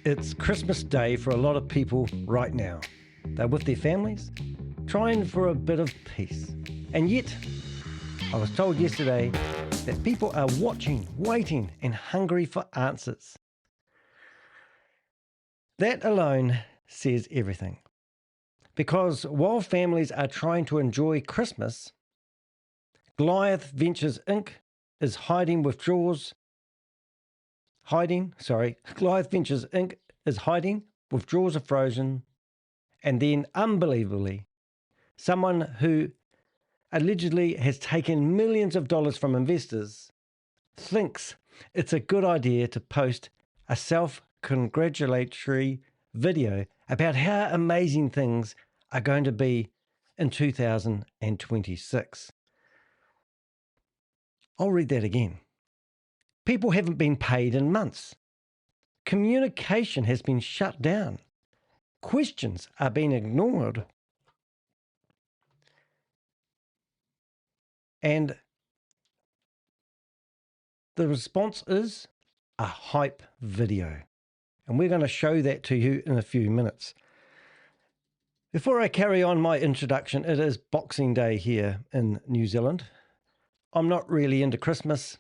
It's Christmas Day for a lot of people right now. They're with their families, trying for a bit of peace. And yet, I was told yesterday that people are watching, waiting, and hungry for answers. That alone says everything. Because while families are trying to enjoy Christmas, Goliath Ventures Inc. is Goliath Ventures Inc. is hiding, withdrawals are frozen, and then, unbelievably, someone who allegedly has taken millions of dollars from investors thinks it's a good idea to post a self-congratulatory video about how amazing things are going to be in 2026. I'll read that again. People haven't been paid in months. Communication has been shut down. Questions are being ignored. And the response is a hype video. And we're going to show that to you in a few minutes. Before I carry on my introduction, it is Boxing Day here in New Zealand. I'm not really into Christmas,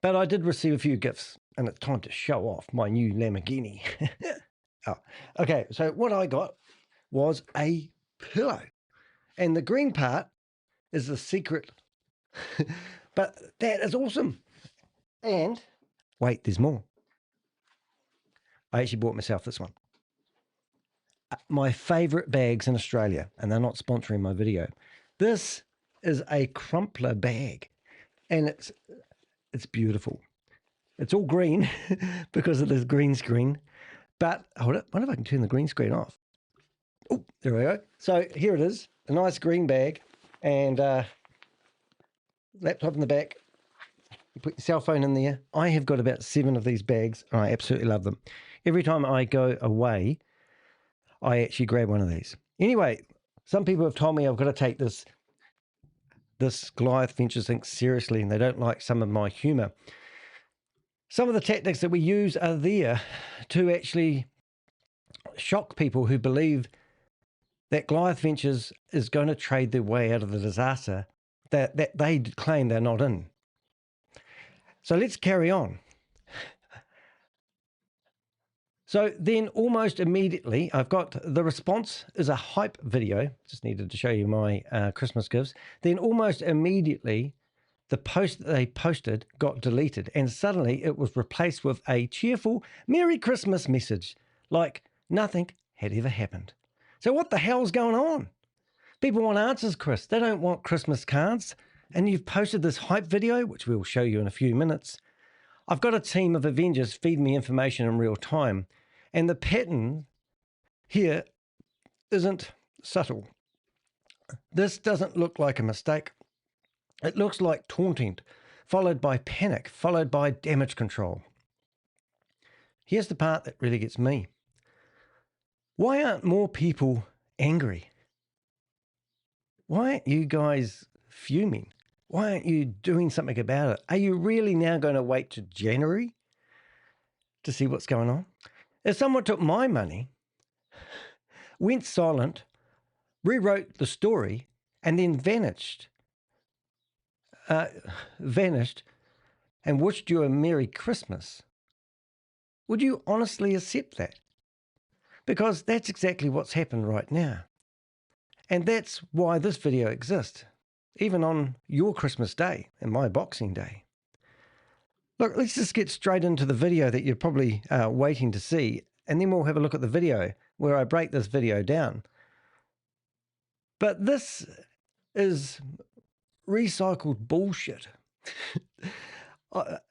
but I did receive a few gifts, and it's time to show off my new Lamborghini. Oh, okay, so what I got was a pillow, and the green part is the secret, but that is awesome. And wait, there's more. I actually bought myself this one. My favorite bags in Australia, and they're not sponsoring my video. This is a crumpler bag, and it's beautiful. It's all green because of this green screen. But hold it, I wonder if I can turn the green screen off. Oh, there we go. So here it is, a nice green bag, and laptop in the back. You put your cell phone in there. I have got about 7 of these bags, and I absolutely love them. Every time I go away, I actually grab one of these. Anyway, some people have told me I've got to take this Goliath Ventures Inc. seriously, and they don't like some of my humour. Some of the tactics that we use are there to actually shock people who believe that Goliath Ventures is going to trade their way out of the disaster that they claim they're not in. So let's carry on. So then almost immediately, I've got the response is a hype video. Just needed to show you my Christmas gifts. Then almost immediately, the post that they posted got deleted, and suddenly it was replaced with a cheerful Merry Christmas message, like nothing had ever happened. So what the hell's going on? People want answers, Chris. They don't want Christmas cards. And you've posted this hype video, which we'll show you in a few minutes. I've got a team of Avengers feed me information in real time, and the pattern here isn't subtle. This doesn't look like a mistake. It looks like taunting, followed by panic, followed by damage control. Here's the part that really gets me. Why aren't more people angry? Why aren't you guys fuming? Why aren't you doing something about it? Are you really now going to wait to January to see what's going on? If someone took my money, went silent, rewrote the story, and then vanished and wished you a Merry Christmas, would you honestly accept that? Because that's exactly what's happened right now. And that's why this video exists, even on your Christmas Day and my Boxing Day. Look, let's just get straight into the video that you're probably waiting to see, and then we'll have a look at the video where I break this video down. But this is recycled bullshit.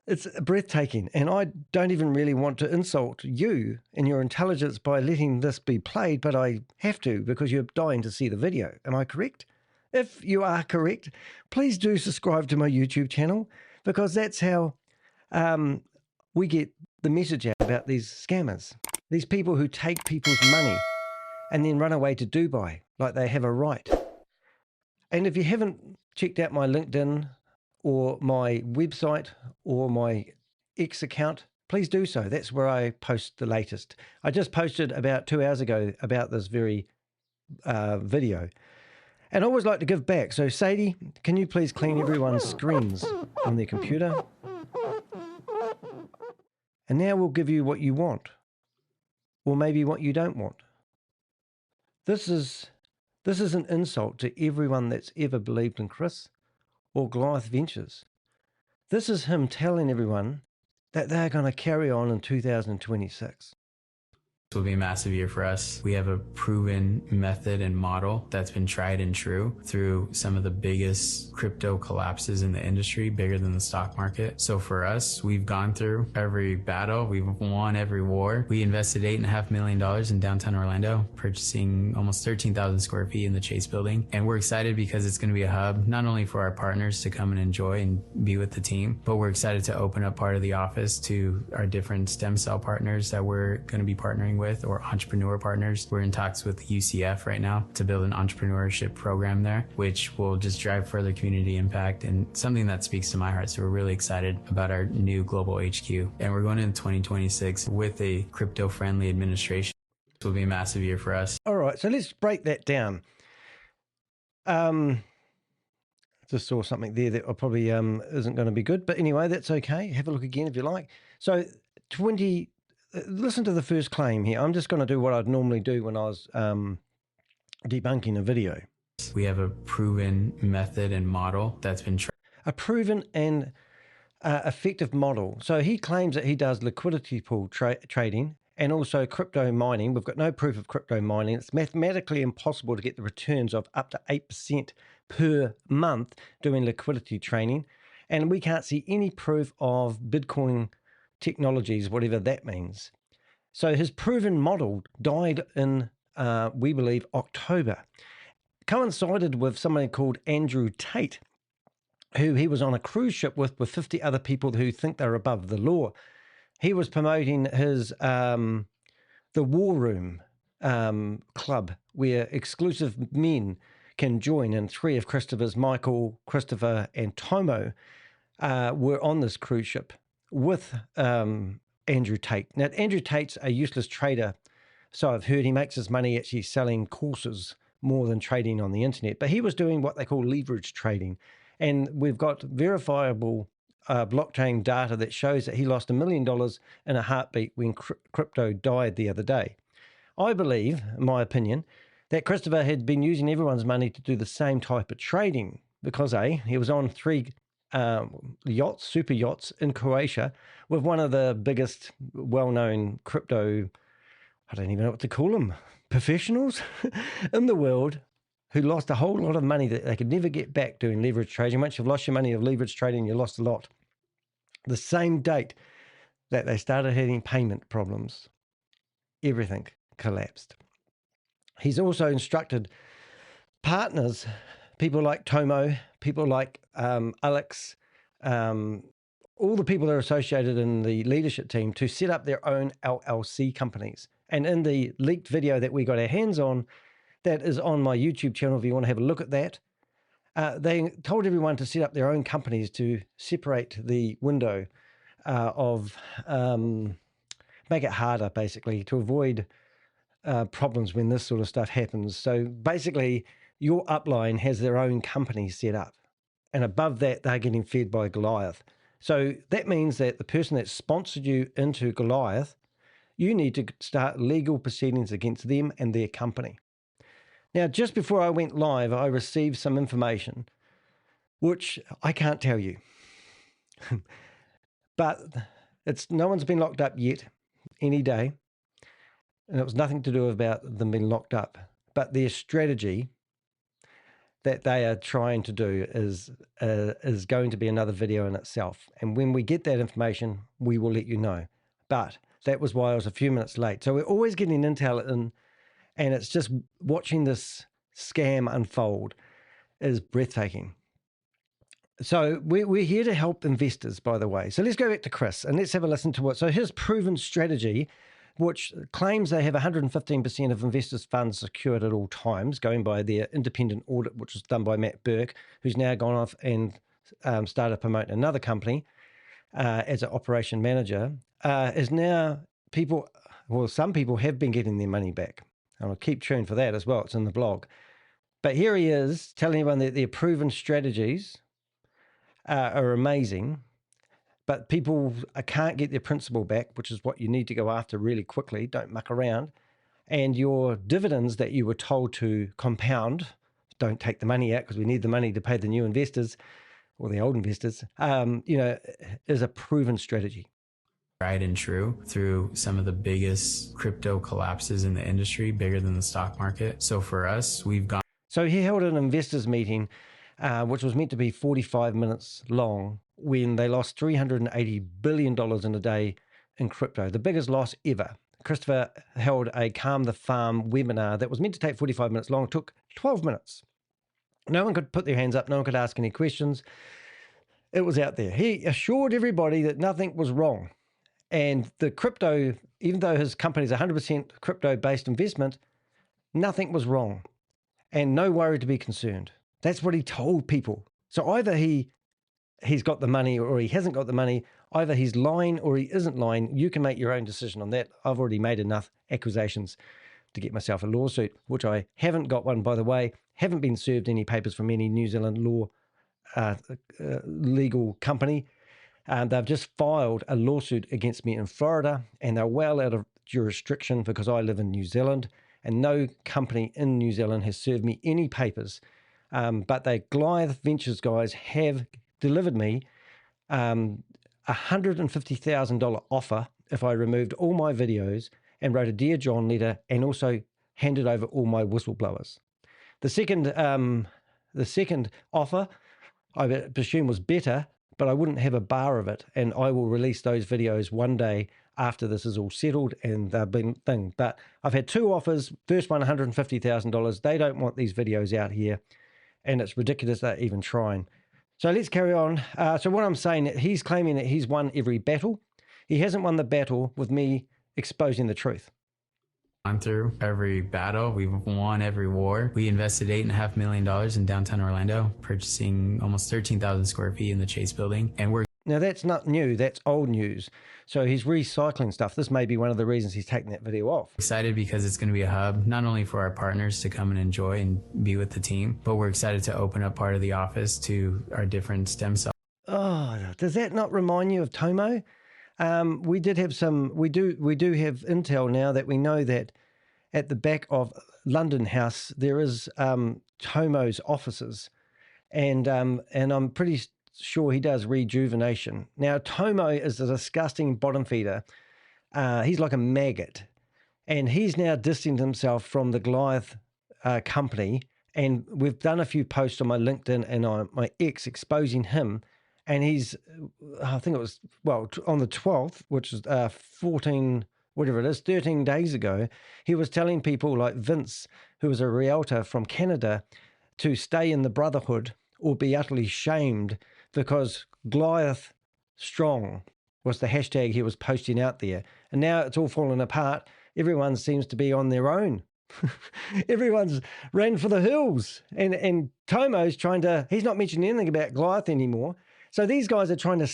It's breathtaking, and I don't even really want to insult you and your intelligence by letting this be played, but I have to because you're dying to see the video. Am I correct? If you are correct, please do subscribe to my YouTube channel, because that's how we get the message out about these scammers, these people who take people's money and then run away to Dubai like they have a right. And if you haven't checked out my LinkedIn or my website or my X account, please do so. That's where I post the latest. I just posted about 2 hours ago about this very video. And I always like to give back. So Sadie, can you please clean everyone's screens on their computer? And now we'll give you what you want, or maybe what you don't want. This is an insult to everyone that's ever believed in Chris or Goliath Ventures. This is him telling everyone that they're going to carry on in 2026. This will be a massive year for us. We have a proven method and model that's been tried and true through some of the biggest crypto collapses in the industry, bigger than the stock market. So for us, we've gone through every battle. We've won every war. We invested $8.5 million in downtown Orlando, purchasing almost 13,000 square feet in the Chase building. And we're excited because it's going to be a hub, not only for our partners to come and enjoy and be with the team, but we're excited to open up part of the office to our different stem cell partners that we're going to be partnering with, or entrepreneur partners. We're in talks with UCF right now to build an entrepreneurship program there, which will just drive further community impact and something that speaks to my heart. So we're really excited about our new global HQ. And we're going into 2026 with a crypto-friendly administration. This will be a massive year for us. All right, so let's break that down. Just saw something there that probably isn't going to be good, but anyway, that's okay. Have a look again if you like. So listen to the first claim here. I'm just going to do what I'd normally do when I was debunking a video. We have a proven method and model that's been a proven and effective model. So he claims that he does liquidity pool trading and also crypto mining. We've got no proof of crypto mining. It's mathematically impossible to get the returns of up to 8% per month doing liquidity trading. And we can't see any proof of Bitcoin technologies, whatever that means. So his proven model died in, we believe, October. Coincided with somebody called Andrew Tate, who he was on a cruise ship with 50 other people who think they're above the law. He was promoting his the War Room club, where exclusive men can join, and 3 of Christopher's, Michael, Christopher, and Tomo, were on this cruise ship with Andrew Tate. Now, Andrew Tate's a useless trader, so I've heard. He makes his money actually selling courses more than trading on the internet. But he was doing what they call leverage trading. And we've got verifiable blockchain data that shows that he lost $1 million in a heartbeat when crypto died the other day. I believe, in my opinion, that Christopher had been using everyone's money to do the same type of trading because, he was on 3 yachts, super yachts in Croatia with one of the biggest well-known crypto, I don't even know what to call them, professionals in the world, who lost a whole lot of money that they could never get back doing leverage trading. Once you've lost your money of leverage trading, you lost a lot. The same date that they started having payment problems, everything collapsed. He's also instructed partners, people like Tomo, people like Alex, all the people that are associated in the leadership team, to set up their own LLC companies. And in the leaked video that we got our hands on, that is on my YouTube channel if you want to have a look at that, they told everyone to set up their own companies to separate the window of, make it harder, basically, to avoid problems when this sort of stuff happens. So basically, your upline has their own company set up, and above that, they're getting fed by Goliath. So that means that the person that sponsored you into Goliath, you need to start legal proceedings against them and their company. Now, just before I went live, I received some information, which I can't tell you. But no one's been locked up yet, any day. And it was nothing to do about them being locked up. But their strategy that they are trying to do is going to be another video in itself. And when we get that information, we will let you know. But that was why I was a few minutes late. So we're always getting intel in, and it's just watching this scam unfold is breathtaking. So we're here to help investors, by the way. So let's go back to Chris and let's have a listen to so his proven strategy, which claims they have 115% of investors' funds secured at all times, going by their independent audit, which was done by Matt Burke, who's now gone off and started promoting another company as an operation manager. is now some people have been getting their money back. And I'll keep tuned for that as well. It's in the blog. But here he is telling everyone that their proven strategies are amazing, but people can't get their principal back, which is what you need to go after really quickly. Don't muck around. And your dividends that you were told to compound, don't take the money out because we need the money to pay the new investors or the old investors, is a proven strategy. Tried and true through some of the biggest crypto collapses in the industry, bigger than the stock market. So for us, we've gone. So he held an investors meeting, which was meant to be 45 minutes long, when they lost $380 billion in a day in crypto, the biggest loss ever. Christopher held a Calm the Farm webinar that was meant to take 45 minutes long. It took 12 minutes. No one could put their hands up. No one could ask any questions. It was out there. He assured everybody that nothing was wrong. And the crypto, even though his company is 100% crypto-based investment, nothing was wrong and no worry to be concerned. That's what he told people. So either he's got the money or he hasn't got the money. Either he's lying or he isn't lying. You can make your own decision on that. I've already made enough accusations to get myself a lawsuit, which I haven't got one, by the way. Haven't been served any papers from any New Zealand law legal company. They've just filed a lawsuit against me in Florida, and they're well out of jurisdiction because I live in New Zealand, and no company in New Zealand has served me any papers. But the Goliath Ventures guys have delivered me $150,000 offer if I removed all my videos and wrote a Dear John letter and also handed over all my whistleblowers. The second offer, I presume, was better, but I wouldn't have a bar of it, and I will release those videos one day after this is all settled and they've been thing. But I've had two offers. First one, $150,000. They don't want these videos out here, and it's ridiculous they're even trying. So let's carry on. So what I'm saying, he's claiming that he's won every battle. He hasn't won the battle with me exposing the truth. Gone through every battle. We've won every war. We invested $8.5 million in downtown Orlando, purchasing almost 13,000 square feet in the Chase building. And now that's not new, that's old news. So he's recycling stuff. This may be one of the reasons he's taking that video off. Excited because it's going to be a hub, not only for our partners to come and enjoy and be with the team, but we're excited to open up part of the office to our different stem cell. Oh, does that not remind you of Tomo? We do have intel now that we know that at the back of London House there is Tomo's offices, and I'm pretty sure he does rejuvenation. Now Tomo is a disgusting bottom feeder. He's like a maggot, and he's now distanced himself from the Goliath company. And we've done a few posts on my LinkedIn and on my X exposing him. And he's, I think it was, on the 12th, which is 13 days ago, he was telling people like Vince, who was a realtor from Canada, to stay in the brotherhood or be utterly shamed, because Goliath Strong was the hashtag he was posting out there. And now it's all fallen apart. Everyone seems to be on their own. Everyone's ran for the hills. And Tomo's he's not mentioning anything about Goliath anymore. So these guys are trying to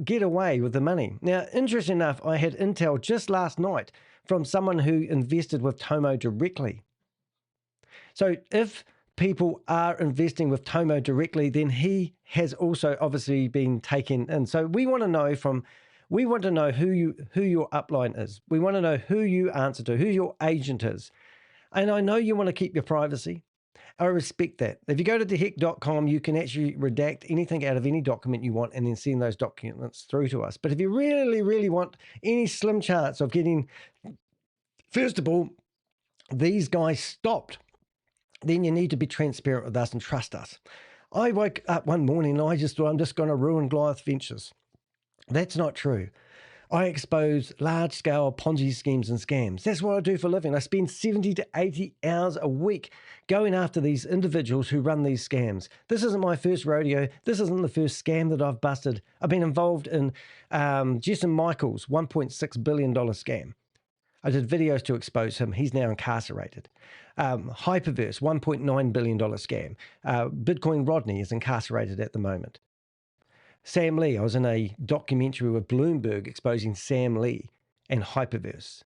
get away with the money. Now, interesting enough, I had intel just last night from someone who invested with Tomo directly. So if people are investing with Tomo directly, then he has also obviously been taken in. So we want to know who your upline is. We want to know who you answer to, who your agent is. And I know you want to keep your privacy. I respect that. If you go to theheck.com, you can actually redact anything out of any document you want and then send those documents through to us. But if you really, really want any slim chance of getting, first of all, these guys stopped, then you need to be transparent with us and trust us. I woke up one morning and I just thought, I'm just going to ruin Goliath Ventures. That's not true. I expose large-scale Ponzi schemes and scams. That's what I do for a living. I spend 70 to 80 hours a week going after these individuals who run these scams. This isn't my first rodeo. This isn't the first scam that I've busted. I've been involved in Jason Michael's $1.6 billion scam. I did videos to expose him. He's now incarcerated. Hyperverse, $1.9 billion scam. Bitcoin Rodney is incarcerated at the moment. Sam Lee. I was in a documentary with Bloomberg exposing Sam Lee and Hyperverse.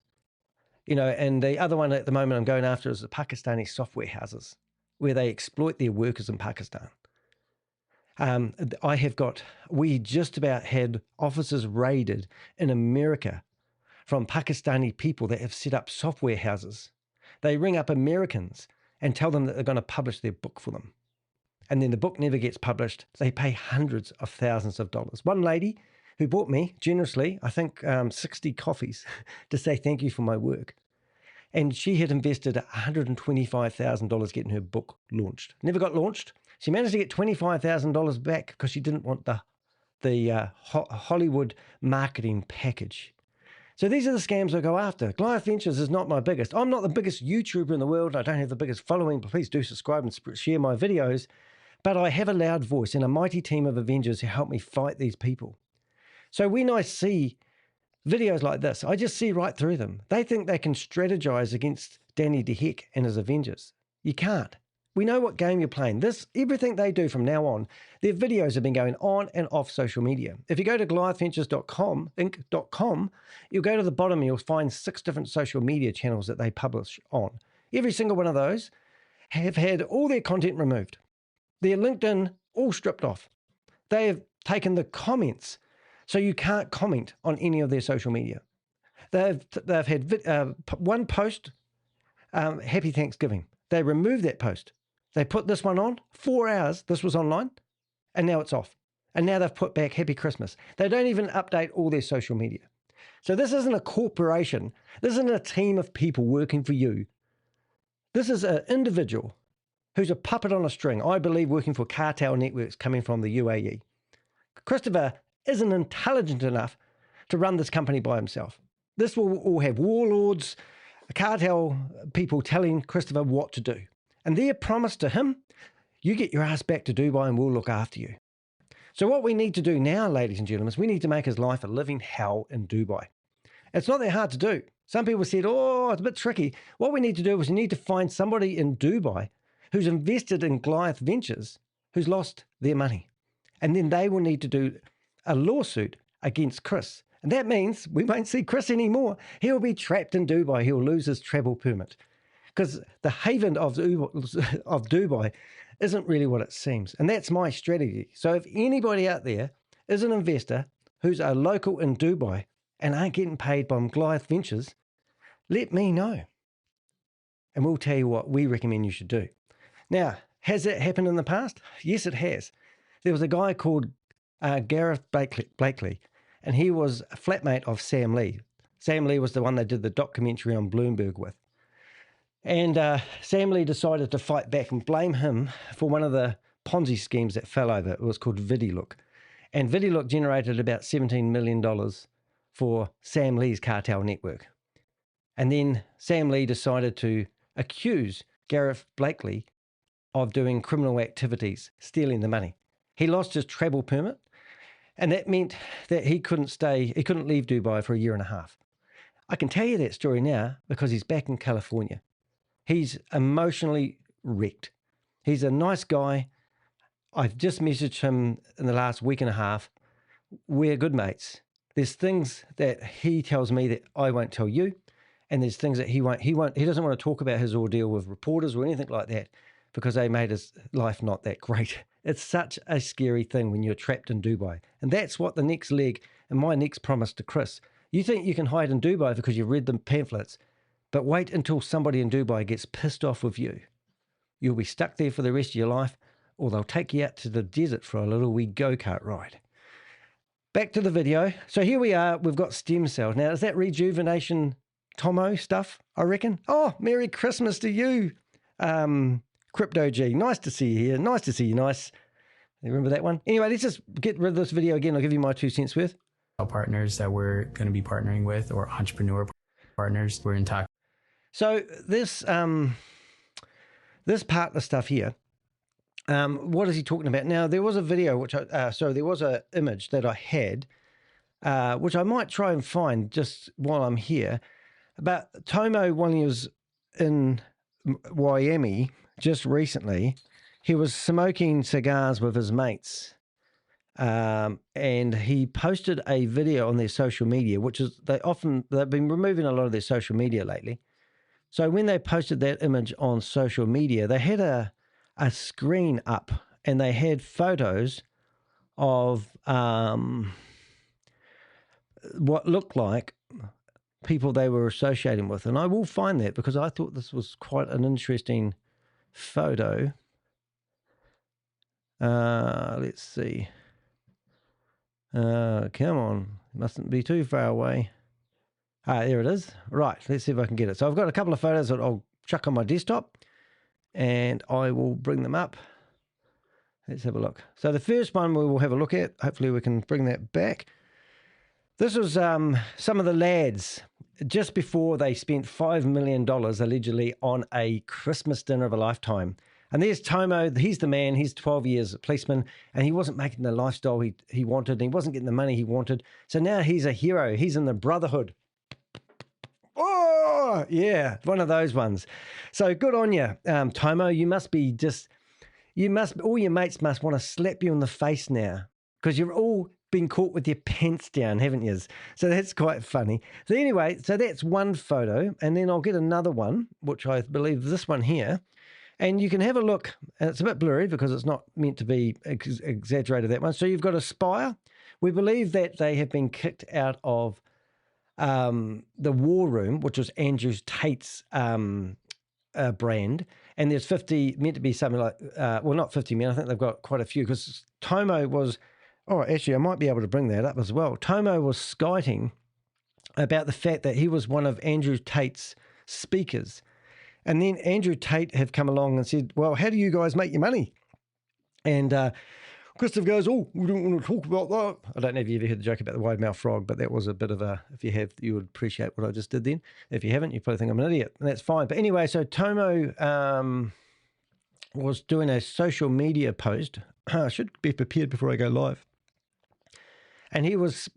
You know, and the other one at the moment I'm going after is the Pakistani software houses where they exploit their workers in Pakistan. We just about had offices raided in America from Pakistani people that have set up software houses. They ring up Americans and tell them that they're going to publish their book for them. And then the book never gets published. They pay hundreds of thousands of dollars. One lady who bought me generously, I think 60 coffees to say thank you for my work. And she had invested $125,000 getting her book launched. Never got launched. She managed to get $25,000 back because she didn't want the Hollywood marketing package. So these are the scams I go after. Goliath Ventures is not my biggest. I'm not the biggest YouTuber in the world. I don't have the biggest following, but please do subscribe and share my videos. But I have a loud voice and a mighty team of Avengers who help me fight these people. So when I see videos like this, I just see right through them. They think they can strategize against Danny DeHeck and his Avengers. You can't. We know what game you're playing. Everything they do from now on, their videos have been going on and off social media. If you go to GoliathVentures.com, you'll go to the bottom and you'll find 6 different social media channels that they publish on. Every single one of those have had all their content removed. Their LinkedIn all stripped off. They have taken the comments, so you can't comment on any of their social media. They've had one post, Happy Thanksgiving. They removed that post. They put this one on, 4 hours, this was online, and now it's off. And now they've put back Happy Christmas. They don't even update all their social media. So this isn't a corporation. This isn't a team of people working for you. This is an individual who's a puppet on a string, I believe working for cartel networks coming from the UAE. Christopher isn't intelligent enough to run this company by himself. This will all have warlords, cartel people telling Christopher what to do. And their promise to him, you get your ass back to Dubai and we'll look after you. So what we need to do now, ladies and gentlemen, is we need to make his life a living hell in Dubai. It's not that hard to do. Some people said, oh, it's a bit tricky. What we need to do is we need to find somebody in Dubai who's invested in Goliath Ventures, who's lost their money. And then they will need to do a lawsuit against Chris. And that means we won't see Chris anymore. He'll be trapped in Dubai. He'll lose his travel permit. Because the haven of Dubai isn't really what it seems. And that's my strategy. So if anybody out there is an investor who's a local in Dubai and aren't getting paid by Goliath Ventures, let me know. And we'll tell you what we recommend you should do. Now, has that happened in the past? Yes, it has. There was a guy called Gareth Blakely, and he was a flatmate of Sam Lee. Sam Lee was the one they did the documentary on Bloomberg with. And Sam Lee decided to fight back and blame him for one of the Ponzi schemes that fell over. It was called VidiLook. And VidiLook generated about $17 million for Sam Lee's cartel network. And then Sam Lee decided to accuse Gareth Blakely of doing criminal activities, stealing the money. He lost his travel permit, and that meant that he couldn't leave Dubai for a year and a half. I can tell you that story now because he's back in California. He's emotionally wrecked. He's a nice guy. I've just messaged him in the last week and a half. We're good mates. There's things that he tells me that I won't tell you, and there's things that he doesn't want to talk about his ordeal with reporters or anything like that because they made his life not that great. It's such a scary thing when you're trapped in Dubai. And that's what the next leg and my next promise to Chris. You think you can hide in Dubai because you've read the pamphlets, but wait until somebody in Dubai gets pissed off with you. You'll be stuck there for the rest of your life, or they'll take you out to the desert for a little wee go-kart ride. Back to the video. So here we are. We've got stem cells. Now, is that rejuvenation Tomo stuff, I reckon? Oh, Merry Christmas to you, Crypto G. Nice to see you here. Nice to see you. Nice. You remember that one? Anyway, let's just get rid of this video again. I'll give you my 2 cents worth. Partners that we're going to be partnering with, or entrepreneur partners we're in talk. So this partner stuff here, what is he talking about? Now, there was a video, there was an image that I had, which I might try and find just while I'm here, about Tomo when he was in Miami just recently. He was smoking cigars with his mates and he posted a video on their social media, which is they've been removing a lot of their social media lately. So when they posted that image on social media, they had a screen up and they had photos of what looked like people they were associating with. And I will find that because I thought this was quite an interesting photo. Let's see. Come on. Mustn't be too far away. There it is. Right, let's see if I can get it. So I've got a couple of photos that I'll chuck on my desktop and I will bring them up. Let's have a look. So the first one we will have a look at. Hopefully we can bring that back. This was some of the lads just before they spent $5 million allegedly on a Christmas dinner of a lifetime. And there's Tomo. He's the man. He's 12 years a policeman, and he wasn't making the lifestyle he wanted, and he wasn't getting the money he wanted. So now he's a hero. He's in the brotherhood. Oh, yeah, one of those ones. So good on you, Tomo. You must be all your mates must want to slap you in the face now because you've all been caught with your pants down, haven't you? So that's quite funny. So anyway, so that's one photo, and then I'll get another one, which I believe this one here. And you can have a look, and it's a bit blurry because it's not meant to be exaggerated, that one. So you've got a spire. We believe that they have been kicked out of the War Room, which was Andrew Tate's brand. And there's 50, meant to be something like, well, not 50 men. I think they've got quite a few because Tomo was, actually, I might be able to bring that up as well. Tomo was skiting about the fact that he was one of Andrew Tate's speakers. And then Andrew Tate have come along and said, well, how do you guys make your money? And Christopher goes, we don't want to talk about that. I don't know if you ever heard the joke about the wide-mouthed frog, but that was a bit of a, if you have, you would appreciate what I just did then. If you haven't, you probably think I'm an idiot, and that's fine. But anyway, so Tomo was doing a social media post. I should be prepared before I go live. And he was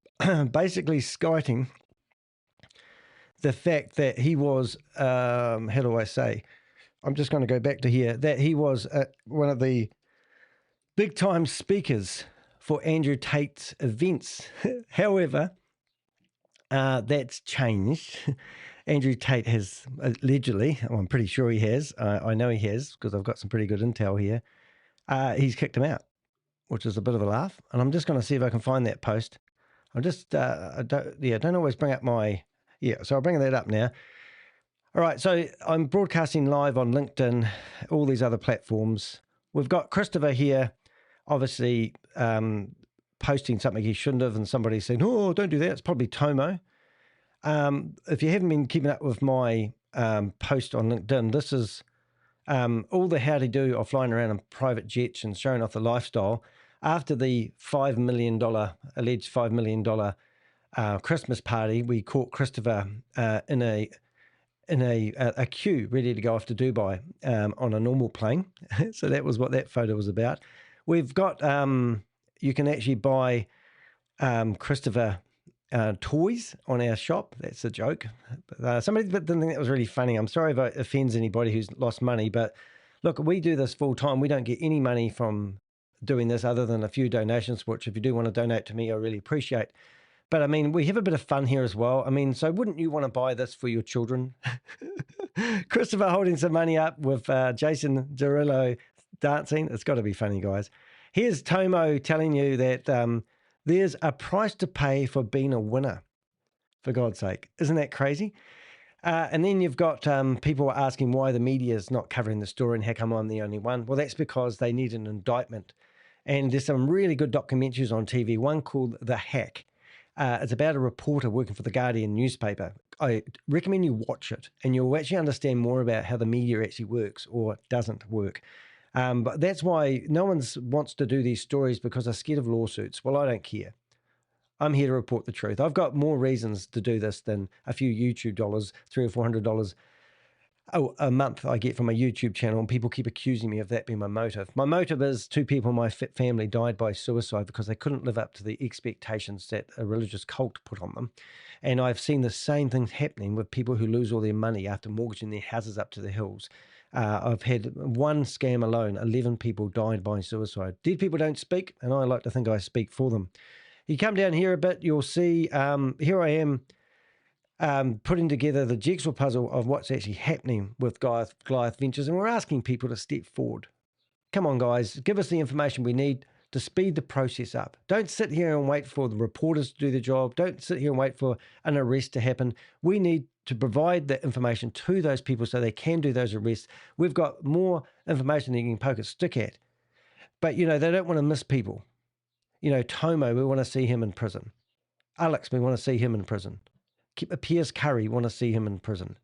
basically skiting the fact that he was, how do I say? I'm just going to go back to here, that he was one of the big-time speakers for Andrew Tate's events. However, that's changed. Andrew Tate has allegedly, I'm pretty sure he has, I know he has because I've got some pretty good intel here, he's kicked him out, which is a bit of a laugh. And I'm just going to see if I can find that post. I'm just, I don't always bring up my... Yeah, so I'll bring that up now. All right, so I'm broadcasting live on LinkedIn, all these other platforms. We've got Christopher here, obviously posting something he shouldn't have, and somebody saying, oh, don't do that. It's probably Tomo. If you haven't been keeping up with my post on LinkedIn, this is all the how-to-do of flying around in private jets and showing off the lifestyle after the alleged $5 million Christmas party. We caught Christopher in a queue ready to go off to Dubai on a normal plane. So that was what that photo was about. We've got, you can actually buy Christopher toys on our shop. That's a joke. Somebody didn't think that was really funny. I'm sorry if it offends anybody who's lost money, but look, we do this full time. We don't get any money from doing this other than a few donations, which if you do want to donate to me, I really appreciate. But I mean, we have a bit of fun here as well. I mean, so wouldn't you want to buy this for your children? Christopher holding some money up with Jason Derulo dancing. It's got to be funny, guys. Here's Tomo telling you that there's a price to pay for being a winner, for God's sake. Isn't that crazy? And then you've got people asking why the media is not covering the story and how come I'm the only one. Well, that's because they need an indictment. And there's some really good documentaries on TV, one called The Hack. It's about a reporter working for the Guardian newspaper. I recommend you watch it, and you'll actually understand more about how the media actually works or doesn't work. But that's why no one wants to do these stories because they're scared of lawsuits. Well, I don't care. I'm here to report the truth. I've got more reasons to do this than a few YouTube dollars, $300 or $400 a month I get from a YouTube channel, and people keep accusing me of that being my motive. My motive is two people in my family died by suicide because they couldn't live up to the expectations that a religious cult put on them. And I've seen the same things happening with people who lose all their money after mortgaging their houses up to the hills. I've had one scam alone, 11 people died by suicide. Dead people don't speak, and I like to think I speak for them. You come down here a bit, you'll see, here I am putting together the jigsaw puzzle of what's actually happening with Goliath Ventures, and we're asking people to step forward. Come on, guys, give us the information we need to speed the process up. Don't sit here and wait for the reporters to do the job. Don't sit here and wait for an arrest to happen. We need to provide that information to those people so they can do those arrests. We've got more information than you can poke a stick at. But, you know, they don't want to miss people. You know, Tomo, we want to see him in prison. Alex, we want to see him in prison. Piers Curry, want to see him in prison.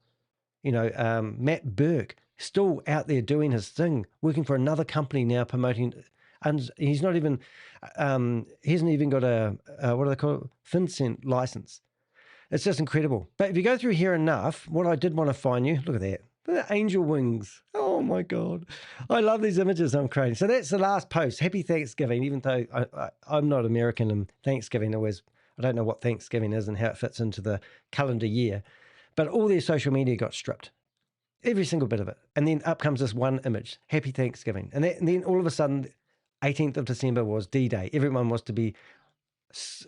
You know, Matt Burke, still out there doing his thing, working for another company now, promoting, and he's not even, he hasn't even got a, what do they call it, FinCEN license. It's just incredible. But if you go through here enough, what I did want to find you, look at that. The angel wings. Oh my God. I love these images I'm creating. So that's the last post. Happy Thanksgiving, even though I'm not American and Thanksgiving always, I don't know what Thanksgiving is and how it fits into the calendar year. But all their social media got stripped. Every single bit of it. And then up comes this one image. Happy Thanksgiving. And then all of a sudden, 18th of December was D-Day. Everyone was to be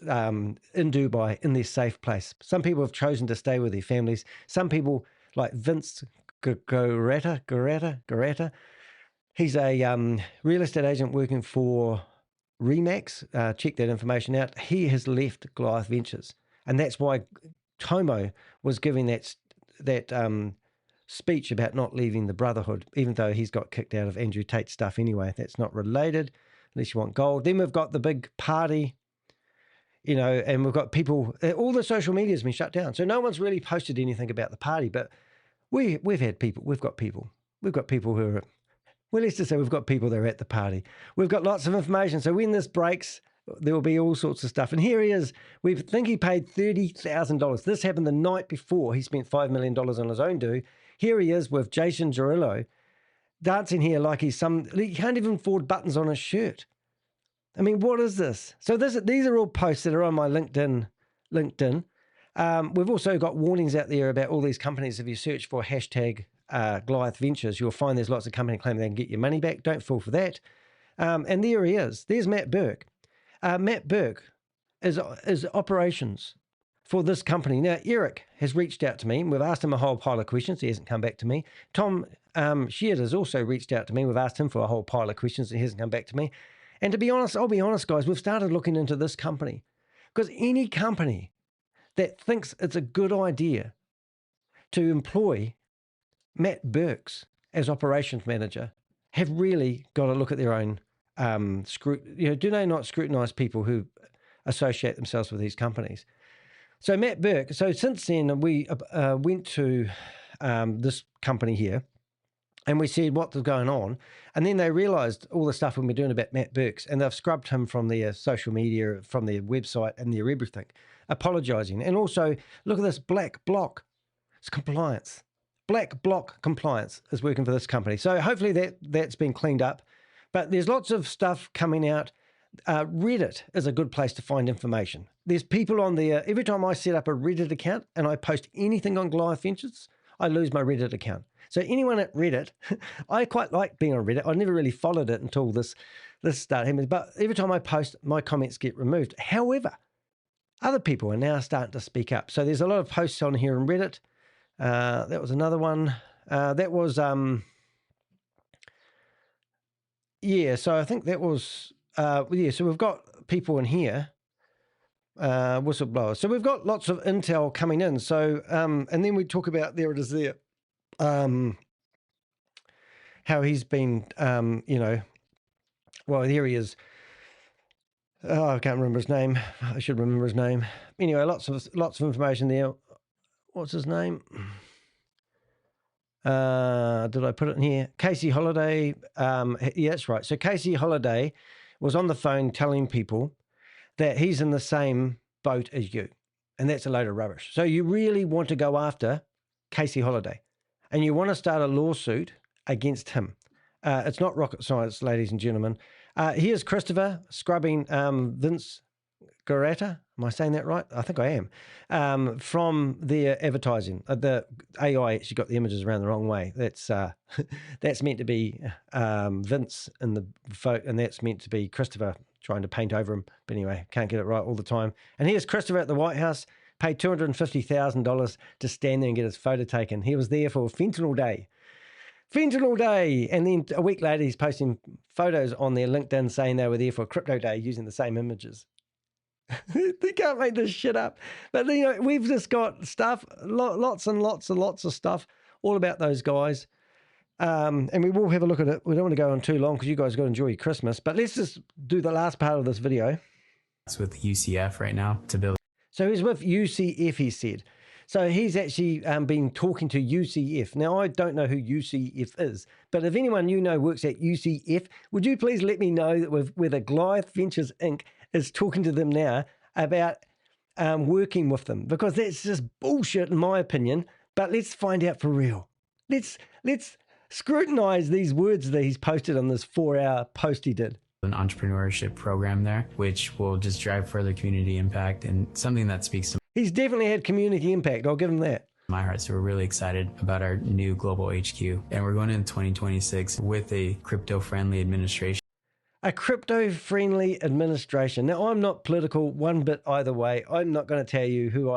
in Dubai, in their safe place. Some people have chosen to stay with their families. Some people, like Vince Goretta, he's a real estate agent working for Remax. Check that information out. He has left Goliath Ventures. And that's why Tomo was giving that speech about not leaving the Brotherhood, even though he's got kicked out of Andrew Tate's stuff anyway. That's not related, unless you want gold. Then we've got the big party, you know, and we've got people, all the social media has been shut down. So no one's really posted anything about the party, but we've had people, we've got people who are, well, let's just say we've got people that are at the party. We've got lots of information. So when this breaks, there will be all sorts of stuff. And here he is. We think he paid $30,000. This happened the night before he spent $5 million on his own do. Here he is with Jason Girillo dancing here like he can't even afford buttons on his shirt. I mean, what is this? So these are all posts that are on my LinkedIn. We've also got warnings out there about all these companies. If you search for hashtag Goliath Ventures, you'll find there's lots of companies claiming they can get your money back. Don't fall for that. And there he is. There's Matt Burke. Matt Burke is operations for this company. Now, Eric has reached out to me. We've asked him a whole pile of questions. He hasn't come back to me. Tom Sheard has also reached out to me. We've asked him for a whole pile of questions. He hasn't come back to me. And to be honest, I'll be honest, guys, we've started looking into this company because any company that thinks it's a good idea to employ Matt Burks as operations manager have really got to look at their own do they not scrutinize people who associate themselves with these companies? So Matt Burke, so since then we went to this company here and we said what was going on, and then they realized all the stuff we've been doing about Matt Burks, and they've scrubbed him from their social media, from their website and their everything, apologizing. And also, look at this black bloc. It's compliance. Black bloc compliance is working for this company. So hopefully that's been cleaned up. But there's lots of stuff coming out. Reddit is a good place to find information. There's people on there. Every time I set up a Reddit account and I post anything on Goliath Ventures, I lose my Reddit account. So anyone at Reddit, I quite like being on Reddit. I never really followed it until this started happening. But every time I post, my comments get removed. However, other people are now starting to speak up. So there's a lot of posts on here on Reddit. That was another one. That was... yeah, so I think that was, so we've got people in here, whistleblowers. So we've got lots of intel coming in. So, and then we talk about, there it is there, how he's been, well, here he is. Oh, I can't remember his name. I should remember his name. Anyway, lots of information there. What's his name? Did I put it in here? Casey Holiday. Yeah, that's right. So Casey Holiday was on the phone telling people that he's in the same boat as you. And that's a load of rubbish. So you really want to go after Casey Holiday and you want to start a lawsuit against him. It's not rocket science, ladies and gentlemen. Here's Christopher scrubbing Vince Goretta. Am I saying that right? I think I am. From their advertising. The AI actually got the images around the wrong way. That's that's meant to be Vince in the photo, and that's meant to be Christopher trying to paint over him. But anyway, can't get it right all the time. And here's Christopher at the White House, paid $250,000 to stand there and get his photo taken. He was there for Fentanyl Day. Fentanyl Day. And then a week later, he's posting photos on their LinkedIn saying they were there for Crypto Day using the same images. They can't make this shit up. But, you know, we've just got stuff, lots and lots and lots of stuff all about those guys. And we will have a look at it. We don't want to go on too long because you guys got to enjoy your Christmas. But let's just do the last part of this video. It's with UCF right now to build. So he's with UCF, he said. So he's actually been talking to UCF. Now, I don't know who UCF is, but if anyone you know works at UCF, would you please let me know that whether Goliath Ventures Inc. is talking to them now about working with them? Because that's just bullshit in my opinion, but let's find out for real. Let's scrutinize these words that he's posted on this 4-hour post he did. An entrepreneurship program there, which will just drive further community impact and something that speaks to He's definitely had community impact. I'll give him that. my heart. So we're really excited about our new global HQ. And we're going into 2026 with a crypto-friendly administration. A crypto-friendly administration. Now, I'm not political one bit either way. I'm not going to tell you who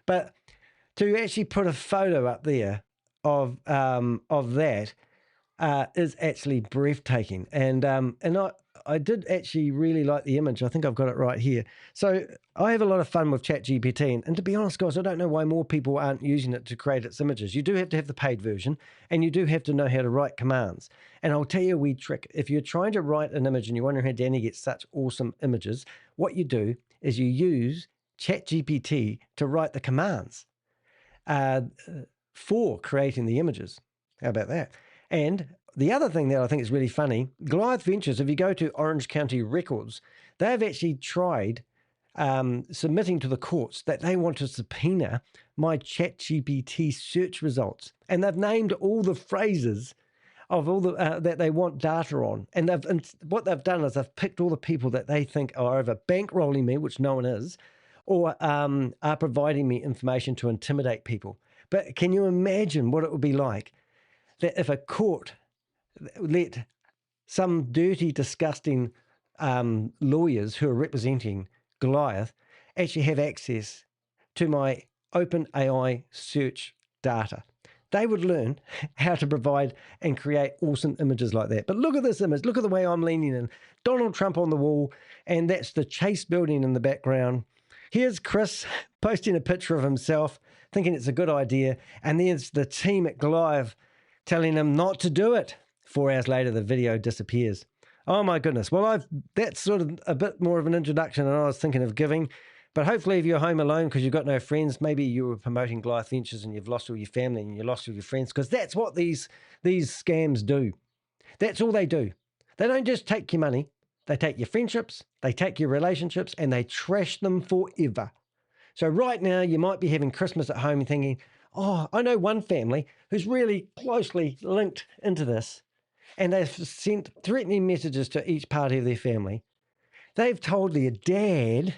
but to actually put a photo up there of that is actually breathtaking. And I did actually really like the image. I think I've got it right here. So I have a lot of fun with ChatGPT. And to be honest, guys, I don't know why more people aren't using it to create its images. You do have to have the paid version, and you do have to know how to write commands. And I'll tell you a wee trick. If you're trying to write an image and you're wondering how Danny gets such awesome images, what you do is you use ChatGPT to write the commands for creating the images. How about that? And the other thing that I think is really funny, Goliath Ventures, if you go to Orange County Records, they've actually tried submitting to the courts that they want to subpoena my ChatGPT search results. And they've named all the phrases of all the that they want data on. And what they've done is they've picked all the people that they think are either bankrolling me, which no one is, or are providing me information to intimidate people. But can you imagine what it would be like that if a court let some dirty, disgusting lawyers who are representing Goliath actually have access to my OpenAI search data? They would learn how to provide and create awesome images like that. But look at this image. Look at the way I'm leaning in. Donald Trump on the wall, and that's the Chase building in the background. Here's Chris posting a picture of himself, thinking it's a good idea, and there's the team at Goliath telling him not to do it. 4 hours later, the video disappears. Oh my goodness. Well, that's sort of a bit more of an introduction than I was thinking of giving. But hopefully if you're home alone because you've got no friends, maybe you were promoting Goliath Ventures and you've lost all your family and you lost all your friends, because that's what these scams do. That's all they do. They don't just take your money. They take your friendships, they take your relationships, and they trash them forever. So right now you might be having Christmas at home and thinking, oh, I know one family who's really closely linked into this, and they've sent threatening messages to each party of their family. They've told their dad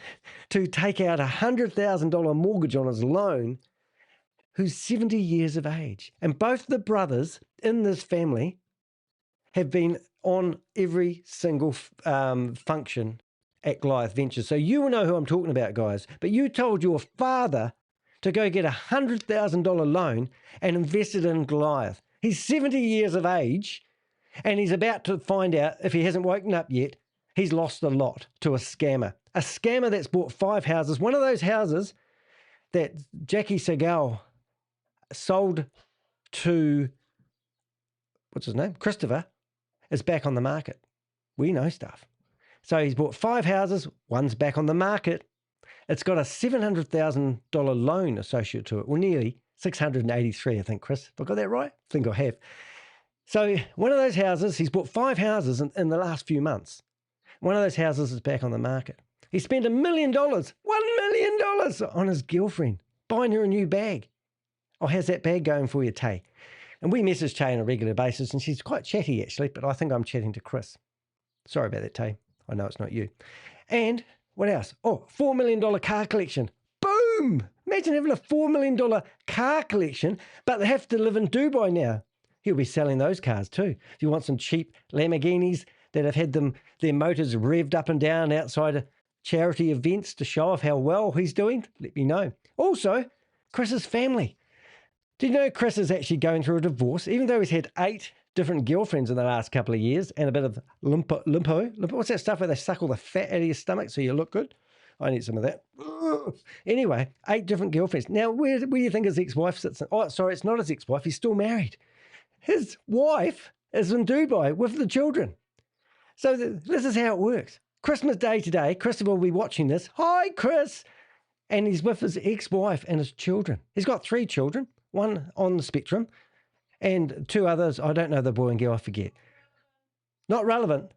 to take out a $100,000 mortgage on his loan, who's 70 years of age. And both the brothers in this family have been on every single function at Goliath Ventures. So you will know who I'm talking about, guys. But you told your father to go get a $100,000 loan and invest it in Goliath. He's 70 years of age, and he's about to find out, if he hasn't woken up yet, he's lost a lot to a scammer. A scammer that's bought 5 houses. One of those houses that Jackie Segal sold to, what's his name? Christopher, is back on the market. We know stuff. So he's bought 5 houses. One's back on the market. It's got a $700,000 loan associated to it. Well, nearly 683, I think, Chris. Have I got that right? I think I have. So one of those houses, he's bought 5 houses in the last few months. One of those houses is back on the market. He spent $1 million, $1 million on his girlfriend, buying her a new bag. Oh, how's that bag going for you, Tay? And we message Tay on a regular basis, and she's quite chatty, actually, but I think I'm chatting to Chris. Sorry about that, Tay. I know it's not you. And What else? Oh, $4 million car collection. Boom! Imagine having a $4 million car collection, but they have to live in Dubai now. He'll be selling those cars too. If you want some cheap Lamborghinis that have had their motors revved up and down outside of charity events to show off how well he's doing, let me know. Also, Chris's family. Did you know Chris is actually going through a divorce, even though he's had 8 different girlfriends in the last couple of years and a bit of limpo. What's that stuff where they suck all the fat out of your stomach so you look good? I need some of that. Anyway, 8 different girlfriends. Now, where do you think his ex-wife sits? Oh, sorry, it's not his ex-wife. He's still married. His wife is in Dubai with the children. So this is how it works. Christmas Day today, Christopher will be watching this. Hi, Chris. And he's with his ex-wife and his children. He's got 3 children, 1 on the spectrum, and 2 others. I don't know the boy and girl, I forget. Not relevant,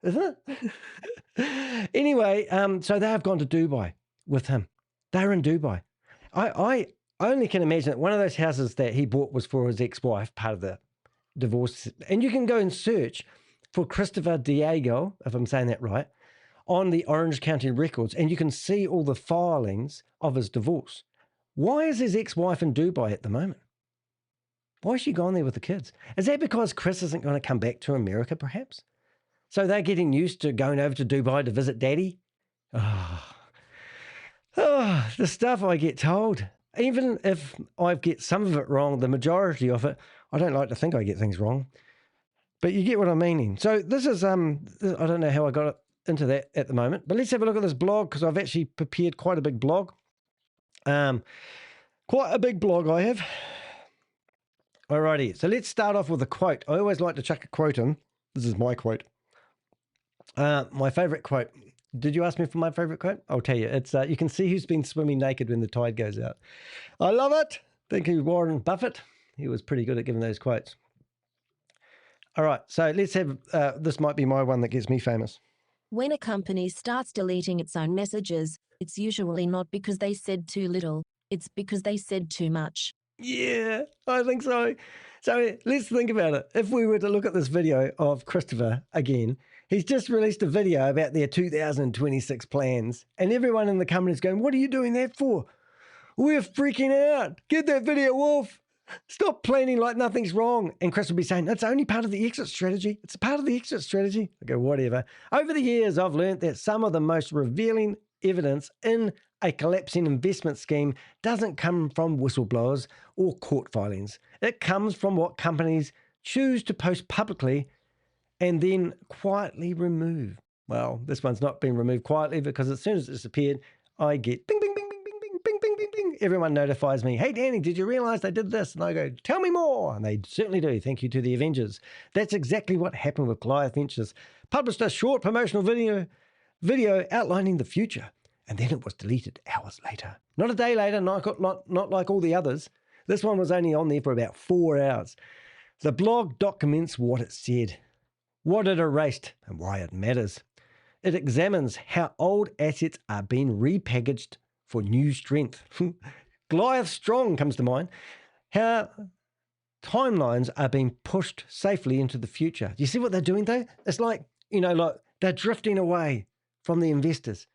isn't it? Anyway, so they have gone to Dubai with him. They're in Dubai. I only can imagine that one of those houses that he bought was for his ex-wife, part of the divorce. And you can go and search for Christopher Diego, if I'm saying that right, on the Orange County records, and you can see all the filings of his divorce. Why is his ex-wife in Dubai at the moment? Why is she gone there with the kids? Is that because Chris isn't going to come back to America, perhaps? So they're getting used to going over to Dubai to visit Daddy? Oh, the stuff I get told. Even if I get some of it wrong, the majority of it, I don't like to think I get things wrong. But you get what I'm meaning. So this is, I don't know how I got into that at the moment, but let's have a look at this blog because I've actually prepared quite a big blog. Quite a big blog I have. Alrighty, so let's start off with a quote. I always like to chuck a quote in. This is my quote. My favorite quote. Did you ask me for my favorite quote? I'll tell you. It's you can see who's been swimming naked when the tide goes out. I love it. Thank you, Warren Buffett. He was pretty good at giving those quotes. All right, so let's have, this might be my one that gets me famous. When a company starts deleting its own messages, it's usually not because they said too little, it's because they said too much. Yeah, I think so. So let's think about it. If we were to look at this video of Christopher again, he's just released a video about their 2026 plans, and everyone in the company is going, what are you doing that for? We're freaking out. Get that video off. Stop planning like nothing's wrong. And Chris will be saying, it's only part of the exit strategy. It's a part of the exit strategy. I go, whatever. Over the years, I've learned that some of the most revealing evidence in a collapsing investment scheme doesn't come from whistleblowers or court filings. It comes from what companies choose to post publicly and then quietly remove. Well, this one's not been removed quietly because as soon as it's appeared, I get bing, bing, bing, bing, bing, bing, bing, bing, bing, bing. Everyone notifies me, hey, Danny, did you realize they did this? And I go, tell me more. And they certainly do. Thank you to the Avengers. That's exactly what happened with Goliath Ventures. Published a short promotional video outlining the future. And then it was deleted hours later. Not a day later, not like all the others. This one was only on there for about 4 hours. The blog documents what it said, what it erased, and why it matters. It examines how old assets are being repackaged for new strength. Goliath Strong comes to mind. How timelines are being pushed safely into the future. Do you see what they're doing though? It's like, like they're drifting away from the investors.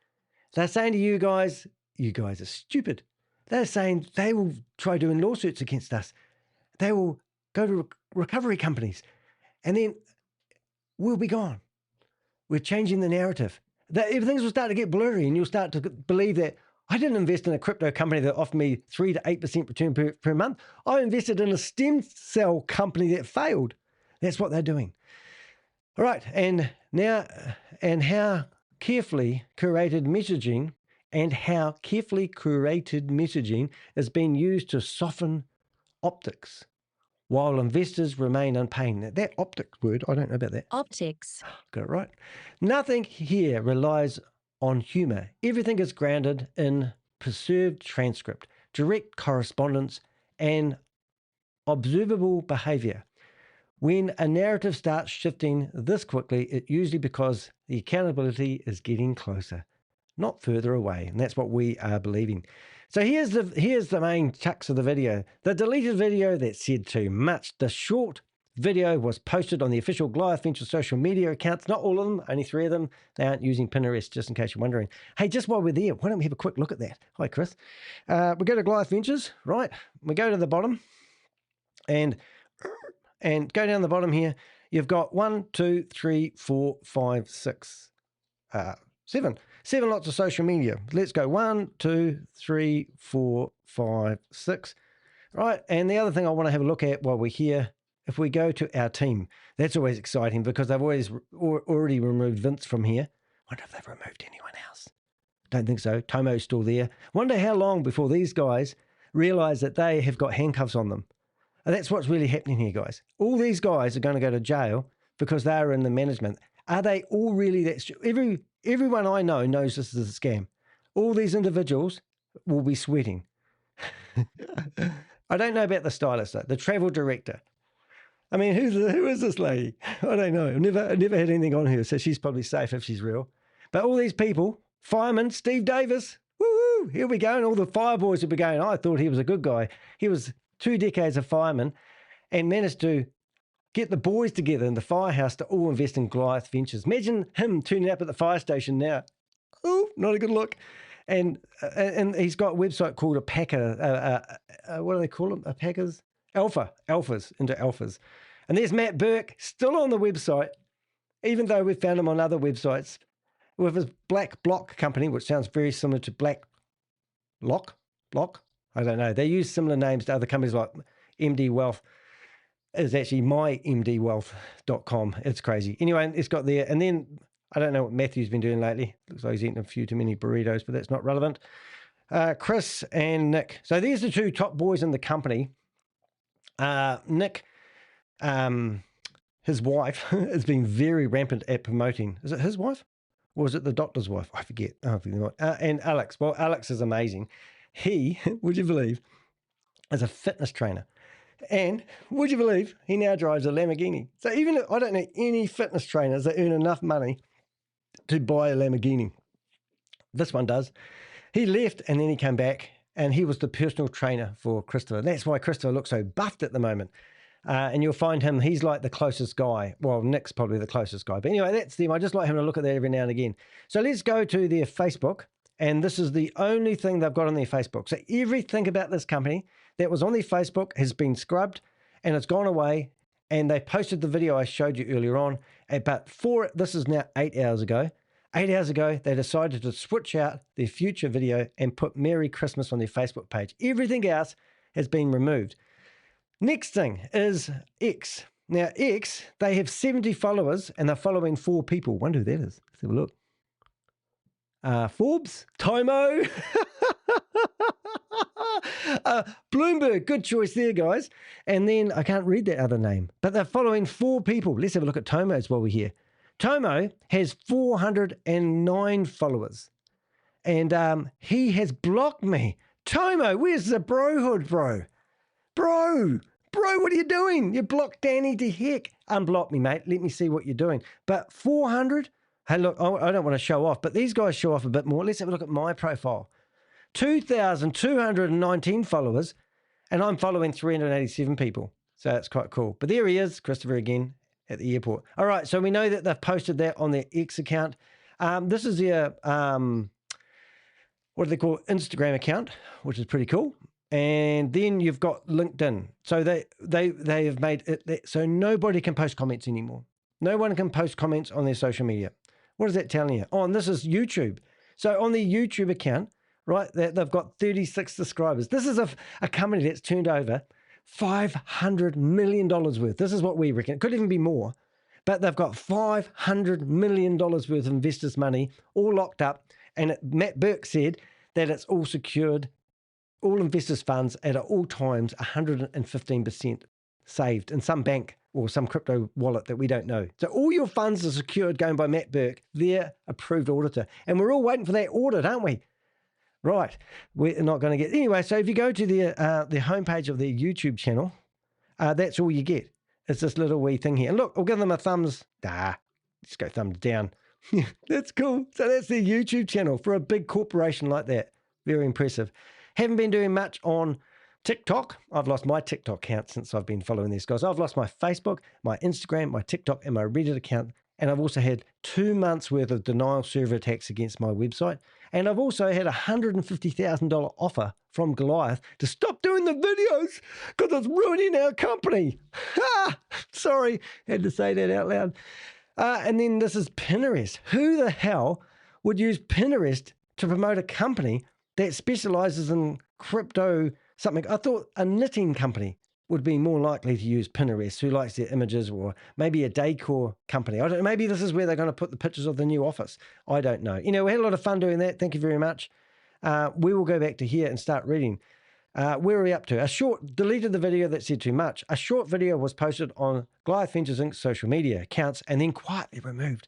They're saying to you guys are stupid. They're saying they will try doing lawsuits against us. They will go to recovery companies and then we'll be gone. We're changing the narrative. Things will start to get blurry and you'll start to believe that I didn't invest in a crypto company that offered me 3 to 8% return per month. I invested in a stem cell company that failed. That's what they're doing. All right, and how carefully curated messaging is being used to soften optics while investors remain unpaid. That optics word, I don't know about that. Optics. Got it right. Nothing here relies on humor. Everything is grounded in preserved transcript, direct correspondence, and observable behavior. When a narrative starts shifting this quickly, it's usually because the accountability is getting closer, not further away. And that's what we are believing. So here's the main chunks of the video. The deleted video that said too much, the short Video was posted on the official Goliath Ventures social media accounts. Not all of them, only 3 of them. They aren't using Pinterest, just in case you're wondering. Hey, just while we're there, why don't we have a quick look at that? Hi, Chris. We go to Goliath Ventures, right? We go to the bottom and go down the bottom here. You've got 1, 2, 3, 4, 5, 6, 7. 7 lots of social media. Let's go 1, 2, 3, 4, 5, 6. Right, and the other thing I want to have a look at while we're here, if we go to our team, that's always exciting because they've already removed Vince from here. Wonder if they've removed anyone else. Don't think so. Tomo's still there. Wonder how long before these guys realize that they have got handcuffs on them. And that's what's really happening here, guys. All these guys are going to go to jail because they are in the management. Are they all really that everyone I know knows this is a scam. All these individuals will be sweating. I don't know about the stylist, though. The travel director. I mean, who is this lady? I don't know. I've never had anything on her, so she's probably safe if she's real. But all these people, fireman Steve Davis, woo, here we go. And all the fire boys will be going, I thought he was a good guy. He was 2 decades of fireman and managed to get the boys together in the firehouse to all invest in Goliath Ventures. Imagine him turning up at the fire station now. Oh, not a good look. And he's got a website called a Packer. What do they call them? A Packers? Alphas, into Alphas. And there's Matt Burke, still on the website, even though we've found him on other websites, with his Black Block company, which sounds very similar to Black Block. I don't know. They use similar names to other companies like MD Wealth. It's actually mymdwealth.com. It's crazy. Anyway, it's got there. And then I don't know what Matthew's been doing lately. Looks like he's eating a few too many burritos, but that's not relevant. Chris and Nick. So there's the 2 top boys in the company. Nick, his wife has been very rampant at promoting. Is it his wife? Or is it the doctor's wife? I forget. And Alex. Well, Alex is amazing. He, would you believe, is a fitness trainer. And would you believe, he now drives a Lamborghini. So even if I don't know any fitness trainers that earn enough money to buy a Lamborghini. This one does. He left and then he came back and he was the personal trainer for Christopher. That's why Christopher looks so buffed at the moment. And you'll find him, he's like the closest guy. Well, Nick's probably the closest guy. But anyway, that's them. I just like having a look at that every now and again. So let's go to their Facebook. And this is the only thing they've got on their Facebook. So everything about this company that was on their Facebook has been scrubbed and it's gone away. And they posted the video I showed you earlier on. But this is now 8 hours ago. 8 hours ago, they decided to switch out their future video and put Merry Christmas on their Facebook page. Everything else has been removed. Next thing is X. Now, X, they have 70 followers and they're following 4 people. Wonder who that is. Let's have a look. Forbes, Tomo, Bloomberg, good choice there, guys. And then I can't read that other name, but they're following 4 people. Let's have a look at Tomo's while we're here. Tomo has 409 followers, and he has blocked me. Tomo, where's the brohood, bro? Bro, what are you doing? You blocked Danny to heck. Unblock me, mate. Let me see what you're doing. But 400? Hey, look, I don't want to show off, but these guys show off a bit more. Let's have a look at my profile. 2,219 followers, and I'm following 387 people. So that's quite cool. But there he is, Christopher again, at the airport. All right, so we know that they've posted that on their X account. This is their, what do they call it? Instagram account, which is pretty cool. And then you've got LinkedIn. So they have made it so nobody can post comments anymore. No one can post comments on their social media. What is that telling you? Oh, and this is YouTube. So on the YouTube account, right, they've got 36 subscribers. This is a company that's turned over $500 million worth. This is what we reckon. It could even be more. But they've got $500 million worth of investors' money all locked up. And Matt Burke said that it's all secured, all investors' funds at all times 115% saved in some bank or some crypto wallet that we don't know. So all your funds are secured going by Matt Burke, their approved auditor. And we're all waiting for that audit, aren't we? Right. We're not going to get... Anyway, so if you go to the homepage of their YouTube channel, that's all you get. It's this little wee thing here. And look, I'll give them a thumbs... Let's go thumbs down. That's cool. So that's their YouTube channel for a big corporation like that. Very impressive. Haven't been doing much on TikTok. I've lost my TikTok account since I've been following these guys. I've lost my Facebook, my Instagram, my TikTok, and my Reddit account. And I've also had 2 months worth of denial server attacks against my website. And I've also had a $150,000 offer from Goliath to stop doing the videos because it's ruining our company. Sorry, had to say that out loud. And then this is Pinterest. Who the hell would use Pinterest to promote a company that specializes in crypto something? I thought a knitting company would be more likely to use Pinterest, who likes their images, or maybe a decor company. I don't know, maybe this is where they're going to put the pictures of the new office. I don't know. We had a lot of fun doing that. Thank you very much. We will go back to here and start reading. Where are we up to? Deleted the video that said too much. A short video was posted on Goliath Ventures Inc. social media accounts and then quietly removed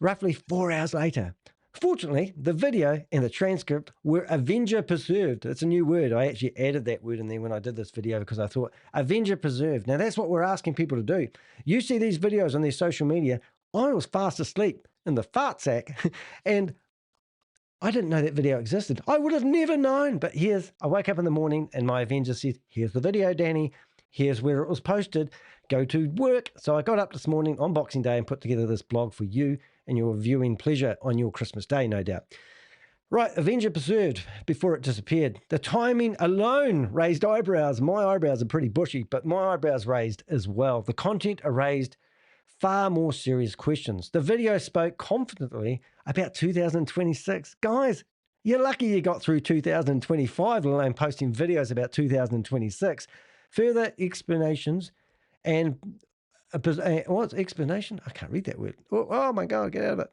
roughly 4 hours later. Fortunately, the video and the transcript were Avenger preserved. It's a new word. I actually added that word in there when I did this video because I thought Avenger preserved. Now, that's what we're asking people to do. You see these videos on their social media. I was fast asleep in the fart sack and I didn't know that video existed. I would have never known. But I wake up in the morning and my Avenger says, here's the video, Danny. Here's where it was posted. Go to work. So I got up this morning on Boxing Day and put together this blog for you and your viewing pleasure on your Christmas day, no doubt. Right, Avenger preserved before it disappeared. The timing alone raised eyebrows. My eyebrows are pretty bushy, but my eyebrows raised as well. The content raised far more serious questions. The video spoke confidently about 2026. Guys, you're lucky you got through 2025, let alone posting videos about 2026. Further explanations and what's explanation? I can't read that word. Oh my God, get out of it.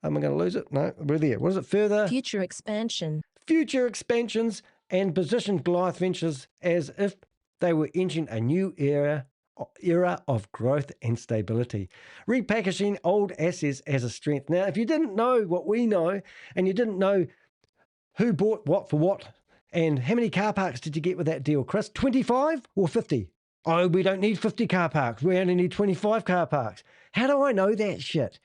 Am I going to lose it? No, we're there. What is it? Further? Future expansion. Future expansions and positioned Goliath Ventures as if they were entering a new era of growth and stability. Repackaging old assets as a strength. Now, if you didn't know what we know and you didn't know who bought what for what and how many car parks did you get with that deal, Chris? 25 or 50? Oh, we don't need 50 car parks. We only need 25 car parks. How do I know that shit?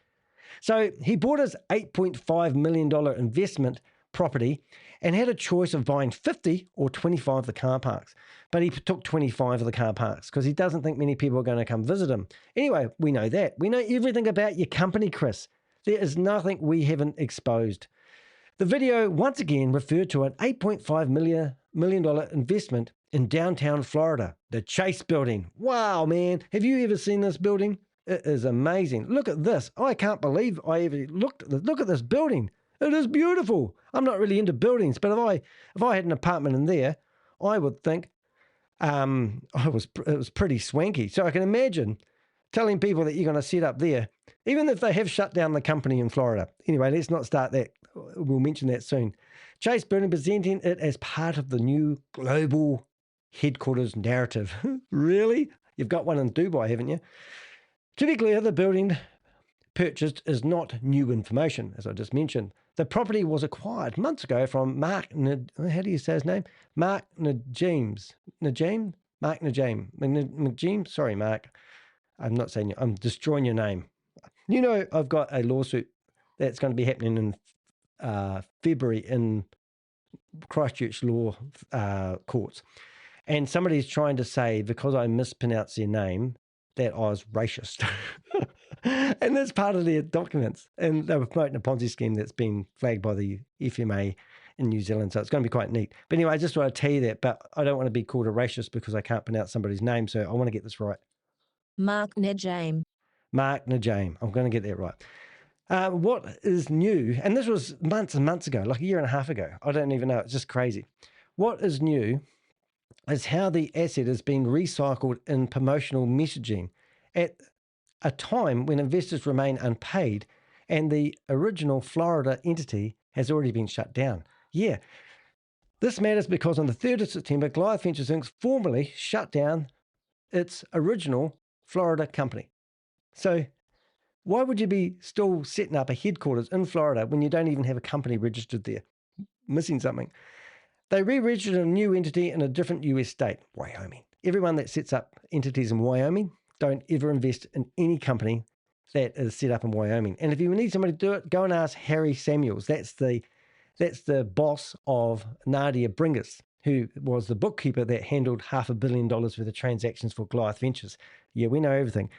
So he bought his $8.5 million investment property and had a choice of buying 50 or 25 of the car parks. But he took 25 of the car parks because he doesn't think many people are going to come visit him. Anyway, we know that. We know everything about your company, Chris. There is nothing we haven't exposed. The video once again referred to an $8.5 million investment in downtown Florida, the Chase building. Wow, man. Have you ever seen this building? It is amazing. Look at this. I can't believe I ever looked at this. Look at this building. It is beautiful. I'm not really into buildings, but if I had an apartment in there, I would think it was pretty swanky. So I can imagine telling people that you're going to set up there, even if they have shut down the company in Florida. Anyway, let's not start that. We'll mention that soon. Chase building, presenting it as part of the new global headquarters narrative. Really? You've got one in Dubai, haven't you? To be clear, the building purchased is not new information, as I just mentioned. The property was acquired months ago from Mark, how do you say his name? Mark Nejame. Mark Nejame. Sorry, Mark. I'm not saying I'm destroying your name. You know, I've got a lawsuit that's going to be happening in February in Christchurch law courts. And somebody's trying to say, because I mispronounced their name, that I was racist. And that's part of their documents. And they were promoting a Ponzi scheme that's been flagged by the FMA in New Zealand. So it's going to be quite neat. But anyway, I just want to tell you that. But I don't want to be called a racist because I can't pronounce somebody's name. So I want to get this right. Mark Nejame. Mark Nejame. I'm going to get that right. What is new, and this was months and months ago, like a year and a half ago. I don't even know. It's just crazy. What is new is how the asset is being recycled in promotional messaging at a time when investors remain unpaid and the original Florida entity has already been shut down. Yeah. This matters because on the 3rd of September, Goliath Ventures Inc. formally shut down its original Florida company. So why would you be still setting up a headquarters in Florida when you don't even have a company registered there? Missing something. They re-registered a new entity in a different US state, Wyoming. Everyone that sets up entities in Wyoming, don't ever invest in any company that is set up in Wyoming. And if you need somebody to do it, go and ask Harry Samuels. That's the boss of Nadia Bringus. who was the bookkeeper that handled $500 million worth of transactions for Goliath Ventures. Yeah, we know everything.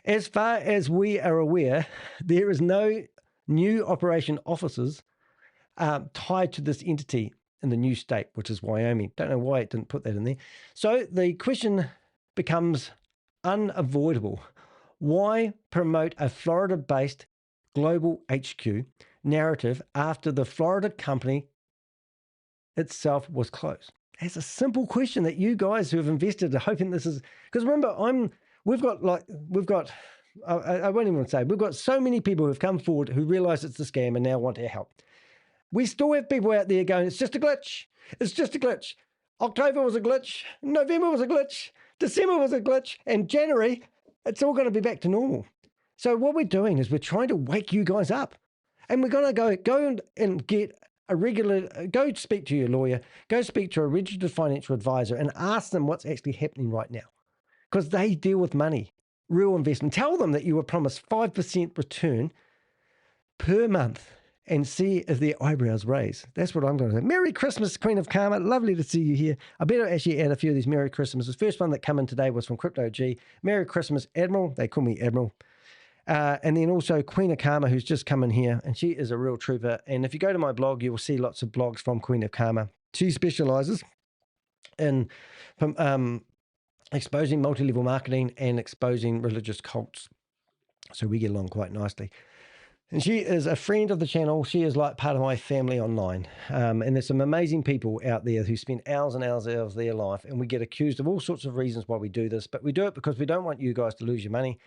As far as we are aware, there is no new operation offices tied to this entity in the new state, which is Wyoming. Don't know why it didn't put that in there. So the question becomes unavoidable. Why promote a Florida-based global HQ narrative after the Florida company itself was closed? It's a simple question that you guys who have invested are hoping this is, because remember, we've got, I won't even say, we've got so many people who have come forward who realize it's a scam and now want our help. We still have people out there going, it's just a glitch. It's just a glitch. October was a glitch. November was a glitch. December was a glitch. And January, it's all going to be back to normal. So what we're doing is we're trying to wake you guys up. And we're going to go and get a regular, go speak to your lawyer, go speak to a registered financial advisor and ask them what's actually happening right now. Because they deal with money, real investment. Tell them that you were promised 5% return per month and see if their eyebrows raise. That's what I'm going to do. Merry Christmas, Queen of Karma. Lovely to see you here. I better actually add a few of these Merry Christmases. The first one that come in today was from Crypto G. Merry Christmas, Admiral. They call me Admiral. And then also Queen of Karma, who's just come in here, and she is a real trooper. And if you go to my blog, you will see lots of blogs from Queen of Karma. She specializes in exposing multi-level marketing and exposing religious cults. So we get along quite nicely. And she is a friend of the channel. She is like part of my family online. And there's some amazing people out there who spend hours and hours of their life, and we get accused of all sorts of reasons why we do this, but we do it because we don't want you guys to lose your money.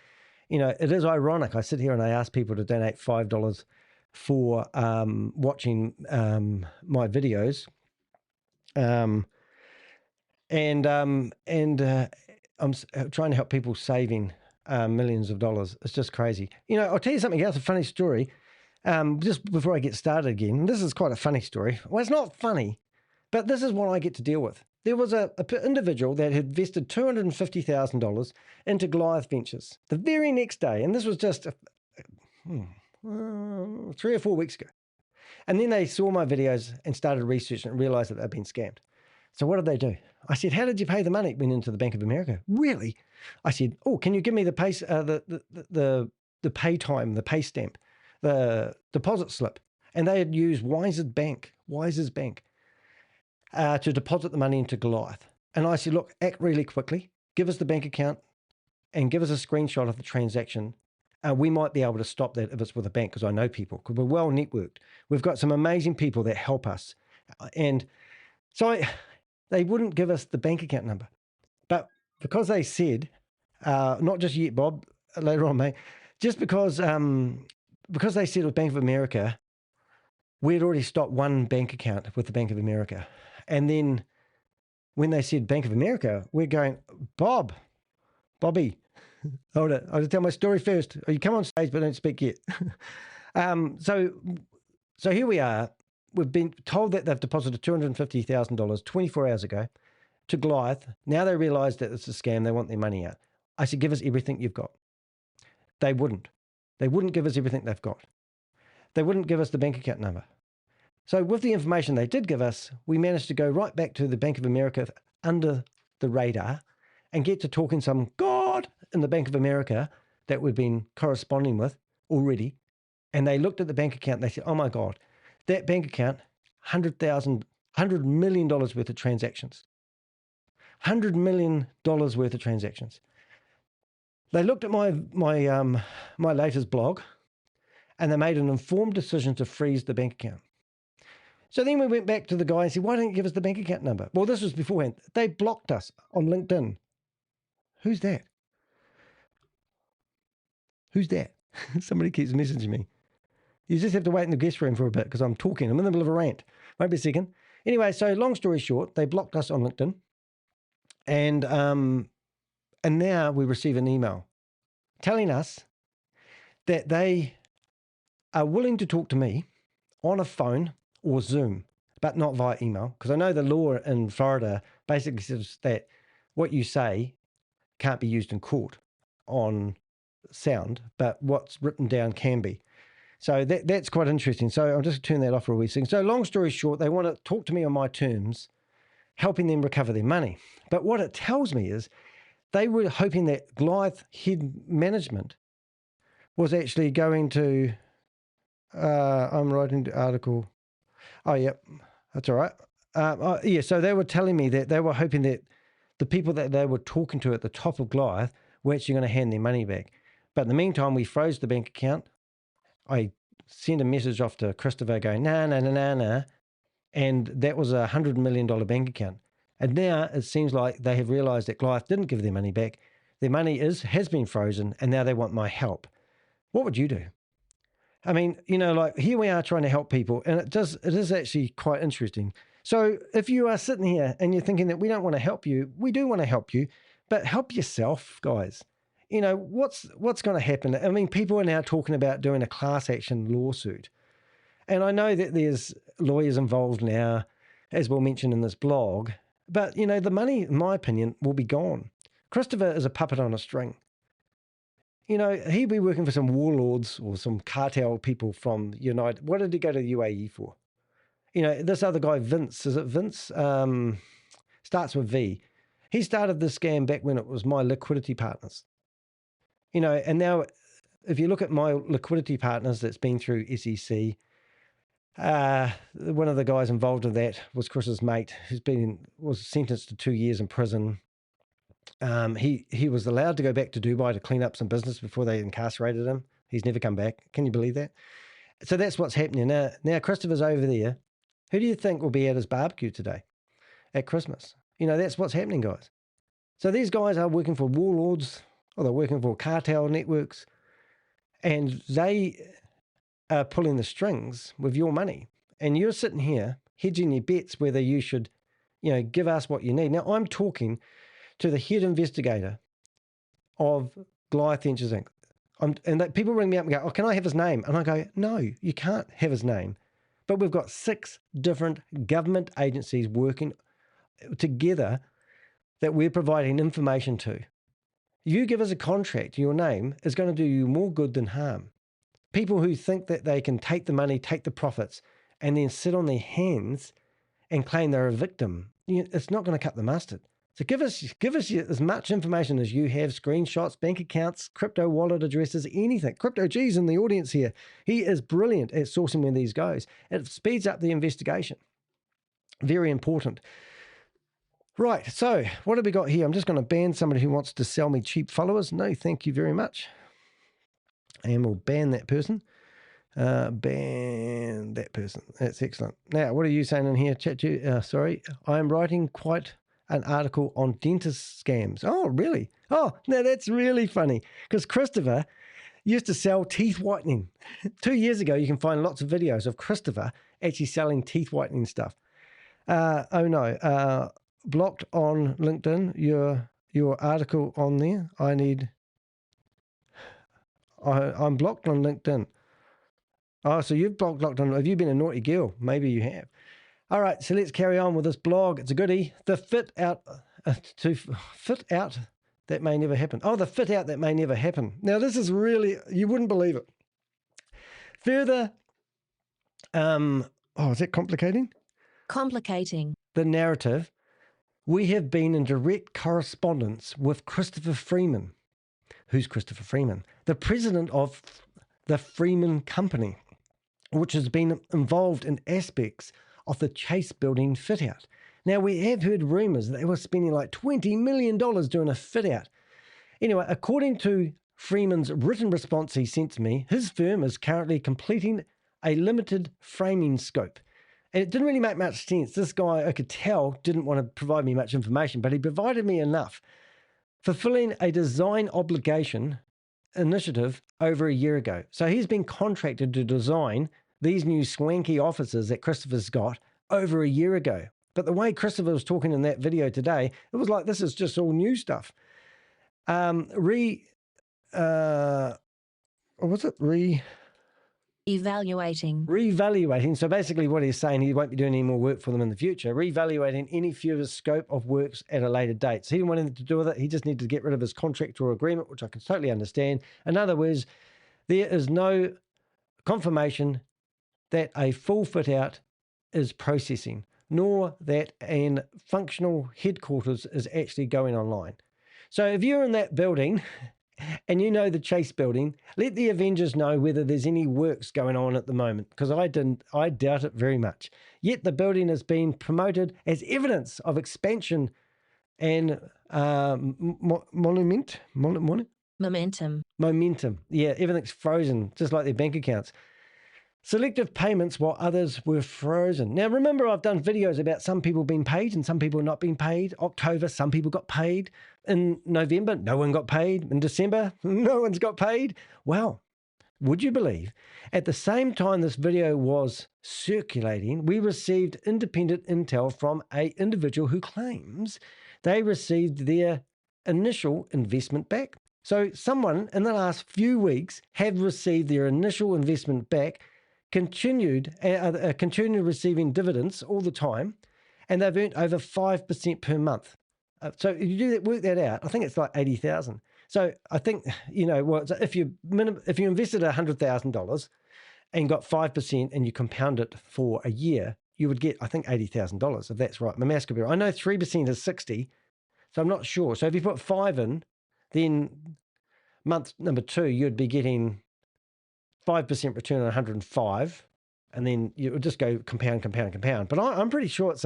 You know, it is ironic. I sit here and I ask people to donate $5 for watching my videos. I'm trying to help people saving millions of dollars. It's just crazy. You know, I'll tell you something else, a funny story. Just before I get started again, this is quite a funny story. Well, it's not funny, but this is what I get to deal with. There was an individual that had invested $250,000 into Goliath Ventures the very next day. And this was just 3 or 4 weeks ago. And then they saw my videos and started researching and realized that they'd been scammed. So what did they do? I said, how did you pay the money? It went into the Bank of America. Really? I said, oh, can you give me the pay, the pay time, the pay stamp, the deposit slip? And they had used Wiser's Bank, to deposit the money into Goliath. And I said, look, act really quickly. Give us the bank account and give us a screenshot of the transaction. We might be able to stop that if it's with a bank, because I know people, because we're well networked. We've got some amazing people that help us. And so they wouldn't give us the bank account number. But because they said, not just yet, Bob, later on, mate, just because they said with Bank of America, we'd already stopped one bank account with the Bank of America. And then when they said Bank of America, we're going, Bobby, hold it. I'll tell my story first. You come on stage, but don't speak yet. So here we are. We've been told that they've deposited $250,000 24 hours ago to Goliath. Now they realize that it's a scam. They want their money out. I said, give us everything you've got. They wouldn't. They wouldn't give us everything they've got. They wouldn't give us the bank account number. So with the information they did give us, we managed to go right back to the Bank of America under the radar and get to talking some God in the Bank of America that we've been corresponding with already. And they looked at the bank account and they said, oh my God, that bank account, $100 million worth of transactions. $100 million worth of transactions. They looked at my latest blog and they made an informed decision to freeze the bank account. So then we went back to the guy and said, why don't you give us the bank account number? Well, this was beforehand. They blocked us on LinkedIn. Who's that? Who's that? Somebody keeps messaging me. You just have to wait in the guest room for a bit because I'm talking. I'm in the middle of a rant. Won't be a second. Anyway, so long story short, they blocked us on LinkedIn. And now we receive an email telling us that they are willing to talk to me on a phone or Zoom, but not via email. Because I know the law in Florida basically says that what you say can't be used in court on sound, but what's written down can be. So that's quite interesting. So I'll just turn that off for a wee second. So long story short, they want to talk to me on my terms helping them recover their money. But what it tells me is they were hoping that Goliath head management was actually going to, I'm writing the article. Oh, yep, that's all right. Yeah, so they were telling me that they were hoping that the people that they were talking to at the top of Goliath were actually going to hand their money back. But in the meantime, we froze the bank account. I sent a message off to Christopher going, nah. And that was a $100 million bank account. And now it seems like they have realized that Goliath didn't give their money back. Their money has been frozen, and now they want my help. What would you do? I mean, like here we are trying to help people, and it is actually quite interesting. So if you are sitting here and you're thinking that we don't want to help you, we do want to help you, but help yourself, guys. What's going to happen? I mean, people are now talking about doing a class action lawsuit. And I know that there's lawyers involved now, as we'll mention in this blog, but, the money, in my opinion, will be gone. Christopher is a puppet on a string. He'd be working for some warlords or some cartel people from United. What did he go to the UAE for? This other guy, Vince, is it Vince? Starts with V. He started this scam back when it was my Liquidity partners. And now if you look at my Liquidity partners that's been through SEC, one of the guys involved in that was Chris's mate, was sentenced to 2 years in prison. He was allowed to go back to Dubai to clean up some business before they incarcerated him. He's never come back. Can you believe that? So that's what's happening now. Now Christopher's over there. Who do you think will be at his barbecue today at Christmas? That's what's happening, guys. So these guys are working for warlords, or they're working for cartel networks, and they are pulling the strings with your money. And you're sitting here hedging your bets whether you should, give us what you need. Now, I'm talking to the head investigator of Goliath Ventures Inc. And people ring me up and go, oh, can I have his name? And I go, no, you can't have his name. But we've got 6 different government agencies working together that we're providing information to. You give us a contract, your name is going to do you more good than harm. People who think that they can take the money, take the profits, and then sit on their hands and claim they're a victim, it's not going to cut the mustard. So give us as much information as you have, screenshots, bank accounts, crypto wallet addresses, anything. Crypto G's in the audience here. He is brilliant at sourcing where these goes. It speeds up the investigation. Very important. Right, so what have we got here? I'm just going to ban somebody who wants to sell me cheap followers. No, thank you very much. And we'll ban that person. Ban that person. That's excellent. Now, what are you saying in here? Sorry, I am writing quite an article on dentist scams. Oh, really? Oh, now that's really funny because Christopher used to sell teeth whitening. 2 years ago, you can find lots of videos of Christopher actually selling teeth whitening stuff. Oh no, blocked on LinkedIn, your article on there. I'm blocked on LinkedIn. Oh, so you've blocked on, have you been a naughty girl? Maybe you have. All right, so let's carry on with this blog. It's a goodie. The fit out that may never happen. Oh, the fit out that may never happen. Now, this is really, you wouldn't believe it. Further, is that complicating? Complicating. The narrative. We have been in direct correspondence with Christopher Freeman. Who's Christopher Freeman? The president of the Freeman Company, which has been involved in aspects of the Chase building fit out. Now, we have heard rumors that they were spending like $20 million doing a fit out. Anyway, according to Freeman's written response he sent to me, his firm is currently completing a limited framing scope. And it didn't really make much sense. This guy, I could tell, didn't want to provide me much information, but he provided me enough. Fulfilling a design obligation initiative over a year ago. So he's been contracted to design these new swanky offices that Christopher's got over a year ago. But the way Christopher was talking in that video today, it was like this is just all new stuff. Reevaluating. So basically what he's saying, he won't be doing any more work for them in the future. Reevaluating any further scope of works at a later date. So he didn't want anything to do with it. He just needed to get rid of his contract or agreement, which I can totally understand. In other words, there is no confirmation that a full fit out is processing. nor that an functional headquarters is actually going online. So if you're in that building and you know the Chase building, let the Avengers know whether there's any works going on at the moment, because I doubt it very much. Yet the building has been promoted as evidence of expansion and momentum. Yeah, everything's frozen, just like their bank accounts. Selective payments while others were frozen. Now, remember, I've done videos about some people being paid and some people not being paid. October, some people got paid. In November, no one got paid. In December, no one's got paid. Well, would you believe, at the same time this video was circulating, we received independent intel from an individual who claims they received their initial investment back. So someone in the last few weeks have received their initial investment back, continued receiving dividends all the time, and they've earned over 5% per month. So if you do that, work that out, I think it's like 80,000. So I think, if you invested $100,000 and got 5% and you compound it for a year, you would get, I think, $80,000, if that's right. My maths could be right. I know 3% is 60, so I'm not sure. So if you put 5 in, then month number 2, you'd be getting 5% return on 105, and then you would just go compound. But I'm pretty sure it's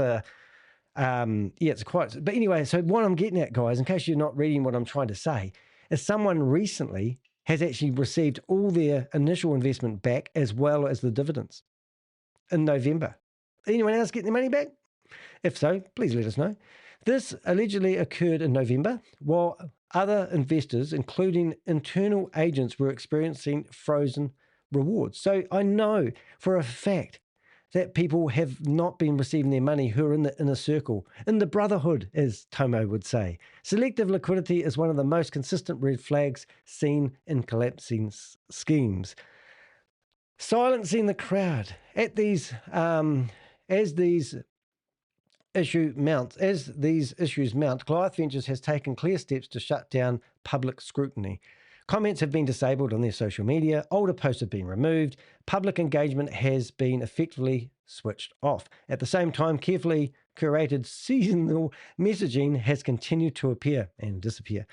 it's quite. But anyway, so what I'm getting at, guys, in case you're not reading what I'm trying to say, is someone recently has actually received all their initial investment back as well as the dividends in November. Anyone else getting their money back? If so, please let us know. This allegedly occurred in November, while other investors, including internal agents, were experiencing frozen rewards. So I know for a fact that people have not been receiving their money who are in the inner circle, in the brotherhood, as Tomo would say. Selective liquidity is one of the most consistent red flags seen in collapsing schemes. Silencing the crowd at these as these issues mount, Goliath Ventures has taken clear steps to shut down public scrutiny. Comments have been disabled on their social media, older posts have been removed, public engagement has been effectively switched off. At the same time, carefully curated seasonal messaging has continued to appear and disappear.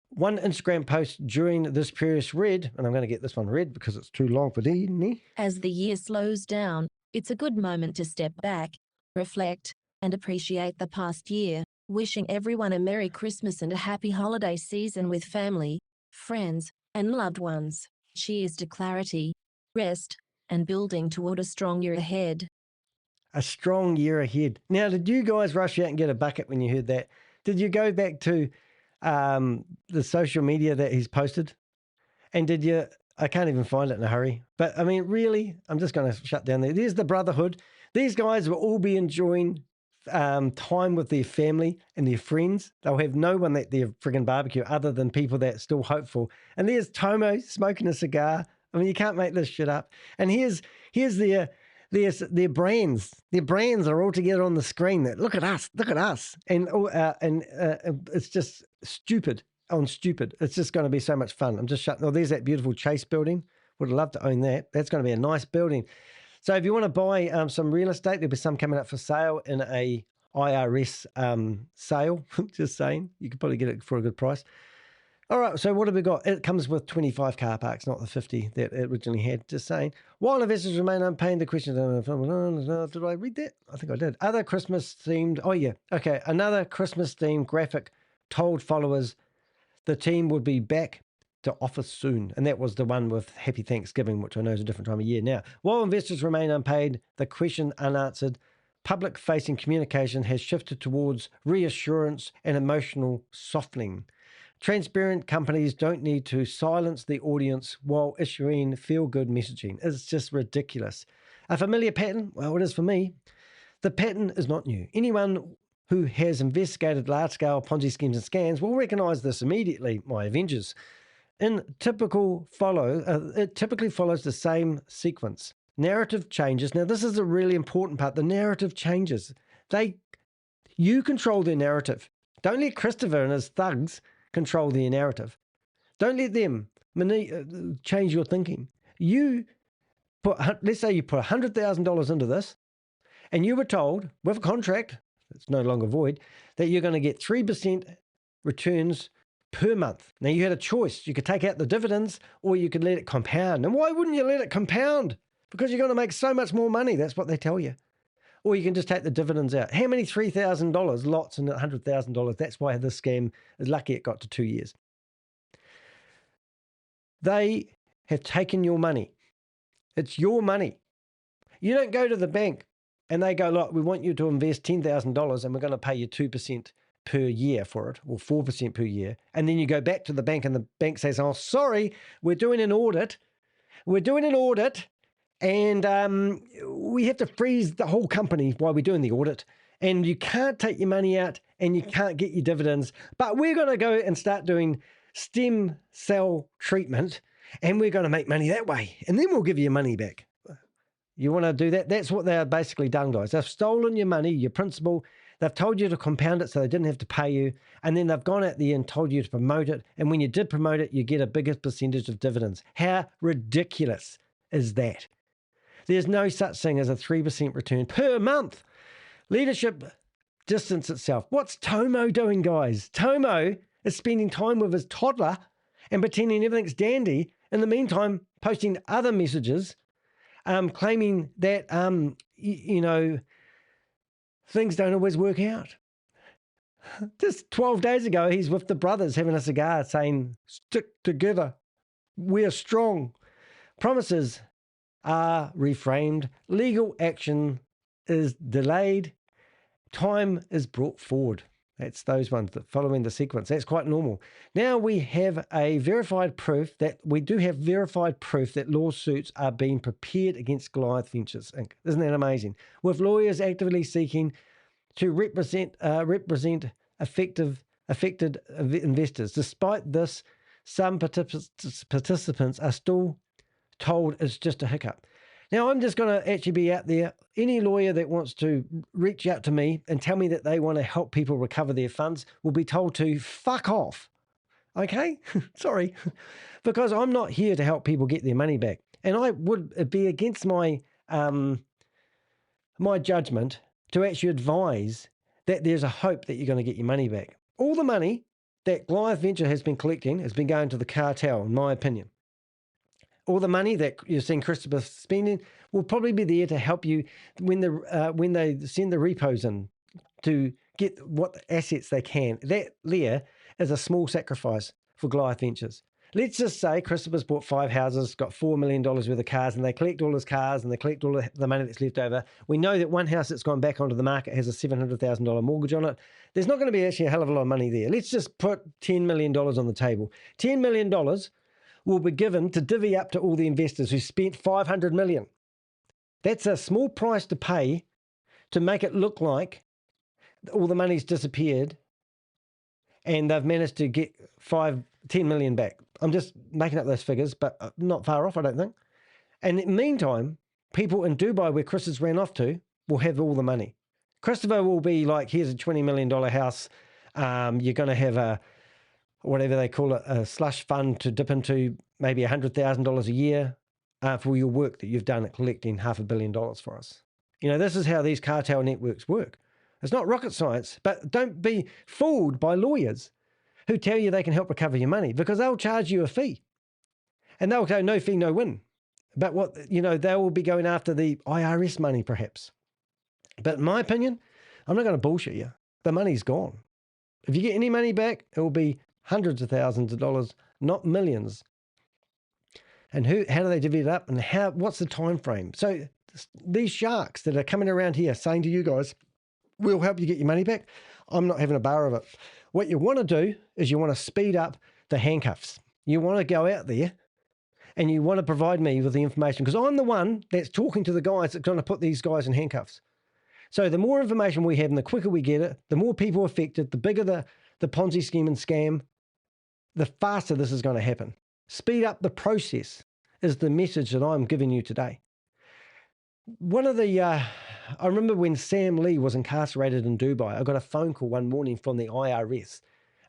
One Instagram post during this period read, and I'm going to get this one read because it's too long for me. As the year slows down, it's a good moment to step back, reflect, and appreciate the past year. Wishing everyone a Merry Christmas and a happy holiday season with family, friends, and loved ones. Cheers to clarity, rest, and building toward a strong year ahead. A strong year ahead. Now, did you guys rush out and get a bucket when you heard that? Did you go back to the social media that he's posted? And did you, I can't even find it in a hurry, but I mean, really, I'm just going to shut down there. There's the brotherhood. These guys will all be enjoying time with their family and their friends. They'll have no one at their friggin' barbecue other than people that are still hopeful. And there's Tomo smoking a cigar. I mean, you can't make this shit up. And here's their brands. Their brands are all together on the screen. That look at us. And it's just stupid on stupid. It's just going to be so much fun. I'm just shutting. Oh, there's that beautiful Chase building. Would love to own that. That's going to be a nice building. So if you want to buy some real estate, there'll be some coming up for sale in a IRS sale. Just saying, you could probably get it for a good price. All right, so what have we got? It comes with 25 car parks, not the 50 that it originally had. Just saying. While investors remain unpaid, the question, did I read that? I think I did. Other Christmas themed, oh yeah, okay. Another Christmas themed graphic told followers the team would be back to office soon. And that was the one with Happy Thanksgiving, which I know is a different time of year now. While investors remain unpaid, the question unanswered, public-facing communication has shifted towards reassurance and emotional softening. Transparent companies don't need to silence the audience while issuing feel-good messaging. It's just ridiculous. A familiar pattern? Well, it is for me. The pattern is not new. Anyone who has investigated large-scale Ponzi schemes and scams will recognize this immediately, my Avengers. It typically follows the same sequence. Narrative changes. Now, this is a really important part. The narrative changes. You control their narrative. Don't let Christopher and his thugs control their narrative. Don't let them change your thinking. Let's say you put $100,000 into this, And you were told, with a contract, it's no longer void, that you're going to get 3% returns per month. Now, you had a choice. You could take out the dividends or you could let it compound. And why wouldn't you let it compound? Because you're going to make so much more money. That's what they tell you. Or you can just take the dividends out. How many $3,000 lots and $100,000? That's why this scam is lucky it got to 2 years. They have taken your money. It's your money. You don't go to the bank and they go, look, we want you to invest $10,000 and we're going to pay you 2% per year for it, or 4% per year. And then you go back to the bank and the bank says, oh, sorry, we're doing an audit. And we have to freeze the whole company while we're doing the audit. And you can't take your money out and you can't get your dividends. But we're going to go and start doing stem cell treatment and we're going to make money that way. And then we'll give you your money back. You want to do that? That's what they've basically done, guys. They've stolen your money, your principal. They've told you to compound it so they didn't have to pay you. And then they've gone out there and told you to promote it. And when you did promote it, you get a bigger percentage of dividends. How ridiculous is that? There's no such thing as a 3% return per month. Leadership distance itself. What's Tomo doing, guys? Tomo is spending time with his toddler and pretending everything's dandy. In the meantime, posting other messages, claiming that, things don't always work out. Just 12 days ago, he's with the brothers having a cigar saying, stick together. We're strong. Promises are reframed. Legal action is delayed. Time is brought forward. That's those ones that following the sequence. That's quite normal. Now we have a verified proof that lawsuits are being prepared against Goliath Ventures Inc. Isn't that amazing? With lawyers actively seeking to represent affected investors. Despite this, some participants are still told it's just a hiccup. Now, I'm just going to actually be out there. Any lawyer that wants to reach out to me and tell me that they want to help people recover their funds will be told to fuck off. Okay? Sorry. Because I'm not here to help people get their money back. And I would be against my my judgment to actually advise that there's a hope that you're going to get your money back. All the money that Goliath Venture has been collecting has been going to the cartel, in my opinion. All the money that you're seeing Christopher spending will probably be there to help you when they send the repos in to get what assets they can. That there is a small sacrifice for Goliath Ventures. Let's just say Christopher's bought 5 houses, got $4 million worth of cars, and they collect all his cars and they collect all the money that's left over. We know that one house that's gone back onto the market has a $700,000 mortgage on it. There's not going to be actually a hell of a lot of money there. Let's just put $10 million on the table. $10 million will be given to divvy up to all the investors who spent $500 million. That's a small price to pay to make it look like all the money's disappeared and they've managed to get $10 million back. I'm just making up those figures, but not far off, I don't think. And in the meantime, people in Dubai, where Chris has ran off to, will have all the money. Christopher will be like, here's a $20 million house. You're going to have a whatever they call it, a slush fund to dip into, maybe $100,000 a year for your work that you've done at collecting $500 million for us. You know, this is how these cartel networks work. It's not rocket science, but don't be fooled by lawyers who tell you they can help recover your money, because they'll charge you a fee and they'll go no fee, no win. But they will be going after the IRS money perhaps. But in my opinion, I'm not going to bullshit you. The money's gone. If you get any money back, it will be hundreds of thousands of dollars, not millions. And how do they divvy it up, and what's the time frame? So these sharks that are coming around here saying to you guys, we'll help you get your money back, I'm not having a bar of it. What you want to do is you want to speed up the handcuffs. You want to go out there and you want to provide me with the information, because I'm the one that's talking to the guys that's going to put these guys in handcuffs. So the more information we have and the quicker we get it, the more people affected, the bigger the Ponzi scheme and scam, the faster this is going to happen. Speed up the process is the message that I'm giving you today. One of the, I remember when Sam Lee was incarcerated in Dubai, I got a phone call one morning from the IRS.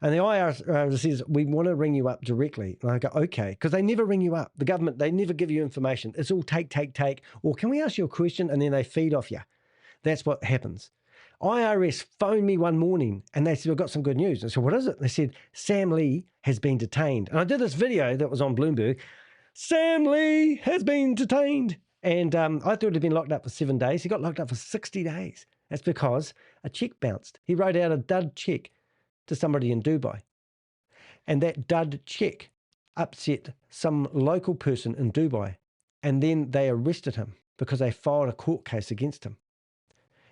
And the IRS says, we want to ring you up directly. And I go, okay, because they never ring you up. The government, they never give you information. It's all take. Or can we ask you a question? And then they feed off you. That's what happens. IRS phoned me one morning and they said, I've got some good news. I said, what is it? They said, Sam Lee has been detained. And I did this video that was on Bloomberg. Sam Lee has been detained. And I thought he'd been locked up for 7 days. He got locked up for 60 days. That's because a check bounced. He wrote out a dud check to somebody in Dubai. And that dud check upset some local person in Dubai. And then they arrested him because they filed a court case against him.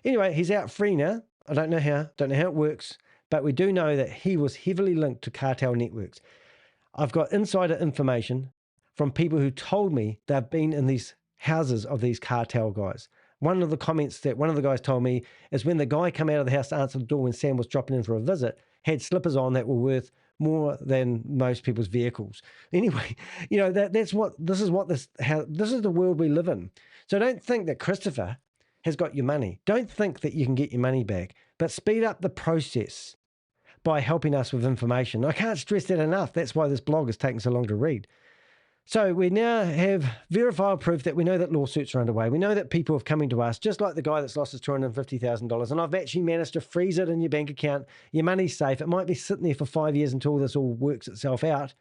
Anyway, he's out free now. I don't know how it works, but we do know that he was heavily linked to cartel networks. I've got insider information from people who told me they've been in these houses of these cartel guys. One of the comments that one of the guys told me is when the guy came out of the house to answer the door when Sam was dropping in for a visit, had slippers on that were worth more than most people's vehicles. Anyway, you know, this is the world we live in. So don't think that Christopher has got your money. Don't think that you can get your money back, but speed up the process by helping us with information. I can't stress that enough. That's why this blog is taking so long to read. So we now have verifiable proof that we know that lawsuits are underway. We know that people have coming to us, just like the guy that's lost his $250,000. And I've actually managed to freeze it in your bank account. Your money's safe. It might be sitting there for 5 years until this all works itself out.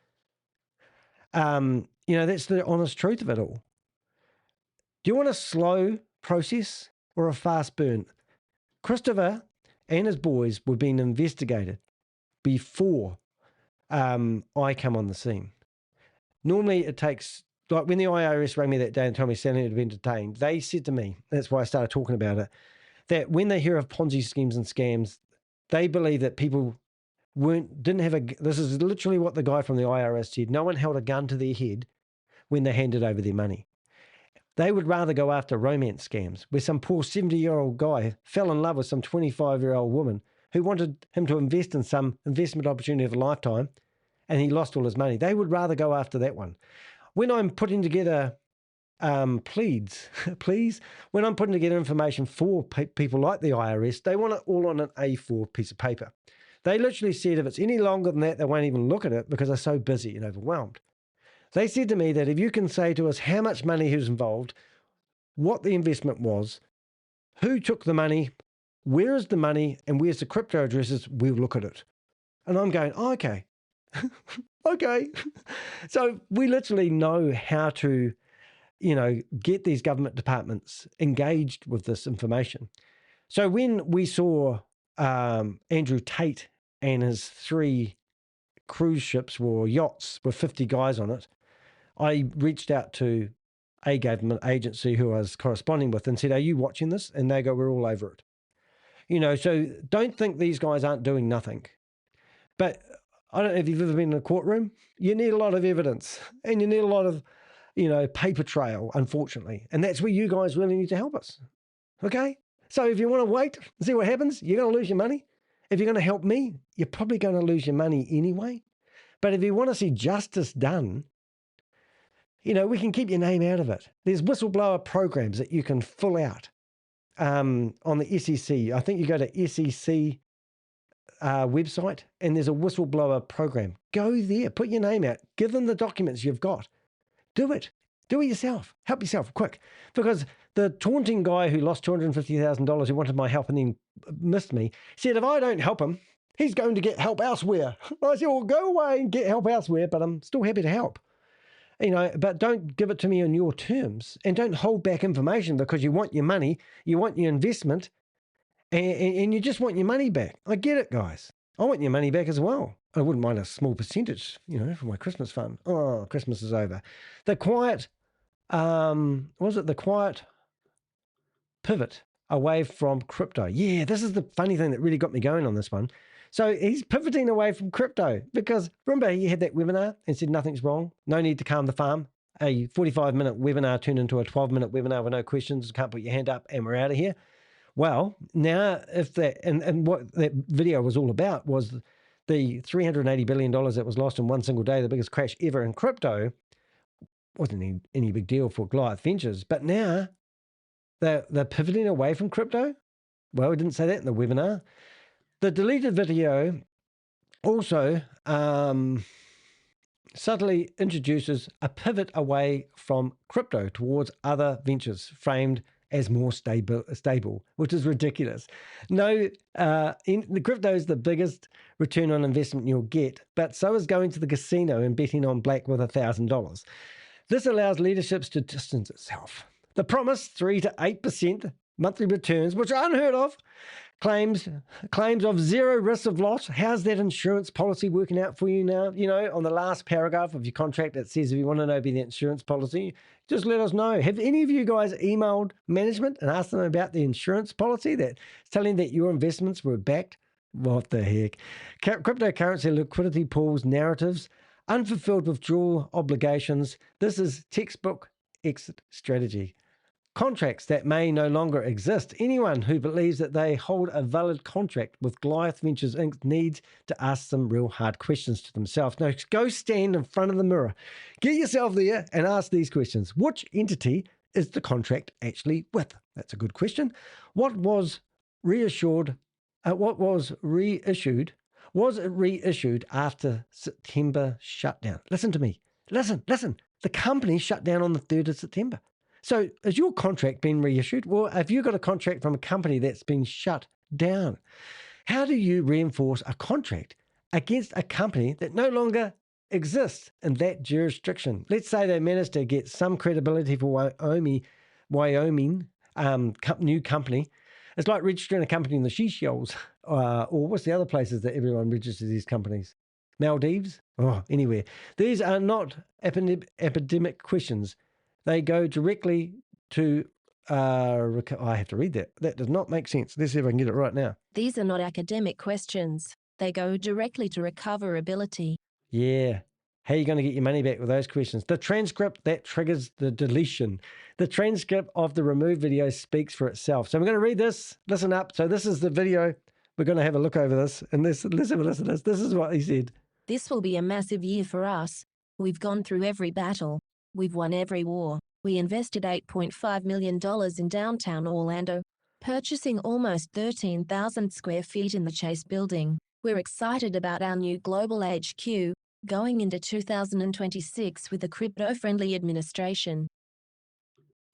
You know, that's the honest truth of it all. Do you want a slow process or a fast burn? Christopher and his boys were being investigated before I come on the scene. Normally it takes, like when the IRS rang me that day and told me Stanley had been detained, they said to me, that's why I started talking about it, that when they hear of Ponzi schemes and scams, they believe that people this is literally what the guy from the IRS said, no one held a gun to their head when they handed over their money. They would rather go after romance scams where some poor 70-year-old guy fell in love with some 25-year-old woman who wanted him to invest in some investment opportunity of a lifetime, and he lost all his money. They would rather go after that one. When I'm putting together when I'm putting together information for people like the IRS, they want it all on an A4 piece of paper. They literally said if it's any longer than that, they won't even look at it because they're so busy and overwhelmed. They said to me that if you can say to us how much money was involved, what the investment was, who took the money, where is the money, and where's the crypto addresses, we'll look at it. And I'm going, oh, okay. Okay. So we literally know how to, you know, get these government departments engaged with this information. So when we saw Andrew Tate and his 3 cruise ships or yachts with 50 guys on it, I reached out to a government agency who I was corresponding with and said, are you watching this? And they go, we're all over it. You know, so don't think these guys aren't doing nothing. But I don't know if you've ever been in a courtroom. You need a lot of evidence and you need a lot of, you know, paper trail, unfortunately. And that's where you guys really need to help us. Okay? So if you want to wait and see what happens, you're going to lose your money. If you're going to help me, you're probably going to lose your money anyway. But if you want to see justice done, you know, we can keep your name out of it. There's whistleblower programs that you can fill out on the SEC. I think you go to SEC website and there's a whistleblower program. Go there, put your name out, give them the documents you've got. Do it. Do it yourself. Help yourself quick. Because the taunting guy who lost $250,000 who wanted my help and then missed me said, if I don't help him, he's going to get help elsewhere. I said, well, go away and get help elsewhere, but I'm still happy to help. You know, but don't give it to me on your terms and don't hold back information because you want your money, you want your investment, and you just want your money back. I get it, guys. I want your money back as well. I wouldn't mind a small percentage, you know, for my Christmas fund. Oh, Christmas is over. The quiet, the quiet pivot away from crypto. Yeah, this is the funny thing that really got me going on this one. So he's pivoting away from crypto because remember he had that webinar and said nothing's wrong, no need to calm the farm. A 45-minute webinar turned into a 12-minute webinar with no questions, can't put your hand up and we're out of here. Well, now if that, and what that video was all about was the $380 billion that was lost in one single day, the biggest crash ever in crypto, wasn't any big deal for Goliath Ventures. But now they're pivoting away from crypto. Well, we didn't say that in the webinar. The deleted video also subtly introduces a pivot away from crypto towards other ventures framed as more stable, which is ridiculous. No, in the crypto is the biggest return on investment you'll get, but so is going to the casino and betting on black with $1,000. This allows leaderships to distance itself. The promised 3 to 8% monthly returns, which are unheard of, claims of zero risk of loss. How's that insurance policy working out for you now? You know, on the last paragraph of your contract, it says if you want to know about the insurance policy, just let us know. Have any of you guys emailed management and asked them about the insurance policy that's telling that your investments were backed? What the heck? Cryptocurrency liquidity pools narratives, unfulfilled withdrawal obligations. This is textbook exit strategy. Contracts that may no longer exist. Anyone who believes that they hold a valid contract with Goliath Ventures Inc. needs to ask some real hard questions to themselves. Now, go stand in front of the mirror. Get yourself there and ask these questions. Which entity is the contract actually with? That's a good question. What was reissued? What was reissued? Was it reissued after September shutdown? Listen to me. Listen. The company shut down on the 3rd of September. So has your contract been reissued? Well, have you got a contract from a company that's been shut down? How do you reinforce a contract against a company that no longer exists in that jurisdiction? Let's say they managed to get some credibility for Wyoming new company. It's like registering a company in the Seychelles, or what's the other places that everyone registers these companies? Maldives? Oh, anywhere. These are not epidemic questions. They go directly to, I have to read that. That does not make sense. Let's see if I can get it right now. These are not academic questions. They go directly to recoverability. Yeah. How are you going to get your money back with those questions? The transcript that triggers the deletion. The transcript of the removed video speaks for itself. So I'm going to read this. Listen up. So this is the video. We're going to have a look over this. And let's have a listen to this. This is what he said. This will be a massive year for us. We've gone through every battle. We've won every war. We invested $8.5 million in downtown Orlando, purchasing almost 13,000 square feet in the Chase building. We're excited about our new global HQ, going into 2026 with a crypto-friendly administration.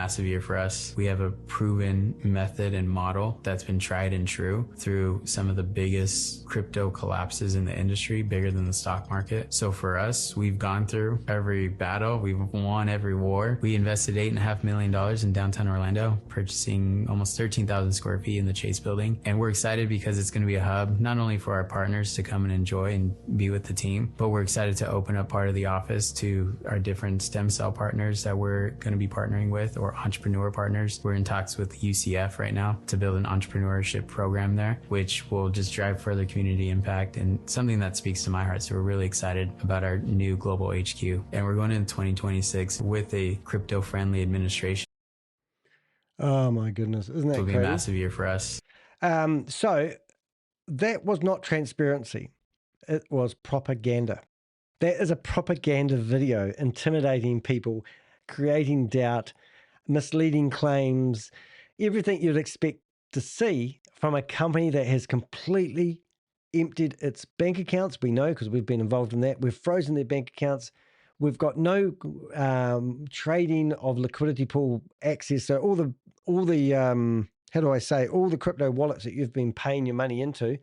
Massive year for us. We have a proven method and model that's been tried and true through some of the biggest crypto collapses in the industry, bigger than the stock market. So for us, we've gone through every battle. We've won every war. We invested $8.5 million in downtown Orlando, purchasing almost 13,000 square feet in the Chase building. And we're excited because it's going to be a hub, not only for our partners to come and enjoy and be with the team, but we're excited to open up part of the office to our different stem cell partners that we're going to be partnering with, or entrepreneur partners. We're in talks with UCF right now to build an entrepreneurship program there, which will just drive further community impact and something that speaks to my heart. So we're really excited about our new global HQ. And we're going into 2026 with a crypto-friendly administration. Oh my goodness. Isn't that crazy? It'll be a massive year for us. So that was not transparency. It was propaganda. That is a propaganda video, intimidating people, creating doubt, misleading claims, everything you'd expect to see from a company that has completely emptied its bank accounts. We know because we've been involved in that. We've frozen their bank accounts. We've got no trading of liquidity pool access. So all the all the crypto wallets that you've been paying your money into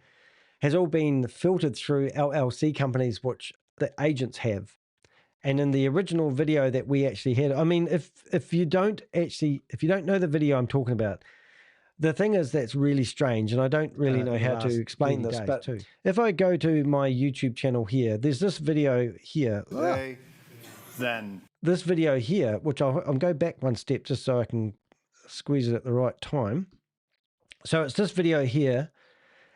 has all been filtered through LLC companies, which the agents have. And in the original video that we actually had, I mean, if you don't know the video I'm talking about, the thing is that's really strange, and I don't really know how to explain this, but if I go to my YouTube channel here, there's this video here. This video here, which I'll go back one step just so I can squeeze it at the right time. So it's this video here,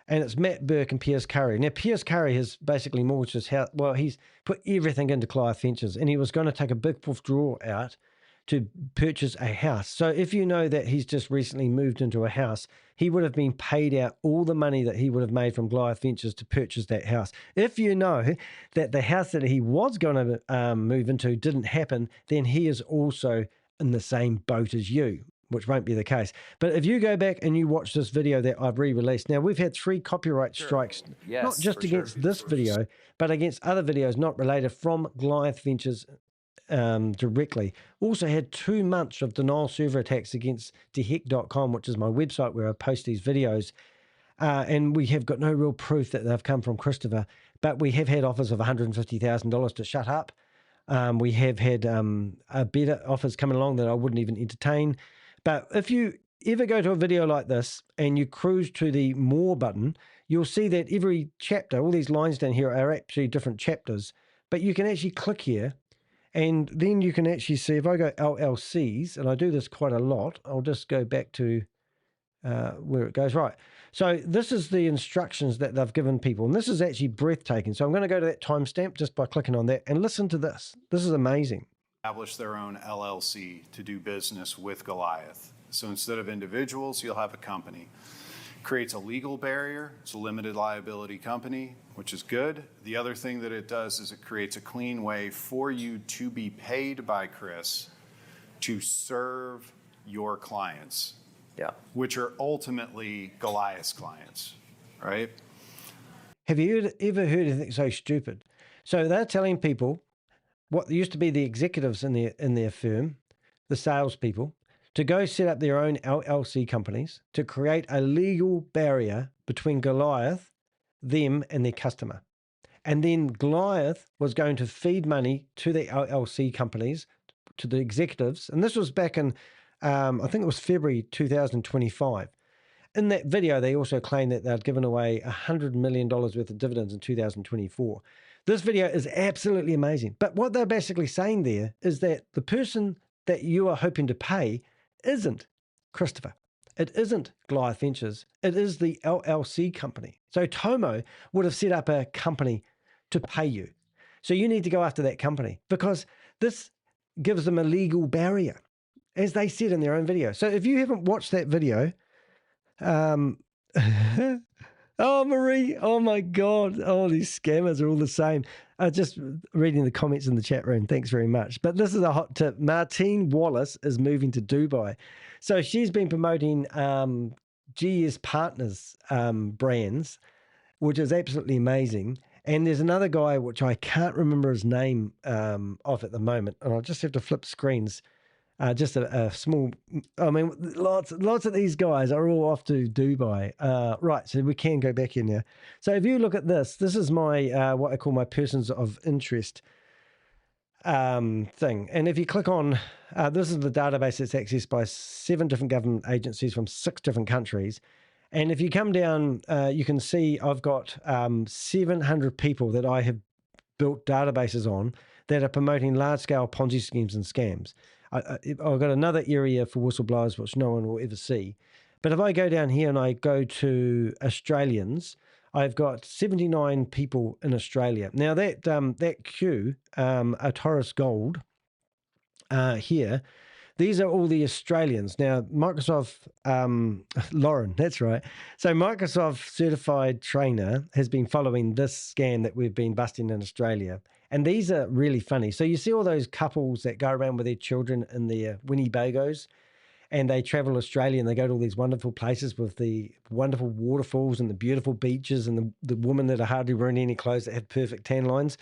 and it's Matt Burke and Piers Curry. Now, Piers Curry has basically mortgaged his house. Well, he's put everything into Goliath Ventures, and he was going to take a big withdrawal out to purchase a house. So if you know that he's just recently moved into a house, he would have been paid out all the money that he would have made from Goliath Ventures to purchase that house. If you know that the house that he was going to move into didn't happen, then he is also in the same boat as you, which won't be the case. But if you go back and you watch this video that I've re-released, now we've had 3 copyright strikes, not just against this video, but against other videos not related from Goliath Ventures directly. Also had 2 months of denial server attacks against deheck.com, which is my website where I post these videos. And we have got no real proof that they've come from Christopher, but we have had offers of $150,000 to shut up. We have had better offers coming along that I wouldn't even entertain. But if you ever go to a video like this and you cruise to the more button, you'll see that every chapter, all these lines down here are actually different chapters. But you can actually click here, and then you can actually see, if I go LLCs, and I do this quite a lot, I'll just go back to where it goes. Right. So this is the instructions that they've given people, and this is actually breathtaking. So I'm going to go to that timestamp just by clicking on that, and listen to this. This is amazing. Establish their own LLC to do business with Goliath. So instead of individuals, you'll have a company. Creates a legal barrier. It's a limited liability company, which is good. The other thing that it does is it creates a clean way for you to be paid by Chris to serve your clients. Yeah. Which are ultimately Goliath's clients, right? Have you ever heard anything so stupid? So they're telling people, what used to be the executives in their firm, the salespeople, to go set up their own LLC companies to create a legal barrier between Goliath, them, and their customer. And then Goliath was going to feed money to the LLC companies, to the executives. And this was back in, I think it was February 2025. In that video, they also claimed that they'd given away $100 million worth of dividends in 2024. This video is absolutely amazing. But what they're basically saying there is that the person that you are hoping to pay isn't Christopher. It isn't Goliath Ventures. It is the LLC company. So Tomo would have set up a company to pay you. So you need to go after that company because this gives them a legal barrier, as they said in their own video. So if you haven't watched that video, oh, Marie, oh my God. Oh, these scammers are all the same. Just reading the comments in the chat room. Thanks very much. But this is a hot tip. Martine Wallace is moving to Dubai. So she's been promoting GS Partners brands, which is absolutely amazing. And there's another guy, which I can't remember his name of at the moment. And I'll just have to flip screens. Just a small, I mean, lots of these guys are all off to Dubai. Right, so we can go back in there. So if you look at this, this is my, what I call my persons of interest thing. And if you click on, this is the database that's accessed by 7 different government agencies from 6 different countries. And if you come down, you can see I've got 700 people that I have built databases on that are promoting large-scale Ponzi schemes and scams. I've got another area for whistleblowers, which no one will ever see. But if I go down here and I go to Australians, I've got 79 people in Australia. Now that queue, a Taurus Gold here, these are all the Australians. Now, Microsoft, Lauren, that's right. So Microsoft certified trainer has been following this scam that we've been busting in Australia. And these are really funny. So you see all those couples that go around with their children in their Winnebagos, and they travel Australia and they go to all these wonderful places with the wonderful waterfalls and the beautiful beaches and the women that are hardly wearing any clothes that have perfect tan lines.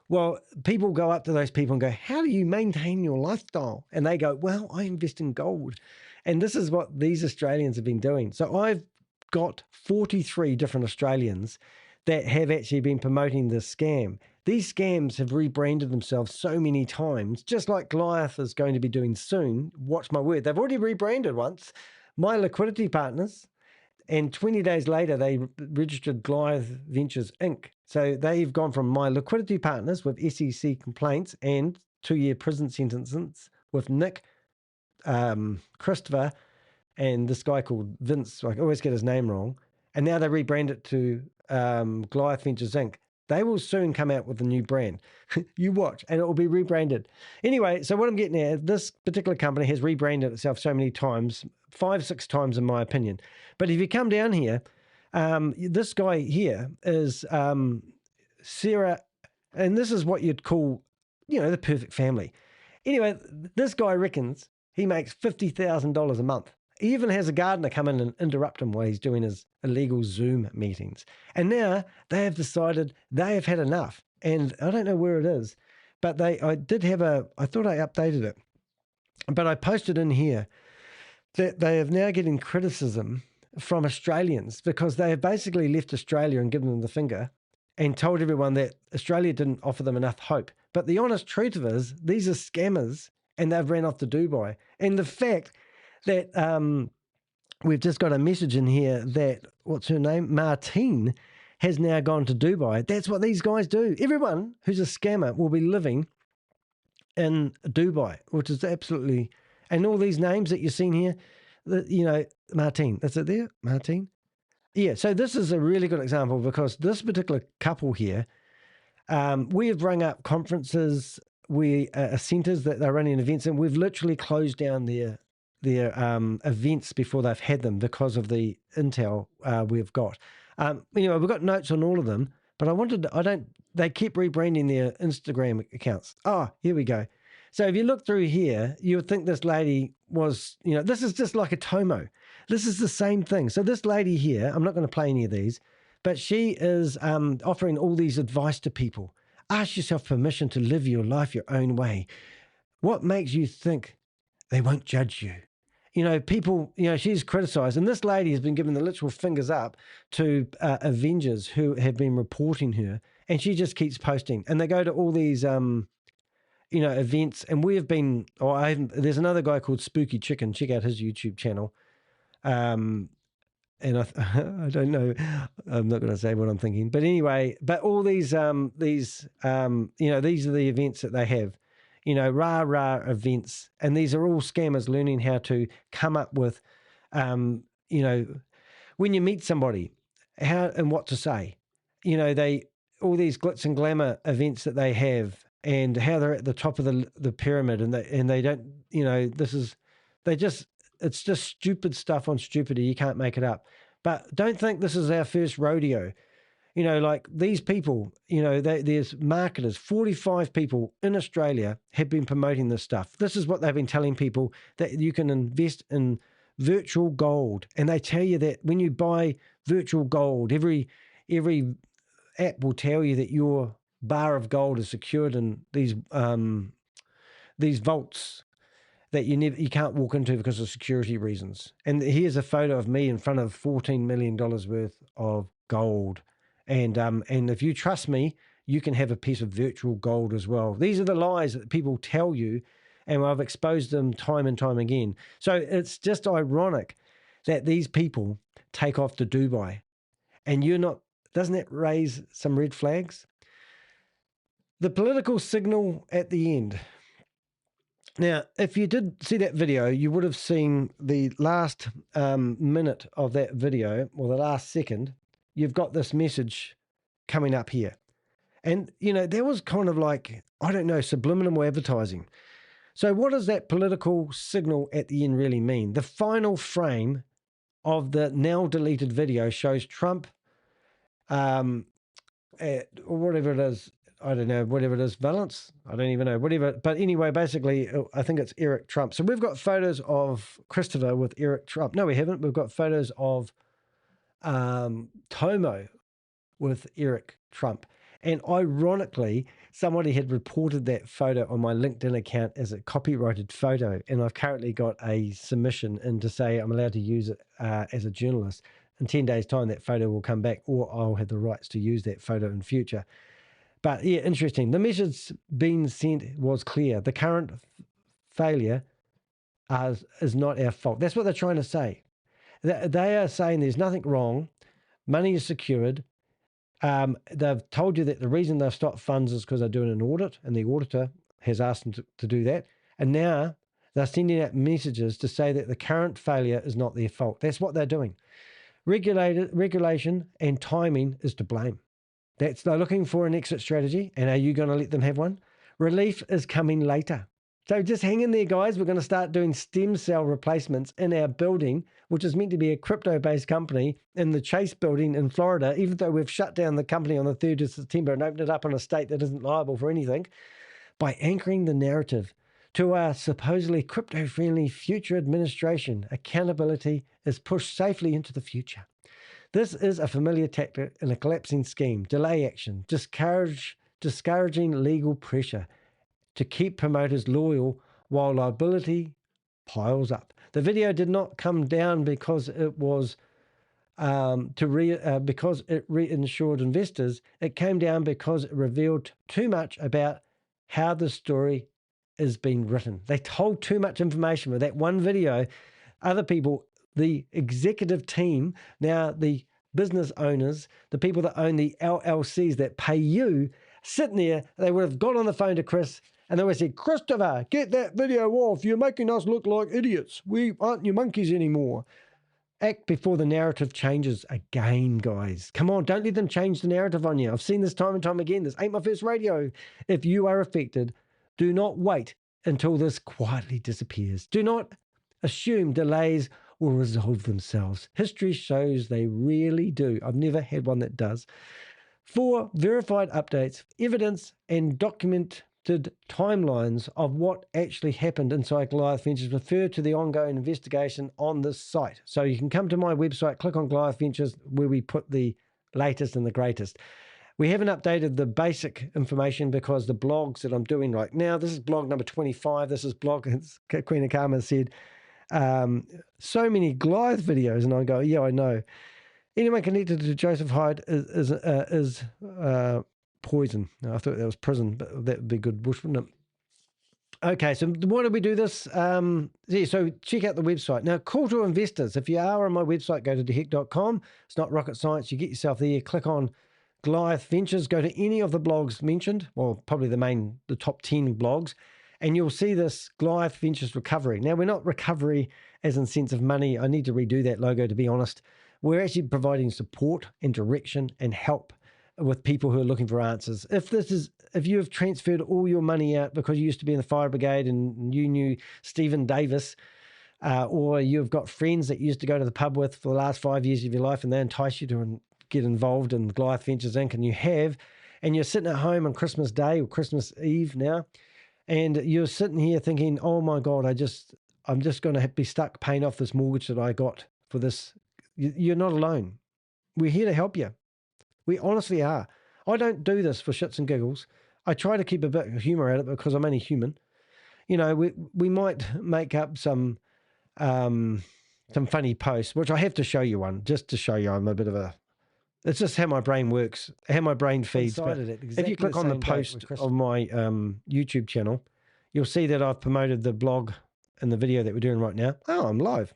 Well, people go up to those people and go, how do you maintain your lifestyle? And they go, well, I invest in gold. And this is what these Australians have been doing. So I've got 43 different Australians that have actually been promoting this scam. These scams have rebranded themselves so many times, just like Goliath is going to be doing soon. Watch my word. They've already rebranded once. My Liquidity Partners, and 20 days later, they registered Goliath Ventures Inc. So they've gone from My Liquidity Partners with SEC complaints and 2-year prison sentences with Nick, Christopher, and this guy called Vince. I always get his name wrong. And now they rebrand it to Goliath Ventures Inc. They will soon come out with a new brand. You watch, and it will be rebranded. Anyway, so what I'm getting at, this particular company has rebranded itself so many times, 5-6 times in my opinion. But if you come down here, this guy here is Sarah, and this is what you'd call, the perfect family. Anyway, this guy reckons he makes $50,000 a month. He even has a gardener come in and interrupt him while he's doing his illegal Zoom meetings. And now they have decided they have had enough. And I don't know where it is, but I did have I thought I updated it, but I posted in here that they are now getting criticism from Australians because they have basically left Australia and given them the finger and told everyone that Australia didn't offer them enough hope. But the honest truth of it is these are scammers and they've ran off to Dubai. And the fact that we've just got a message in here that, what's her name? Martine has now gone to Dubai. That's what these guys do. Everyone who's a scammer will be living in Dubai, which is absolutely, and all these names that you're seeing here, Martine, is it there? Martine? Yeah, so this is a really good example because this particular couple here, we have rung up conferences, centres that they're running events in. We've literally closed down their events before they've had them because of the intel we've got. We've got notes on all of them, but they keep rebranding their Instagram accounts. Oh, here we go. So if you look through here, you would think this lady was, this is just like a Tomo. This is the same thing. So this lady here, I'm not going to play any of these, but she is offering all these advice to people. Ask yourself permission to live your life your own way. What makes you think they won't judge you? People, she's criticized. And this lady has been given the literal fingers up to Avengers who have been reporting her. And she just keeps posting. And they go to all these, events. And we have been, there's another guy called Spooky Chicken. Check out his YouTube channel. And I don't know, I'm not going to say what I'm thinking. But anyway, all these, these are the events that they have. Rah events. And these are all scammers learning how to come up with, when you meet somebody, how and what to say. All these glitz and glamour events that they have and how they're at the top of the pyramid and they don't, it's just stupid stuff on stupidity. You can't make it up. But don't think this is our first rodeo. Like these people, there's marketers, 45 people in Australia have been promoting this stuff. This is what they've been telling people, that you can invest in virtual gold. And they tell you that when you buy virtual gold, every app will tell you that your bar of gold is secured in these vaults that you can't walk into because of security reasons. And here's a photo of me in front of $14 million worth of gold. And if you trust me, you can have a piece of virtual gold as well. These are the lies that people tell you, and I've exposed them time and time again. So it's just ironic that these people take off to Dubai, and doesn't that raise some red flags? The political signal at the end. Now, if you did see that video, you would have seen the last minute of that video, or the last second. You've got this message coming up here. And, there was kind of like, subliminal advertising. So what does that political signal at the end really mean? The final frame of the now deleted video shows Trump, or whatever it is, I don't know, whatever it is, Valance? I don't even know, whatever. But anyway, basically, I think it's Eric Trump. So we've got photos of Christopher with Eric Trump. No, we haven't. We've got photos of Tomo with Eric Trump. And ironically, somebody had reported that photo on my LinkedIn account as a copyrighted photo. And I've currently got a submission in to say I'm allowed to use it as a journalist. In 10 days' time, that photo will come back, or I'll have the rights to use that photo in future. But yeah, interesting. The message being sent was clear. The current failure is not our fault. That's what they're trying to say. They are saying there's nothing wrong. Money is secured. They've told you that the reason they've stopped funds is because they're doing an audit, and the auditor has asked them to do that. And now they're sending out messages to say that the current failure is not their fault. That's what they're doing. Regulation and timing is to blame. They're looking for an exit strategy, and are you going to let them have one? Relief is coming later. So just hang in there, guys. We're going to start doing stem cell replacements in our building, which is meant to be a crypto-based company in the Chase building in Florida, even though we've shut down the company on the 3rd of September and opened it up in a state that isn't liable for anything. By anchoring the narrative to our supposedly crypto-friendly future administration, accountability is pushed safely into the future. This is a familiar tactic in a collapsing scheme, delay action, discouraging legal pressure, to keep promoters loyal while liability piles up. The video did not come down because it was because it reinsured investors. It came down because it revealed too much about how the story is being written. They told too much information with that one video. Other people, the executive team, now the business owners, the people that own the LLCs that pay you, sitting there, they would have got on the phone to Chris and they would have said, Christopher, get that video off. You're making us look like idiots. We aren't your monkeys anymore. Act before the narrative changes again, guys. Come on, don't let them change the narrative on you. I've seen this time and time again. This ain't my first radio. If you are affected, do not wait until this quietly disappears. Do not assume delays will resolve themselves. History shows they really do. I've never had one that does. 4, verified updates, evidence, and documented timelines of what actually happened inside Goliath Ventures refer to the ongoing investigation on this site. So you can come to my website, click on Goliath Ventures, where we put the latest and the greatest. We haven't updated the basic information because the blogs that I'm doing right now, this is blog number 25. This is blog, Queen of Karma said, so many Goliath videos. And I go, yeah, I know. Anyone connected to Joseph Hyde is poison. No, I thought that was prison, but that would be good bush, wouldn't it? Okay, so why did we do this? Yeah, so check out the website. Now, call to investors. If you are on my website, go to deheck.com. It's not rocket science. You get yourself there, click on Goliath Ventures, go to any of the blogs mentioned, well, probably the top 10 blogs, and you'll see this Goliath Ventures recovery. Now, we're not recovery as in sense of money. I need to redo that logo, to be honest. We're actually providing support and direction and help with people who are looking for answers. If you have transferred all your money out because you used to be in the fire brigade and you knew Stephen Davis, or you've got friends that you used to go to the pub with for the last 5 years of your life and they entice you to get involved in Goliath Ventures Inc. and you're sitting at home on Christmas Day or Christmas Eve now, and you're sitting here thinking, oh my God, I'm just going to be stuck paying off this mortgage that I got for this. You're not alone. We're here to help you. We honestly are. I don't do this for shits and giggles. I try to keep a bit of humor at it because I'm only human. You know, we might make up some funny posts, which I have to show you one, just to show you I'm a bit of a... It's just how my brain works, how my brain feeds. But if you click on the post of my YouTube channel, you'll see that I've promoted the blog and the video that we're doing right now. Oh, I'm live.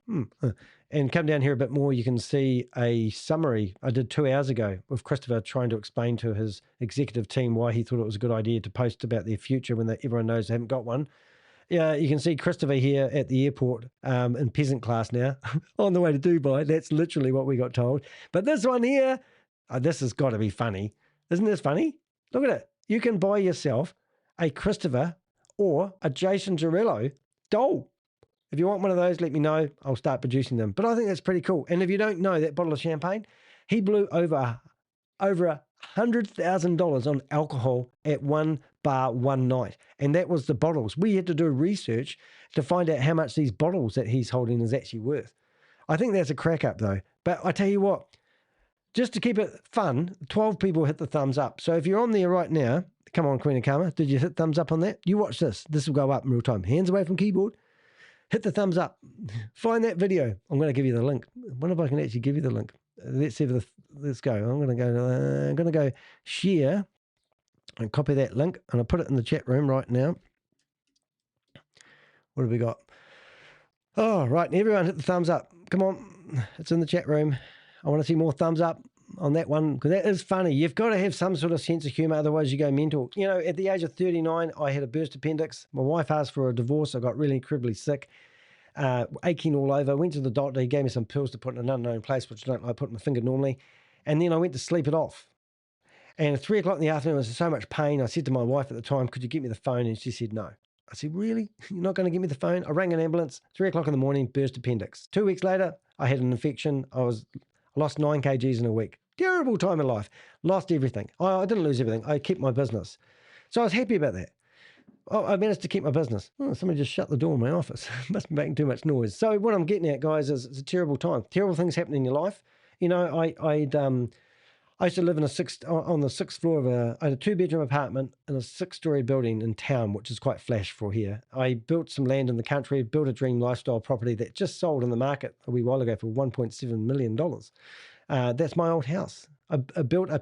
And come down here a bit more, you can see a summary I did 2 hours ago with Christopher trying to explain to his executive team why he thought it was a good idea to post about their future when everyone knows they haven't got one. Yeah, you can see Christopher here at the airport in peasant class now on the way to Dubai. That's literally what we got told. But this one here, this has got to be funny. Isn't this funny? Look at it. You can buy yourself a Christopher or a Jason Girillo doll. If you want one of those, let me know. I'll start producing them. But I think that's pretty cool. And if you don't know that bottle of champagne, he blew over $100,000 on alcohol at one bar one night. And that was the bottles. We had to do research to find out how much these bottles that he's holding is actually worth. I think that's a crack up though. But I tell you what, just to keep it fun, 12 people hit the thumbs up. So if you're on there right now, come on, Queen of Karma, did you hit thumbs up on that? You watch this. This will go up in real time. Hands away from keyboard. Hit the thumbs up. Find that video. I'm going to give you the link. I wonder if I can actually give you the link. Let's see if let's go. I'm going to go share and copy that link, and I'll put it in the chat room right now. What have we got? Oh, right. Everyone hit the thumbs up. Come on. It's in the chat room. I want to see more thumbs up on that one because that is funny. You've got to have some sort of sense of humor, otherwise you go mental. You know, at the age of 39, I had a burst appendix. My wife asked for a divorce. I got really incredibly sick, aching all over. Went to the doctor. He gave me some pills to put in an unknown place, which I don't like. I put my finger normally. And then I went to sleep it off. And at 3 o'clock in the afternoon, I was in so much pain. I said to my wife at the time, could you get me the phone? And she said, no. I said, really? You're not going to give me the phone? I rang an ambulance. 3 o'clock in the morning, burst appendix. 2 weeks later, I had an infection. I lost 9 kgs in a week. Terrible time in life. Lost everything. I didn't lose everything. I kept my business. So I was happy about that. I managed to keep my business. Oh, somebody just shut the door in my office. Must be making too much noise. So what I'm getting at, guys, is it's a terrible time. Terrible things happen in your life. You know, I used to live on the sixth floor of I had a 2-bedroom apartment in a 6-story building in town, which is quite flash for here. I built some land in the country, built a dream lifestyle property that just sold in the market a wee while ago for $1.7 million. That's my old house. I built a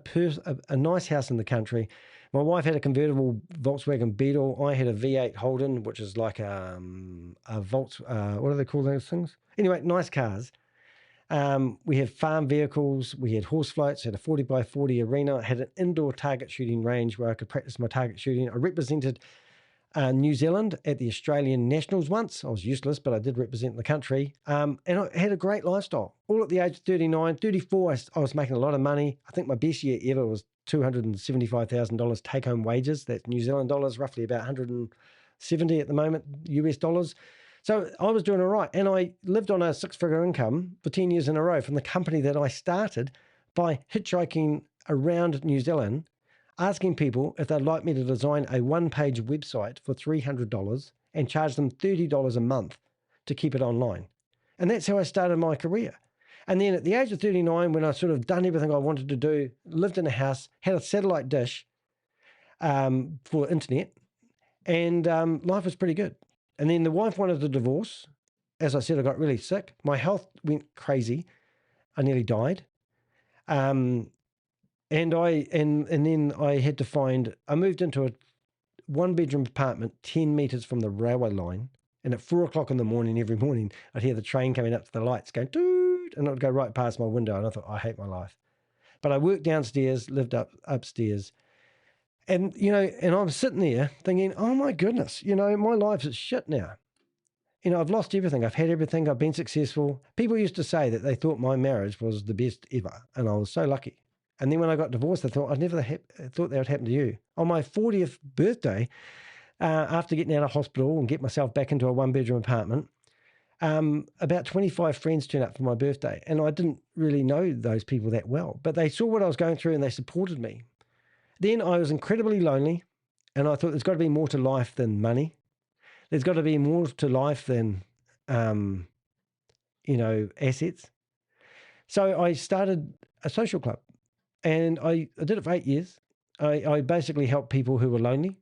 nice house in the country. My wife had a convertible Volkswagen Beetle. I had a V8 Holden, which is like a what do they call those things? Anyway, nice cars. We had farm vehicles, we had horse floats, had a 40x40 arena, had an indoor target shooting range where I could practice my target shooting. I represented New Zealand at the Australian Nationals once. I was useless, but I did represent the country. And I had a great lifestyle. All at the age of 39, 34, I was making a lot of money. I think my best year ever was $275,000 take-home wages. That's New Zealand dollars, roughly about 170 at the moment, US dollars. So I was doing all right. And I lived on a 6-figure income for 10 years in a row from the company that I started by hitchhiking around New Zealand, asking people if they'd like me to design a 1-page website for $300 and charge them $30 a month to keep it online. And that's how I started my career. And then at the age of 39, when I sort of done everything I wanted to do, lived in a house, had a satellite dish for internet, and life was pretty good. And then the wife wanted a divorce. As I said, I got really sick. My health went crazy. I nearly died. And then I had to find, I moved into a 1-bedroom apartment 10 meters from the railway line. And at 4:00 in the morning, every morning, I'd hear the train coming up to the lights going, doot, and it would go right past my window. And I thought, I hate my life. But I worked downstairs, lived upstairs. And, and I'm sitting there thinking, oh my goodness, my life is shit now. I've lost everything. I've had everything. I've been successful. People used to say that they thought my marriage was the best ever. And I was so lucky. And then when I got divorced, I thought, I never thought that would happen to you. On my 40th birthday, after getting out of hospital and get myself back into a 1-bedroom apartment, about 25 friends turned up for my birthday. And I didn't really know those people that well, but they saw what I was going through and they supported me. Then I was incredibly lonely, and I thought there's got to be more to life than money. There's got to be more to life than, assets. So I started a social club, and I did it for 8 years. I basically helped people who were lonely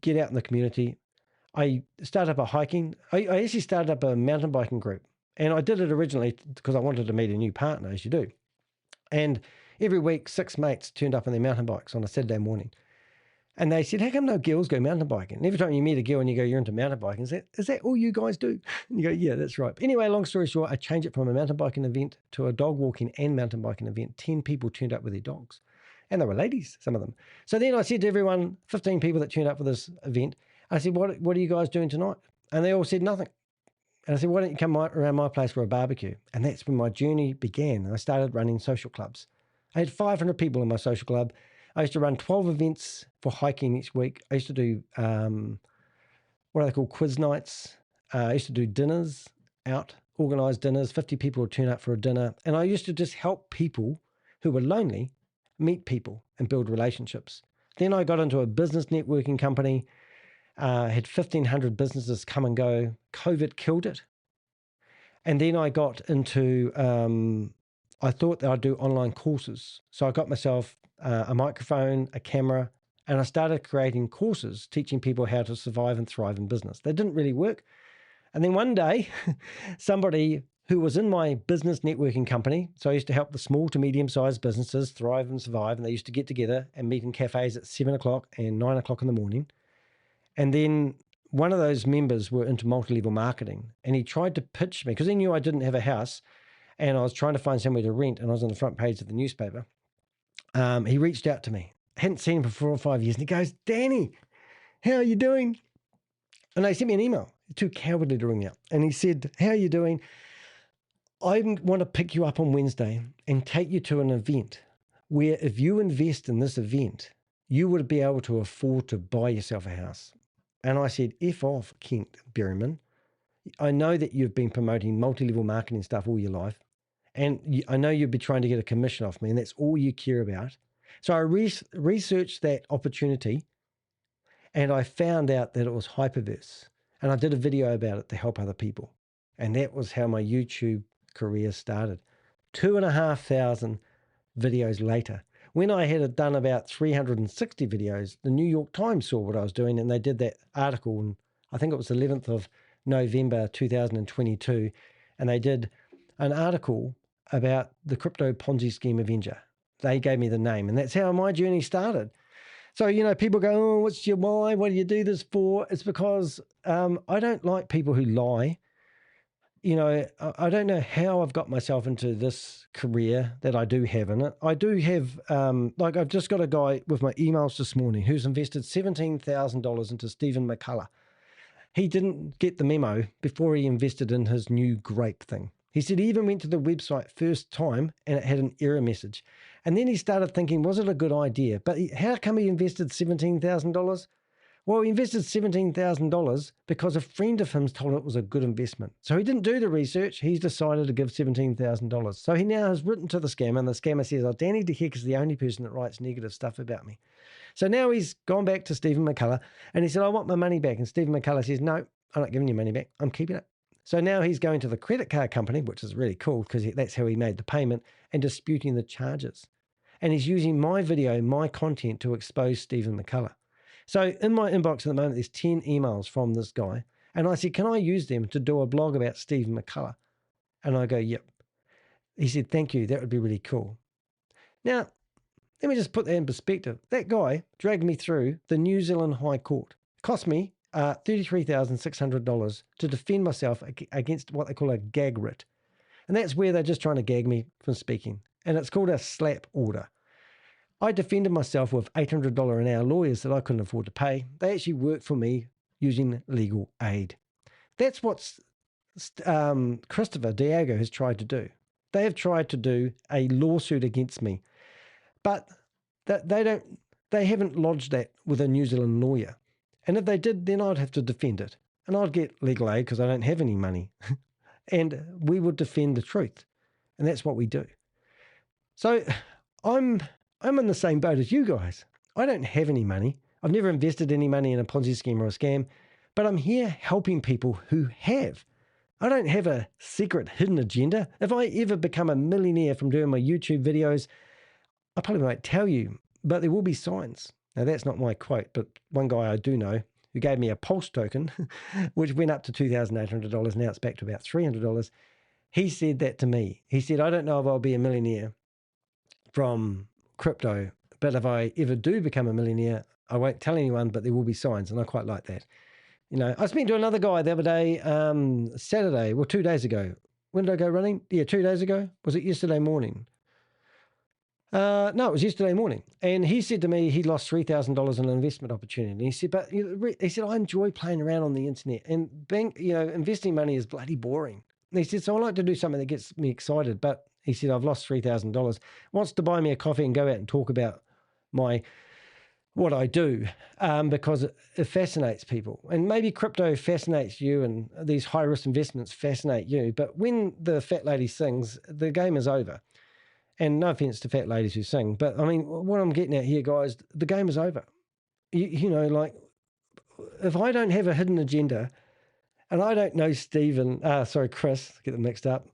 get out in the community. I started up a hiking. I actually started up a mountain biking group, and I did it originally because I wanted to meet a new partner, as you do. And every week, 6 mates turned up on their mountain bikes on a Saturday morning. And they said, how come no girls go mountain biking? And every time you meet a girl and you go, you're into mountain biking, is that all you guys do? And you go, yeah, that's right. But anyway, long story short, I changed it from a mountain biking event to a dog walking and mountain biking event. 10 people turned up with their dogs. And they were ladies, some of them. So then I said to everyone, 15 people that turned up for this event, I said, what are you guys doing tonight? And they all said nothing. And I said, why don't you come around my place for a barbecue? And that's when my journey began. I started running social clubs. I had 500 people in my social club. I used to run 12 events for hiking each week. I used to do, what are they called, quiz nights. I used to do dinners out, organised dinners. 50 people would turn up for a dinner. And I used to just help people who were lonely meet people and build relationships. Then I got into a business networking company, had 1,500 businesses come and go. COVID killed it. And then I got into... I thought that I'd do online courses. So I got myself a microphone, a camera, and I started creating courses teaching people how to survive and thrive in business. They didn't really work. And then one day, somebody who was in my business networking company, so I used to help the small to medium-sized businesses thrive and survive, and they used to get together and meet in cafes at 7:00 and 9:00 in the morning. And then one of those members were into multi-level marketing, and he tried to pitch me, because he knew I didn't have a house, and I was trying to find somewhere to rent, and I was on the front page of the newspaper. He reached out to me. I hadn't seen him for 4 or 5 years, and he goes, Danny, how are you doing? And they sent me an email, too cowardly to ring out. And he said, how are you doing? I want to pick you up on Wednesday and take you to an event where if you invest in this event, you would be able to afford to buy yourself a house. And I said, F off, Kent Berryman. I know that you've been promoting multi-level marketing stuff all your life. And I know you'd be trying to get a commission off me, and that's all you care about. So I researched that opportunity, and I found out that it was hyperverse. And I did a video about it to help other people. And that was how my YouTube career started. 2,500 videos later. When I had done about 360 videos, the New York Times saw what I was doing, and they did that article, and I think it was the 11th of November 2022, and they did an article about the crypto Ponzi scheme Avenger. They gave me the name, and that's how my journey started. So, people go, oh, what's your why? What do you do this for? It's because I don't like people who lie. I don't know how I've got myself into this career that I do have in it. I do have, I've just got a guy with my emails this morning who's invested $17,000 into Stephen McCullough. He didn't get the memo before he invested in his new grape thing. He said he even went to the website first time and it had an error message. And then he started thinking, was it a good idea? But how come he invested $17,000? Well, he invested $17,000 because a friend of his told him it was a good investment. So he didn't do the research. He's decided to give $17,000. So he now has written to the scammer, and the scammer says, oh, Danny DeHeck is the only person that writes negative stuff about me. So now he's gone back to Stephen McCullough, and he said, I want my money back. And Stephen McCullough says, no, I'm not giving you money back. I'm keeping it. So now he's going to the credit card company, which is really cool because that's how he made the payment, and disputing the charges. And he's using my video, my content to expose Stephen McCullough. So in my inbox at the moment, there's 10 emails from this guy. And I said, can I use them to do a blog about Stephen McCullough? And I go, yep. He said, thank you. That would be really cool. Now, let me just put that in perspective. That guy dragged me through the New Zealand High Court. It cost me $33,600 to defend myself against what they call a gag writ. And that's where they're just trying to gag me from speaking. And it's called a slap order. I defended myself with $800 an hour lawyers that I couldn't afford to pay. They actually worked for me using legal aid. That's what Christopher Diego has tried to do. They have tried to do a lawsuit against me, but they haven't lodged that with a New Zealand lawyer. And if they did, then I'd have to defend it. And I'd get legal aid because I don't have any money. And we would defend the truth. And that's what we do. So I'm in the same boat as you guys. I don't have any money. I've never invested any money in a Ponzi scheme or a scam, but I'm here helping people who have. I don't have a secret hidden agenda. If I ever become a millionaire from doing my YouTube videos, I probably won't tell you, but there will be signs. Now, that's not my quote, but one guy I do know who gave me a Pulse token, which went up to $2,800. Now it's back to about $300. He said that to me. He said, I don't know if I'll be a millionaire from crypto, but if I ever do become a millionaire, I won't tell anyone, but there will be signs. And I quite like that. I was speaking to another guy the other day, Saturday, 2 days ago. When did I go running? Yeah, 2 days ago. Was it yesterday morning? No, it was yesterday morning. And he said to me he lost $3,000 in an investment opportunity. And he said, I enjoy playing around on the internet, and investing money is bloody boring. And he said, so I like to do something that gets me excited. But he said, I've lost $3,000. Wants to buy me a coffee and go out and talk about what I do, because it fascinates people. And maybe crypto fascinates you and these high-risk investments fascinate you. But when the fat lady sings, the game is over. And no offense to fat ladies who sing, but I mean, what I'm getting at here, guys, the game is over. If I don't have a hidden agenda and I don't know Chris, get them mixed up.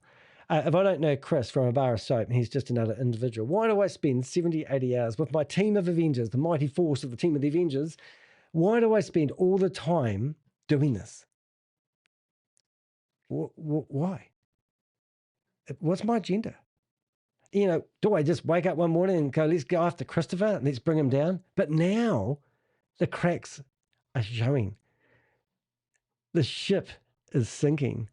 If I don't know Chris from a bar of soap and he's just another individual, why do I spend 70, 80 hours with my team of Avengers, the mighty force of the team of the Avengers? Why do I spend all the time doing this? Why? What's my agenda? Do I just wake up one morning and go, let's go after Christopher and let's bring him down? But now the cracks are showing. The ship is sinking.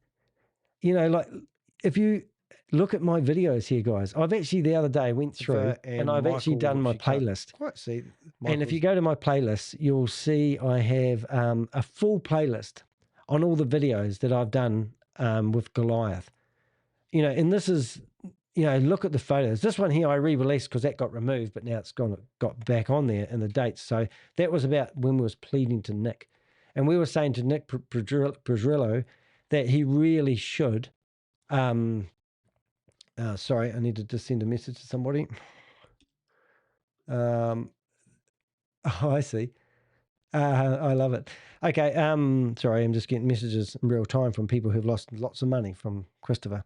If you look at my videos here, guys, I've actually the other day went through and I've actually done my playlist. And if you go to my playlist, you'll see I have a full playlist on all the videos that I've done with Goliath. And this is... look at the photos. This one here I re-released because that got removed, but now it's got back on there in the dates. So that was about when we was pleading to Nick. And we were saying to Nick Pedrillo that he really should... sorry, I need to just send a message to somebody. Oh, I see. I love it. Okay, sorry, I'm just getting messages in real time from people who've lost lots of money from Christopher.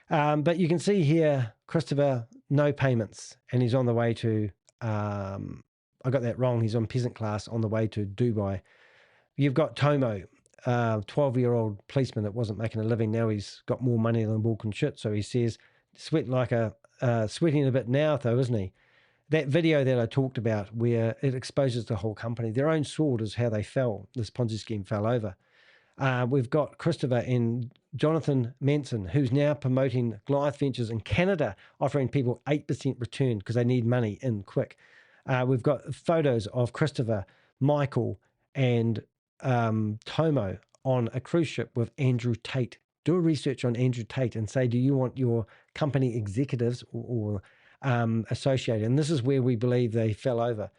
But you can see here, Christopher, no payments, and he's on the way to I got that wrong. He's on peasant class on the way to Dubai. You've got Tomo, 12-year-old policeman that wasn't making a living. Now he's got more money than walk and shit. So he says, sweating a bit now, though, isn't he? That video that I talked about where it exposes the whole company, their own sword is how they fell. This Ponzi scheme fell over. We've got Christopher and Jonathan Manson, who's now promoting Goliath Ventures in Canada, offering people 8% return because they need money in quick. We've got photos of Christopher, Michael, and Tomo on a cruise ship with Andrew Tate. Do a research on Andrew Tate and say, do you want your company executives or associated? And this is where we believe they fell over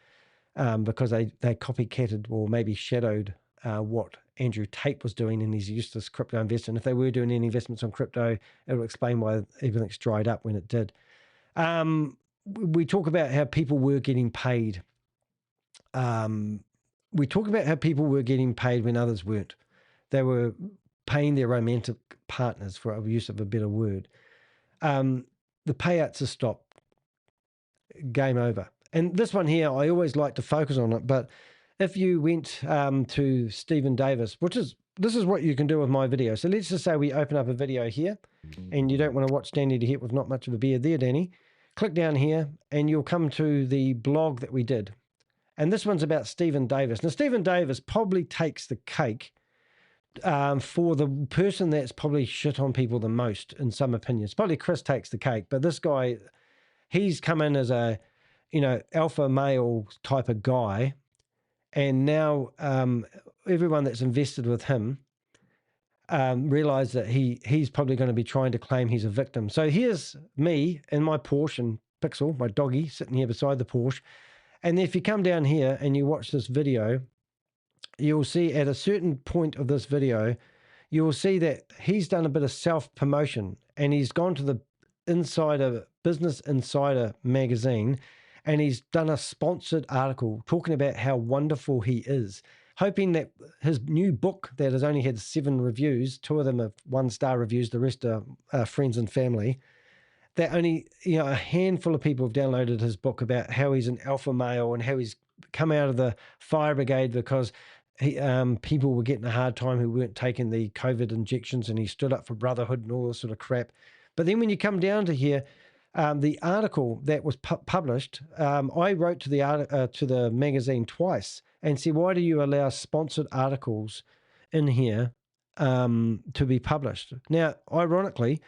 because they copycatted or maybe shadowed what Andrew Tate was doing in his useless crypto investing. If they were doing any investments on crypto, it will explain why everything's dried up when it did. We talk about how people were getting paid. We talk about how people were getting paid when others weren't. They were paying their romantic partners, for a use of a better word. The payouts have stopped. Game over. And this one here, I always like to focus on it, but if you went to Stephen Davis, this is what you can do with my video. So let's just say we open up a video here, and you don't want to watch Danny DeHeet with not much of a beard there, Danny. Click down here, and you'll come to the blog that we did. And this one's about Stephen Davis. Now, Stephen Davis probably takes the cake for the person that's probably shit on people the most, in some opinions. Probably Chris takes the cake, but this guy, he's come in as a, alpha male type of guy. And now everyone that's invested with him realize that he's probably going to be trying to claim he's a victim. So here's me in my Porsche and Pixel, my doggy, sitting here beside the Porsche. And if you come down here and you watch this video, you'll see at a certain point of this video, you'll see that he's done a bit of self-promotion, and he's gone to the Business Insider magazine, and he's done a sponsored article talking about how wonderful he is, hoping that his new book that has only had 7 reviews, 2 of them are 1-star reviews, the rest are friends and family, that only a handful of people have downloaded his book about how he's an alpha male and how he's come out of the fire brigade because people were getting a hard time who weren't taking the COVID injections, and he stood up for brotherhood and all this sort of crap. But then when you come down to here, the article that was published, I wrote to the magazine twice and said, why do you allow sponsored articles in here to be published? Now, ironically,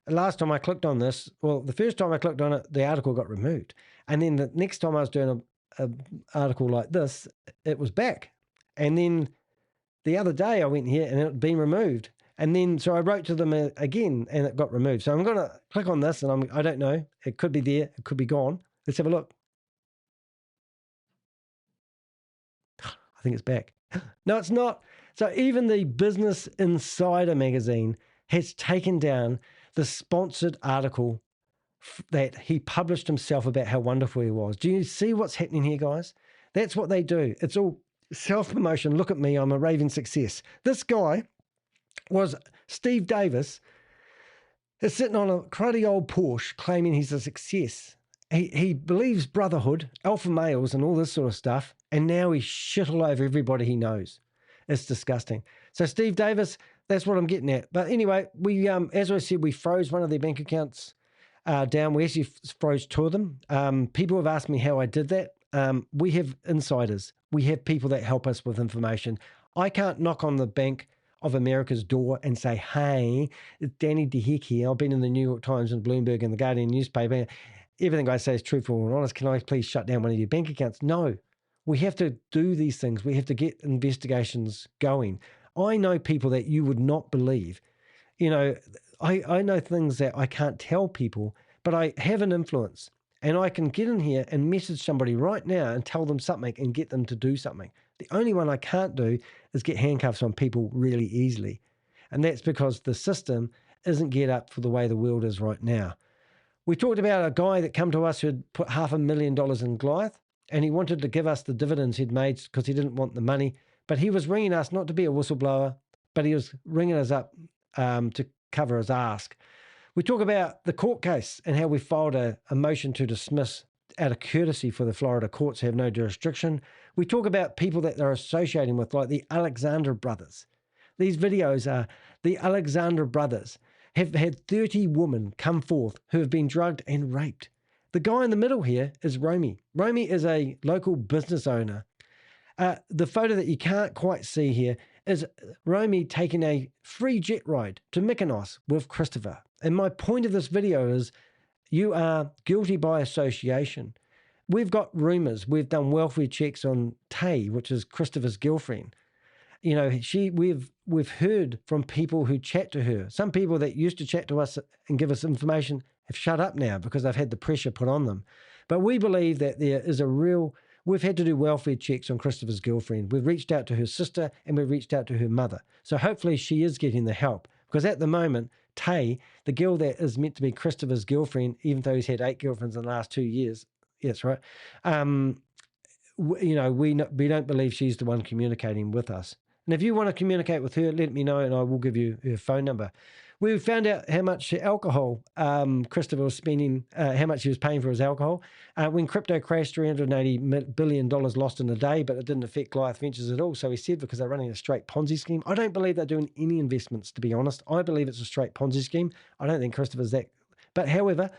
last time I clicked on this, the first time I clicked on it, the article got removed. And then the next time I was doing an article like this, it was back. And then the other day I went here and it had been removed. And then, so I wrote to them again and it got removed. So I'm going to click on this and I don't know. It could be there. It could be gone. Let's have a look. I think it's back. No, it's not. So even the Business Insider magazine has taken down the sponsored article that he published himself about how wonderful he was. Do you see what's happening here, guys? That's what they do. It's all self-promotion. Look at me. I'm a raving success. This guy was Steve Davis, is sitting on a cruddy old Porsche claiming he's a success. He believes brotherhood, alpha males and all this sort of stuff, and now he's shit all over everybody he knows. It's disgusting. So Steve Davis, that's what I'm getting at. But anyway, we as I said, we froze one of their bank accounts down. We actually froze 2 of them. People have asked me how I did that. We have insiders. We have people that help us with information. I can't knock on the Bank of America's door and say, hey, it's Danny DeHeek here. I've been in the New York Times and Bloomberg and the Guardian newspaper. Everything I say is truthful and honest. Can I please shut down one of your bank accounts? No. We have to do these things. We have to get investigations going. I know people that you would not believe. I know things that I can't tell people, but I have an influence. And I can get in here and message somebody right now and tell them something and get them to do something. The only one I can't do is get handcuffs on people really easily. And that's because the system isn't geared up for the way the world is right now. We talked about a guy that came to us who had put $500,000 in Goliath, and he wanted to give us the dividends he'd made because he didn't want the money. But he was ringing us not to be a whistleblower, but he was ringing us up to cover his ask. We talk about the court case and how we filed a motion to dismiss out of courtesy for the Florida courts have no jurisdiction. We talk about people that they're associating with, like the Alexander brothers. These videos are the Alexander brothers have had 30 women come forth who have been drugged and raped. The guy in the middle here is Romy. Romy is a local business owner. The photo that you can't quite see here is Romy taking a free jet ride to Mykonos with Christopher. And my point of this video is you are guilty by association. We've got rumours. We've done welfare checks on Tay, which is Christopher's girlfriend. You know, we've heard from people who chat to her. Some people that used to chat to us and give us information have shut up now because they've had the pressure put on them. But we believe that there is we've had to do welfare checks on Christopher's girlfriend. We've reached out to her sister and we've reached out to her mother. So hopefully she is getting the help, because at the moment, Tay, the girl that is meant to be Christopher's girlfriend, even though he's had 8 girlfriends in the last 2 years, yes, right. We don't believe she's the one communicating with us. And if you want to communicate with her, let me know and I will give you her phone number. We found out how much alcohol Christopher was spending, how much he was paying for his alcohol. When crypto crashed, $380 billion lost in a day, but it didn't affect Goliath Ventures at all. So he said because they're running a straight Ponzi scheme. I don't believe they're doing any investments, to be honest. I believe it's a straight Ponzi scheme. I don't think Christopher's that. But however,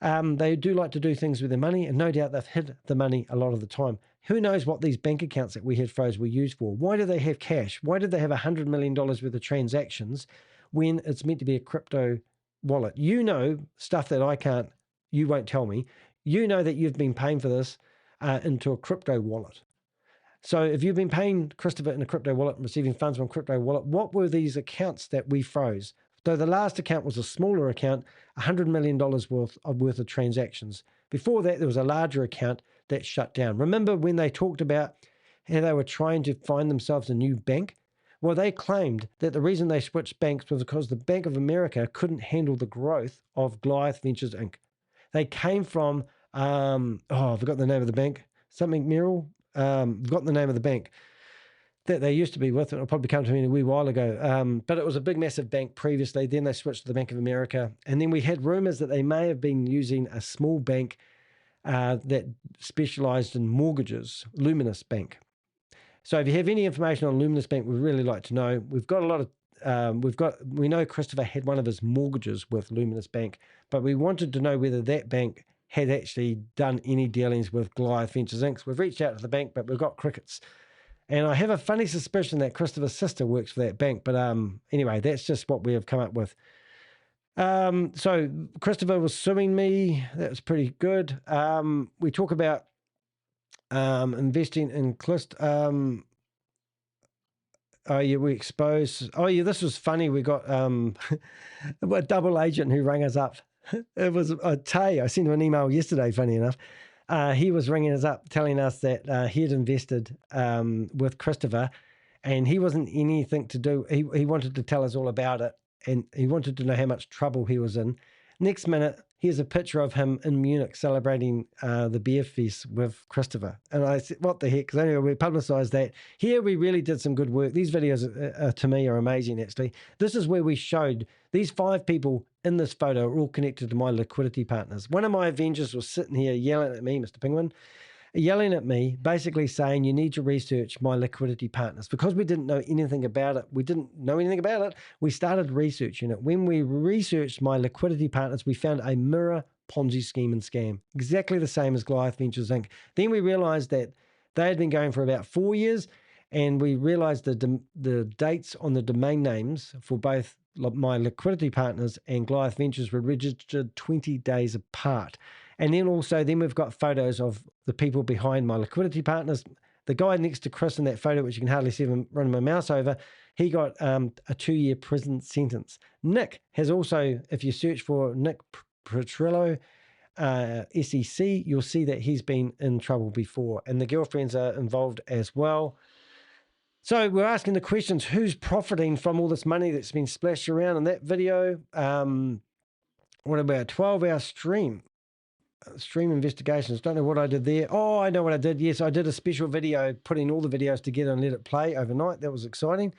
they do like to do things with their money, and no doubt they've hid the money a lot of the time. Who knows what these bank accounts that we had froze were used for? Why do they have cash? Why did they have $100 million worth of transactions when it's meant to be a crypto wallet? You know stuff that you won't tell me. You know that you've been paying for this into a crypto wallet. So if you've been paying Christopher in a crypto wallet and receiving funds from a crypto wallet, what were these accounts that we froze? Though the last account was a smaller account, $100 million worth of transactions. Before that, there was a larger account that shut down. Remember when they talked about how they were trying to find themselves a new bank? Well, they claimed that the reason they switched banks was because the Bank of America couldn't handle the growth of Goliath Ventures Inc. They came from, I forgot the name of the bank, something Merrill, forgot the name of the bank that they used to be with. It'll probably come to me a wee while ago. But it was a big, massive bank previously. Then they switched to the Bank of America. And then we had rumors that they may have been using a small bank that specialized in mortgages, Luminous Bank. So if you have any information on Luminous Bank, we'd really like to know. We've got a lot of, we know Christopher had one of his mortgages with Luminous Bank, but we wanted to know whether that bank had actually done any dealings with Goliath Ventures Inc. We've reached out to the bank, but we've got crickets. And I have a funny suspicion that Christopher's sister works for that bank. But anyway, that's just what we have come up with. So Christopher was suing me. That was pretty good. We talk about investing in Clist. We exposed. This was funny. We got a double agent who rang us up. It was Tay. I sent him an email yesterday, funny enough. He was ringing us up telling us that he had invested with Christopher and he wasn't anything to do. He wanted to tell us all about it and he wanted to know how much trouble he was in. Next minute, here's a picture of him in Munich celebrating the beer feast with Christopher. And I said, what the heck? Because anyway, we publicised that. Here we really did some good work. These videos, to me, are amazing, actually. This is where we showed these 5 people in this photo are all connected to my liquidity partners. One of my Avengers was sitting here yelling at me, Mr. Penguin, yelling at me, basically saying you need to research my liquidity partners. Because we didn't know anything about it, we started researching it. When we researched my liquidity partners, we found a mirror Ponzi scheme and scam, exactly the same as Goliath Ventures Inc. Then we realized that they had been going for about 4 years, and we realized the dates on the domain names for both my liquidity partners and Goliath Ventures were registered 20 days apart. And then we've got photos of the people behind my liquidity partners. The guy next to Chris in that photo, which you can hardly see him running my mouse over, he got a 2-year prison sentence. Nick has also, if you search for Nick Petrillo, SEC, you'll see that he's been in trouble before. And the girlfriends are involved as well. So we're asking the questions, who's profiting from all this money that's been splashed around in that video? What about a 12-hour stream investigations? Don't know what I did there. Oh, I know what I did. Yes, I did a special video, putting all the videos together and let it play overnight. That was exciting.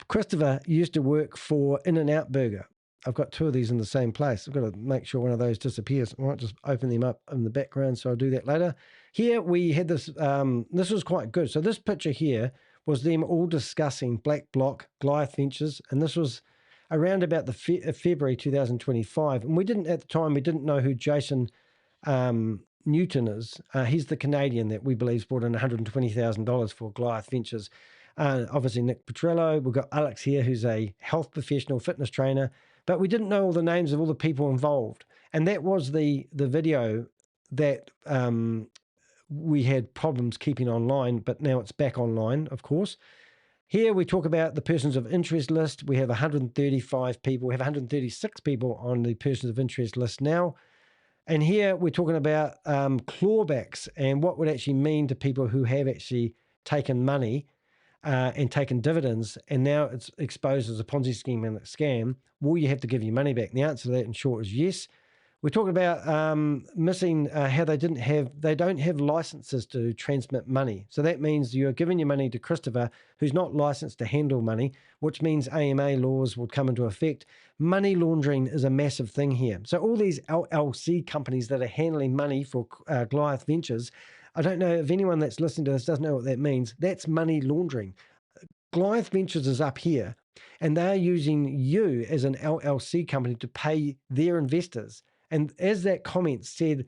Christopher used to work for In-N-Out Burger. I've got two of these in the same place. I've got to make sure one of those disappears. I might just open them up in the background, so I'll do that later. Here we had this, this was quite good. So this picture here was them all discussing Black Block, Goliath Ventures, and this was around about the February 2025. And we didn't, at the time, we didn't know who Jason Newton is. He's the Canadian that we believe brought in $120,000 for Goliath Ventures. Obviously Nick Petrello. We've got Alex here, who's a health professional, fitness trainer, but we didn't know all the names of all the people involved. And that was the video that we had problems keeping online, but now it's back online, of course. Here we talk about the persons of interest list. We have 135 people. We have 136 people on the persons of interest list now. And here we're talking about clawbacks and what would actually mean to people who have actually taken money and taken dividends, and now it's exposed as a Ponzi scheme and a scam. Will you have to give your money back? And the answer to that in short is yes. We're talking about missing how they don't have licenses to transmit money. So that means you're giving your money to Christopher, who's not licensed to handle money, which means AMA laws would come into effect. Money laundering is a massive thing here. So all these LLC companies that are handling money for Goliath Ventures, I don't know if anyone that's listening to this doesn't know what that means. That's money laundering. Goliath Ventures is up here, and they're using you as an LLC company to pay their investors. And as that comment said,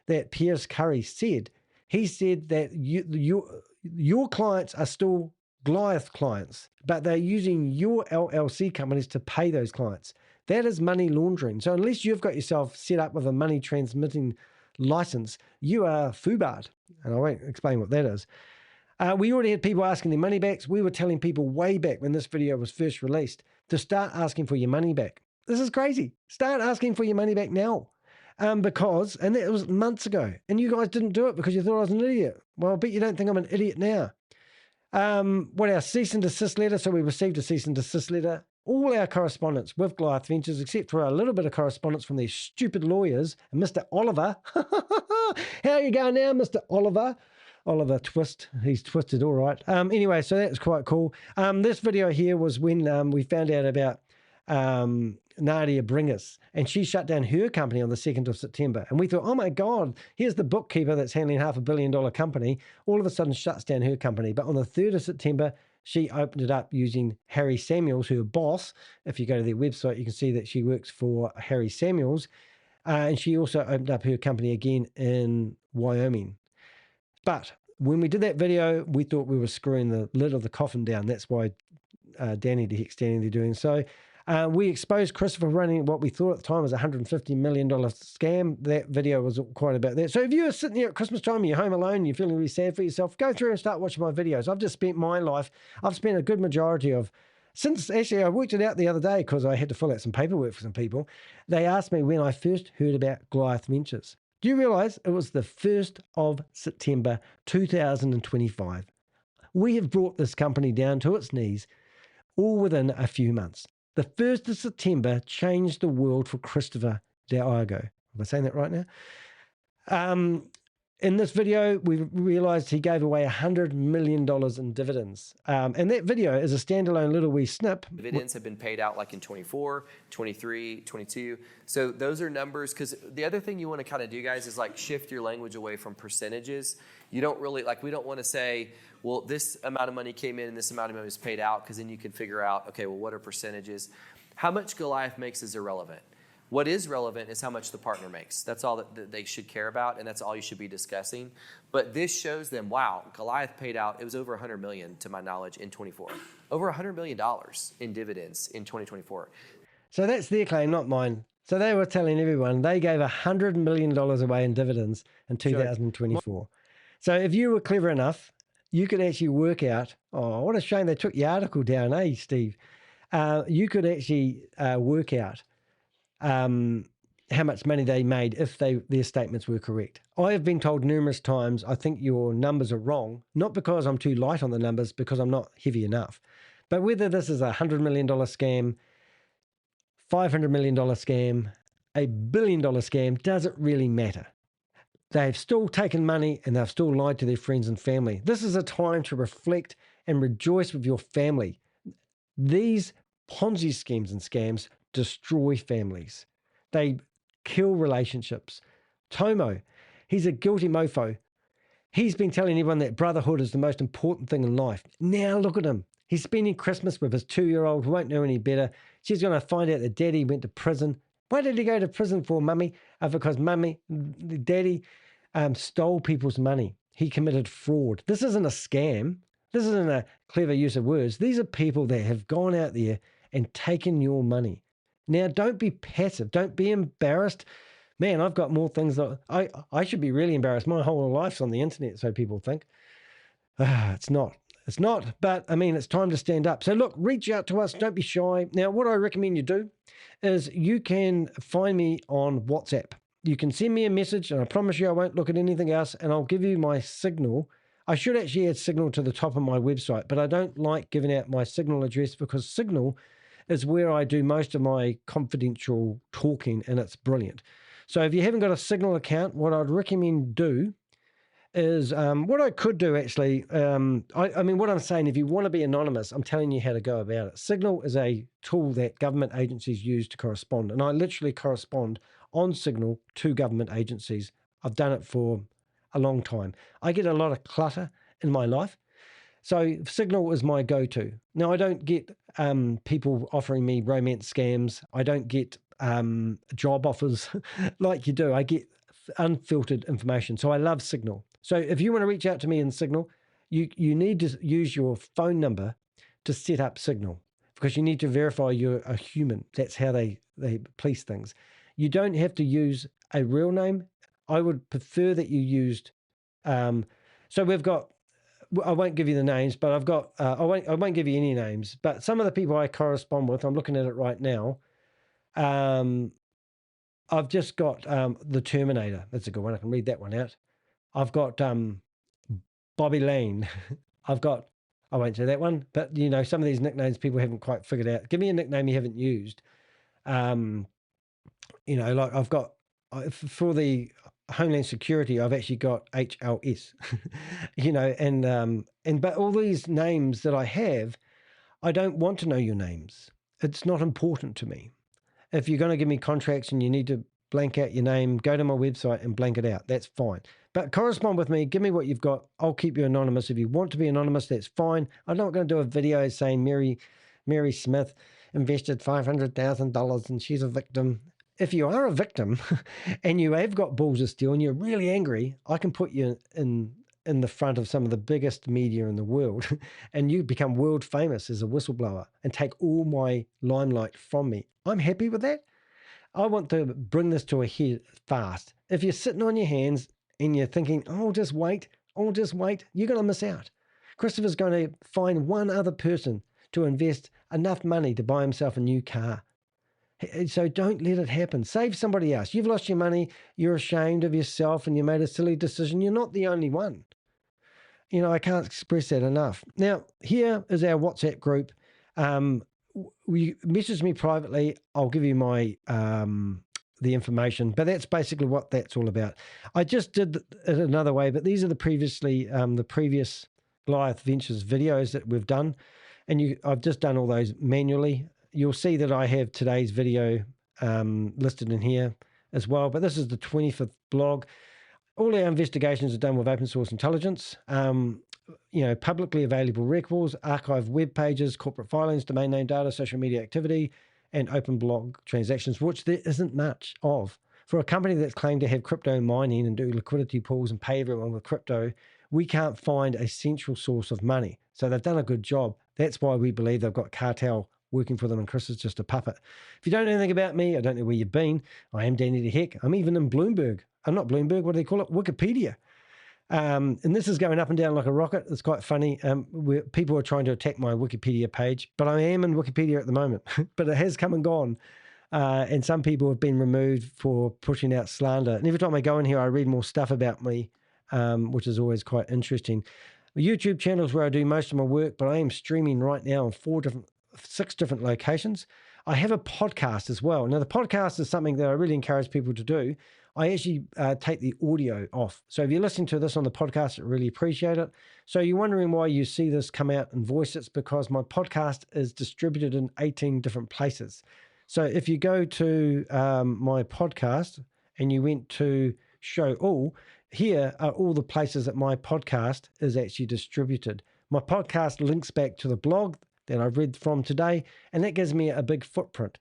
that Piers Curry said, he said that your clients are still Goliath clients, but they're using your LLC companies to pay those clients. That is money laundering. So unless you've got yourself set up with a money transmitting license, you are FUBARD. And I won't explain what that is. We already had people asking their money backs. We were telling people way back when this video was first released to start asking for your money back. This is crazy. Start asking for your money back now. Because, and that was months ago, and you guys didn't do it because you thought I was an idiot. Well, I bet you don't think I'm an idiot now. What our cease and desist letter, so we received a cease and desist letter. All our correspondence with Goliath Ventures, except for a little bit of correspondence from these stupid lawyers, and Mr. Oliver. How are you going now, Mr. Oliver? Oliver Twist. He's twisted all right. Anyway, so that's quite cool. This video here was when we found out about Nadia Bringers, and she shut down her company on the 2nd of September. And we thought, oh my God, here's the bookkeeper that's handling $500 million company, all of a sudden shuts down her company. But on the 3rd of September, she opened it up using Harry Samuels, her boss. If you go to their website, you can see that she works for Harry Samuels. And she also opened up her company again in Wyoming. But when we did that video, we thought we were screwing the lid of the coffin down. That's why Danny the Heck standing there doing so. We exposed Christopher running what we thought at the time was a $150 million scam. That video was quite about that. So if you're sitting here at Christmas time and you're home alone and you're feeling really sad for yourself, go through and start watching my videos. I've just spent my life, I've spent a good majority of, since actually I worked it out the other day because I had to fill out some paperwork for some people. They asked me when I first heard about Goliath Ventures. Do you realize it was the 1st of September 2025? We have brought this company down to its knees all within a few months. The 1st of September changed the world for Christopher Diago. Am I saying that right now? In this video, we realized he gave away $100 million in dividends. And that video is a standalone little wee snip. Dividends have been paid out like in 24, 23, 22. So those are numbers, because the other thing you want to kind of do, guys, is like shift your language away from percentages. You don't really, like, we don't want to say, well, this amount of money came in and this amount of money was paid out, because then you can figure out, okay, well, what are percentages? How much Goliath makes is irrelevant. What is relevant is how much the partner makes. That's all that they should care about, and that's all you should be discussing. But this shows them, wow, Goliath paid out, it was over $100 million, to my knowledge, in 24. Over $100 million in dividends in 2024. So that's their claim, not mine. So they were telling everyone they gave $100 million away in dividends in 2024. So if you were clever enough, you could actually work out, oh, what a shame they took the article down, Steve? You could actually work out how much money they made if their statements were correct. I have been told numerous times, I think your numbers are wrong, not because I'm too light on the numbers, because I'm not heavy enough. But whether this is a $100 million scam, $500 million scam, $1 billion scam, does it really matter? They've still taken money and they've still lied to their friends and family. This is a time to reflect and rejoice with your family. These Ponzi schemes and scams destroy families. They kill relationships. Tomo, he's a guilty mofo. He's been telling everyone that brotherhood is the most important thing in life. Now look at him. He's spending Christmas with his 2-year-old who won't know any better. She's going to find out that daddy went to prison. Why did he go to prison for, mummy? Because daddy stole people's money. He committed fraud. This isn't a scam. This isn't a clever use of words. These are people that have gone out there and taken your money. Now, don't be passive. Don't be embarrassed. Man, I've got more things that I should be really embarrassed. My whole life's on the internet, so people think. It's not. It's not, but I mean, it's time to stand up. So look, reach out to us. Don't be shy. Now, what I recommend you do is you can find me on WhatsApp. You can send me a message, and I promise you I won't look at anything else, and I'll give you my Signal. I should actually add Signal to the top of my website, but I don't like giving out my Signal address because Signal is where I do most of my confidential talking, and it's brilliant. So if you haven't got a Signal account, what I'd recommend do is what I could do actually. I mean, what I'm saying, if you want to be anonymous, I'm telling you how to go about it. Signal is a tool that government agencies use to correspond, and I literally correspond on Signal to government agencies. I've done it for a long time. I get a lot of clutter in my life, so Signal is my go-to. Now, I don't get people offering me romance scams. I don't get job offers like you do. I get unfiltered information, so I love Signal. So if you want to reach out to me in Signal, you need to use your phone number to set up Signal because you need to verify you're a human. That's how they police things. You don't have to use a real name. I would prefer that you used. So we've got. I won't give you the names, but I've got. I won't give you any names. But some of the people I correspond with, I'm looking at it right now. I've just got the Terminator. That's a good one. I can read that one out. I've got Bobby Lane. I've got, I won't say that one, but you know, some of these nicknames people haven't quite figured out. Give me a nickname you haven't used. You know, like I've got, for the Homeland Security, I've actually got HLS, you know, but all these names that I have, I don't want to know your names. It's not important to me. If you're going to give me contracts and you need to blank out your name, go to my website and blank it out. That's fine. But correspond with me. Give me what you've got. I'll keep you anonymous. If you want to be anonymous, that's fine. I'm not going to do a video saying Mary Smith invested $500,000 and she's a victim. If you are a victim and you have got balls of steel and you're really angry, I can put you in the front of some of the biggest media in the world and you become world famous as a whistleblower and take all my limelight from me. I'm happy with that. I want to bring this to a head fast. If you're sitting on your hands and you're thinking, oh, just wait, you're going to miss out. Christopher's going to find one other person to invest enough money to buy himself a new car. So don't let it happen. Save somebody else. You've lost your money. You're ashamed of yourself and you made a silly decision. You're not the only one. You know, I can't express that enough. Now, here is our WhatsApp group. Message me privately. I'll give you my the information, but that's basically what that's all about. I just did it another way, but these are the previous Goliath Ventures videos that we've done, and I've just done all those manually. You'll see that I have today's video listed in here as well, but this is the 25th blog. All our investigations are done with open source intelligence. You know, publicly available records, archive web pages, corporate filings, domain name data, social media activity, and open blog transactions, which there isn't much of. For a company that's claimed to have crypto mining and do liquidity pools and pay everyone with crypto, we can't find a central source of money. So they've done a good job. That's why we believe they've got cartel working for them and Chris is just a puppet. If you don't know anything about me, I don't know where you've been. I am Danny the Heck. I'm even in Bloomberg. I'm not Bloomberg. What do they call it? Wikipedia. And this is going up and down like a rocket. It's quite funny. People are trying to attack my Wikipedia page, but I am in Wikipedia at the moment. But it has come and gone. And some people have been removed for pushing out slander. And every time I go in here, I read more stuff about me, which is always quite interesting. The YouTube channel is where I do most of my work, but I am streaming right now on 6 different locations. I have a podcast as well. Now, the podcast is something that I really encourage people to do. I actually take the audio off. So if you're listening to this on the podcast, I really appreciate it. So you're wondering why you see this come out in voice. It's because my podcast is distributed in 18 different places. So if you go to my podcast and you went to show all, here are all the places that my podcast is actually distributed. My podcast links back to the blog that I've read from today, and that gives me a big footprint.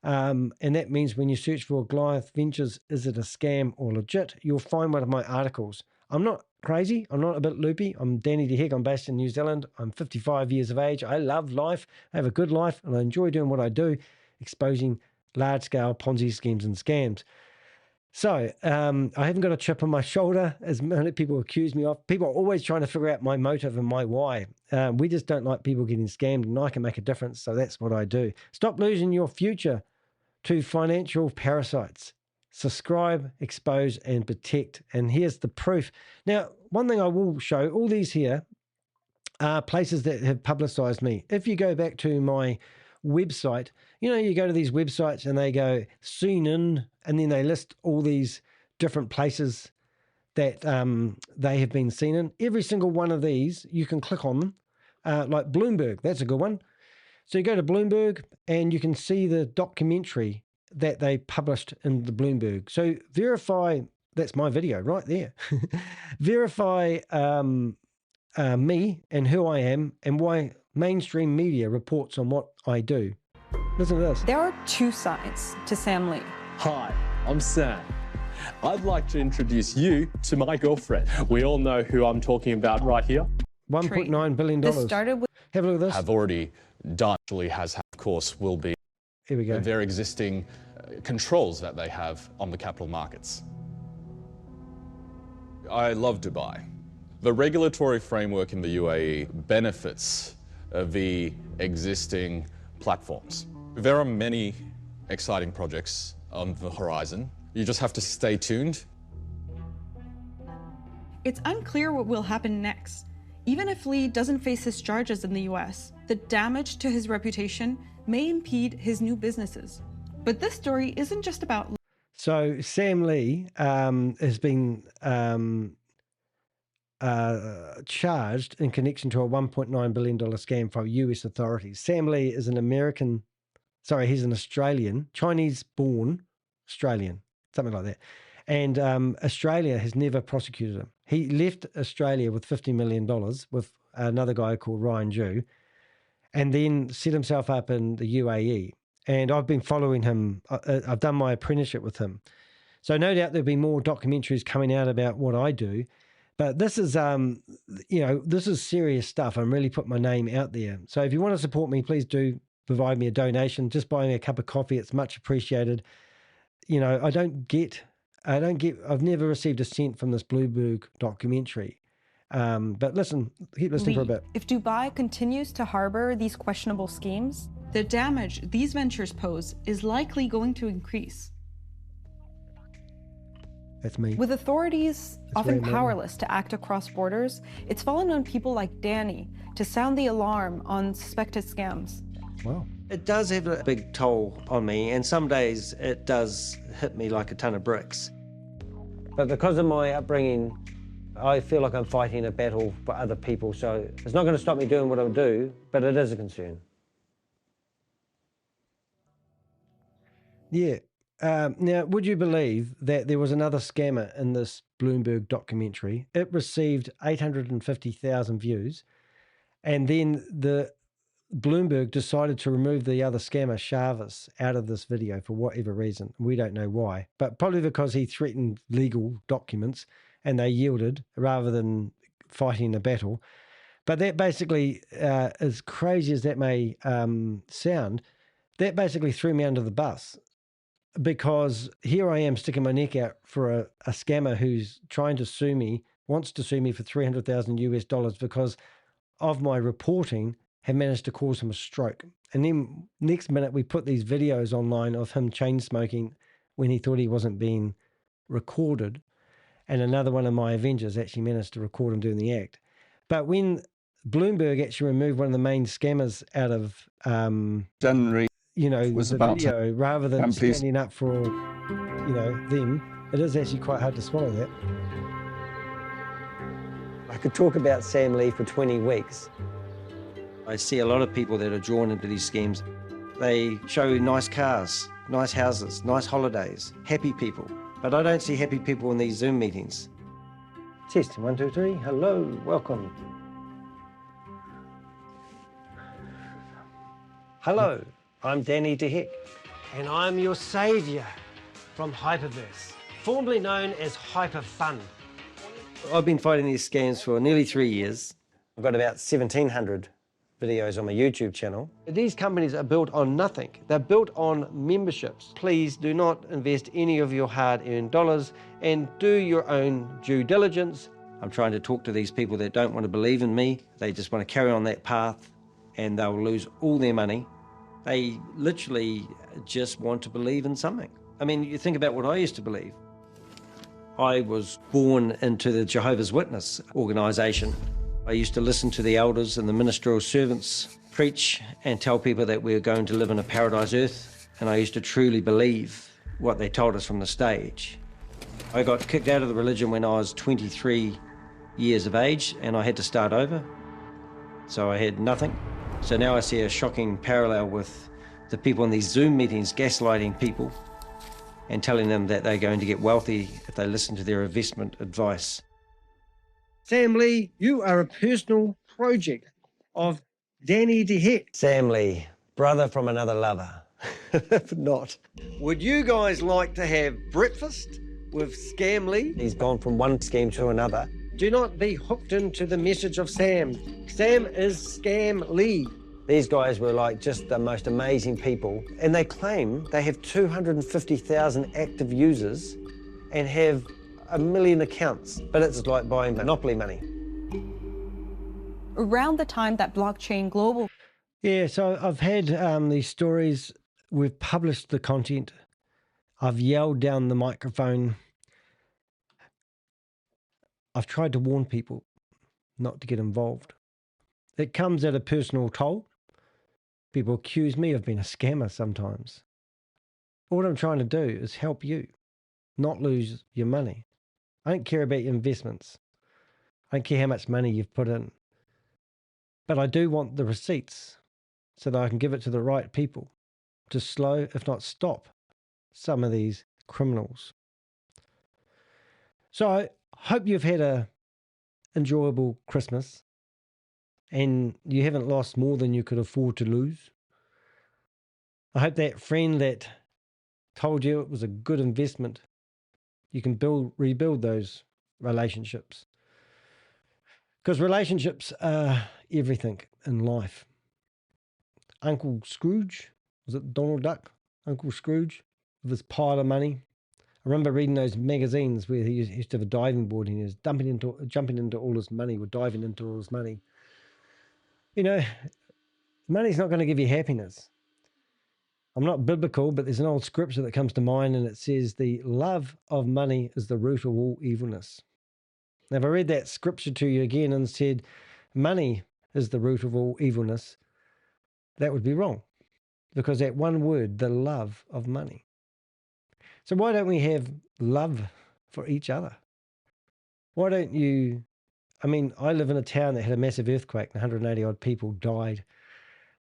And that means when you search for Goliath Ventures, is it a scam or legit, you'll find one of my articles. I'm not crazy. I'm not a bit loopy. I'm Danny DeHeg. I'm based in New Zealand. I'm 55 years of age. I love life. I have a good life, and I enjoy doing what I do, exposing large-scale Ponzi schemes and scams. So I haven't got a chip on my shoulder, as many people accuse me of. People are always trying to figure out my motive and my why. We just don't like people getting scammed, and I can make a difference, so that's what I do. Stop losing your future to financial parasites. Subscribe, expose, and protect. And here's the proof. Now, one thing I will show, all these here are places that have publicized me. If you go back to my website, you go to these websites and they go seen in, and then they list all these different places that they have been seen in. Every single one of these, you can click on them, like Bloomberg. That's a good one. So you go to Bloomberg and you can see the documentary that they published in the Bloomberg. So verify, that's my video right there. Verify me and who I am and why mainstream media reports on what I do. Listen to this. There are two sides to Sam Lee. Hi, I'm Sam. I'd like to introduce you to my girlfriend. We all know who I'm talking about right here. $1.9 billion. This started with Have a look at this. Have already done, actually has, of course, will be. Here we go. Their existing controls that they have on the capital markets. I love Dubai. The regulatory framework in the UAE benefits the existing platforms. There are many exciting projects on the horizon. You just have to stay tuned. It's unclear what will happen next. Even if Lee doesn't face his charges in the US, the damage to his reputation may impede his new businesses. But this story isn't just about... So Sam Lee has been charged in connection to a $1.9 billion scam by US authorities. Sam Lee is he's an Australian, Chinese-born Australian, something like that. And Australia has never prosecuted him. He left Australia with $50 million with another guy called Ryan Jew, and then set himself up in the UAE. And I've been following him. I've done my apprenticeship with him. So no doubt there'll be more documentaries coming out about what I do. But this is, this is serious stuff. I'm really putting my name out there. So if you want to support me, please do provide me a donation. Just buy me a cup of coffee. It's much appreciated. I've never received a cent from this Bloomberg documentary. But listen, keep listening for a bit. If Dubai continues to harbor these questionable schemes, The damage these ventures pose is likely going to increase. That's me. with authorities very often normal. powerless to act across borders, it's fallen on people like Danny to sound the alarm on suspected scams. Wow. It does have a big toll on me, and some days it does hit me like a ton of bricks. But because of my upbringing, I feel like I'm fighting a battle for other people, so it's not going to stop me doing what I do, but it is a concern. Yeah. Now, would you believe that there was another scammer in this Bloomberg documentary? It received 850,000 views, and then the Bloomberg decided to remove the other scammer, Chavis, out of this video for whatever reason. We don't know why, but probably because he threatened legal documents and they yielded rather than fighting a battle. But that basically, as crazy as that may sound, that basically threw me under the bus, because here I am sticking my neck out for a scammer who's trying to sue me, wants to sue me for $300,000 because of my reporting have managed to cause him a stroke. And then next minute we put these videos online of him chain smoking when he thought he wasn't being recorded. And another one of my Avengers actually managed to record him doing the act. But when Bloomberg actually removed one of the main scammers out of January, the video, rather than standing up for them, it is actually quite hard to swallow that. I could talk about Sam Lee for 20 weeks. I see a lot of people that are drawn into these schemes. They show nice cars, nice houses, nice holidays, happy people. But I don't see happy people in these Zoom meetings. Test, 1, 2, 3. Hello, welcome. Hello, I'm Danny DeHeck, and I'm your saviour from Hyperverse, formerly known as Hyperfun. I've been fighting these scams for nearly 3 years. I've got about 1,700 videos on my YouTube channel. These companies are built on nothing. They're built on memberships. Please do not invest any of your hard-earned dollars and do your own due diligence. I'm trying to talk to these people that don't want to believe in me. They just want to carry on that path and they'll lose all their money. They literally just want to believe in something. I mean, you think about what I used to believe. I was born into the Jehovah's Witness organisation. I used to listen to the elders and the ministerial servants preach and tell people that we were going to live in a paradise earth, and I used to truly believe what they told us from the stage. I got kicked out of the religion when I was 23 years of age, and I had to start over, so I had nothing. So now I see a shocking parallel with the people in these Zoom meetings gaslighting people and telling them that they're going to get wealthy if they listen to their investment advice. Sam Lee, you are a personal project of Danny DeHeck. Sam Lee, brother from another lover. If not. Would you guys like to have breakfast with Scam Lee? He's gone from one scam to another. Do not be hooked into the message of Sam. Sam is Scam Lee. These guys were like just the most amazing people, and they claim they have 250,000 active users and have 1 million accounts, but it's like buying monopoly money. Around the time that Blockchain Global... Yeah, so I've had these stories, we've published the content, I've yelled down the microphone, I've tried to warn people not to get involved. It comes at a personal toll. People accuse me of being a scammer sometimes. All I'm trying to do is help you not lose your money. I don't care about your investments. I don't care how much money you've put in. But I do want the receipts so that I can give it to the right people to slow, if not stop, some of these criminals. So I hope you've had a enjoyable Christmas and you haven't lost more than you could afford to lose. I hope that friend that told you it was a good investment, you can rebuild those relationships. Because relationships are everything in life. Uncle Scrooge, was it Donald Duck? Uncle Scrooge, with his pile of money. I remember reading those magazines where he used to have a diving board and he was jumping into all his money, or diving into all his money. You know, money's not going to give you happiness. I'm not biblical, but there's an old scripture that comes to mind and it says, the love of money is the root of all evilness. Now, if I read that scripture to you again and said, money is the root of all evilness, that would be wrong. Because that one word, the love of money. So why don't we have love for each other? Why don't you, I mean, I live in a town that had a massive earthquake and 180 odd people died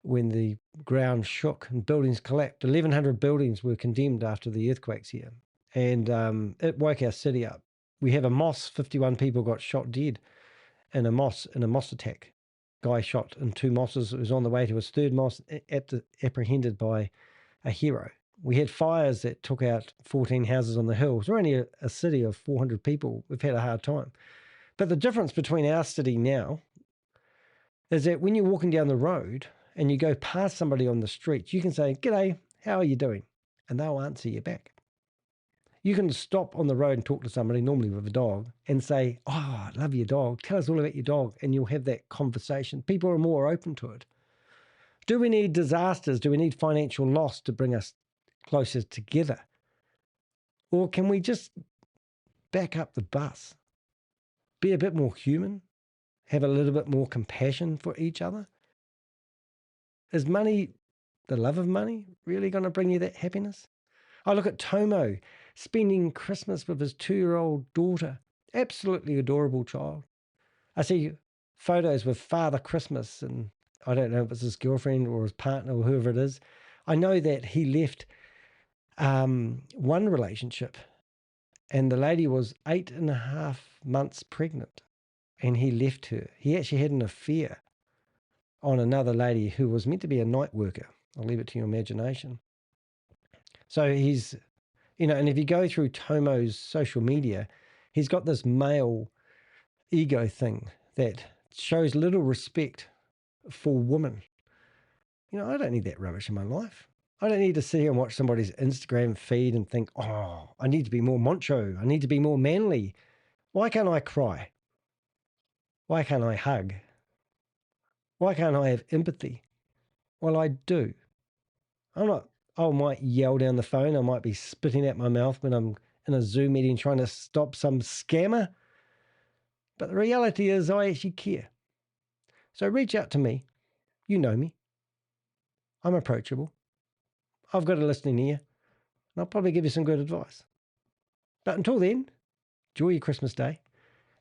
when the ground shook and buildings collapsed. 1,100 buildings were condemned after the earthquakes here. And it woke our city up. We have a mosque, 51 people got shot dead in a mosque attack. Guy shot in 2 mosques, was on the way to his 3rd mosque, apprehended by a hero. We had fires that took out 14 houses on the hills. We're only a city of 400 people. We've had a hard time. But the difference between our city now is that when you're walking down the road and you go past somebody on the street, you can say, "G'day, how are you doing?" And they'll answer you back. You can stop on the road and talk to somebody, normally with a dog, and say, "Oh, I love your dog. Tell us all about your dog." And you'll have that conversation. People are more open to it. Do we need disasters? Do we need financial loss to bring us closer together? Or can we just back up the bus? Be a bit more human? Have a little bit more compassion for each other? Is money, the love of money, really going to bring you that happiness? I look at Tomo spending Christmas with his 2-year-old daughter. Absolutely adorable child. I see photos with Father Christmas, and I don't know if it's his girlfriend or his partner or whoever it is, I know that he left one relationship and the lady was 8.5 months pregnant and he left her. He actually had an affair on another lady who was meant to be a night worker. I'll leave it to your imagination. So he's, and if you go through Tomo's social media, he's got this male ego thing that shows little respect for women. I don't need that rubbish in my life. I don't need to sit here and watch somebody's Instagram feed and think, oh, I need to be more macho. I need to be more manly. Why can't I cry? Why can't I hug? Why can't I have empathy? Well, I do. I might yell down the phone. I might be spitting out my mouth when I'm in a Zoom meeting trying to stop some scammer. But the reality is I actually care. So reach out to me. You know me. I'm approachable. I've got a listening ear. And I'll probably give you some good advice. But until then, enjoy your Christmas Day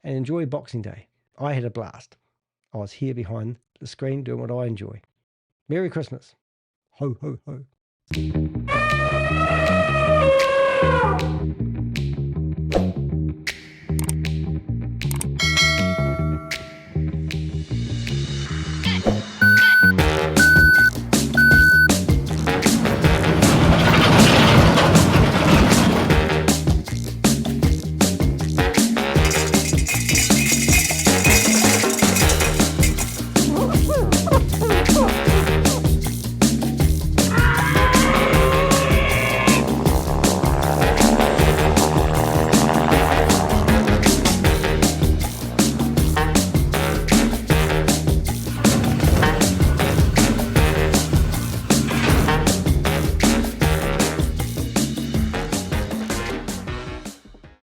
and enjoy Boxing Day. I had a blast. I was here behind the screen doing what I enjoy. Merry Christmas. Ho, ho, ho.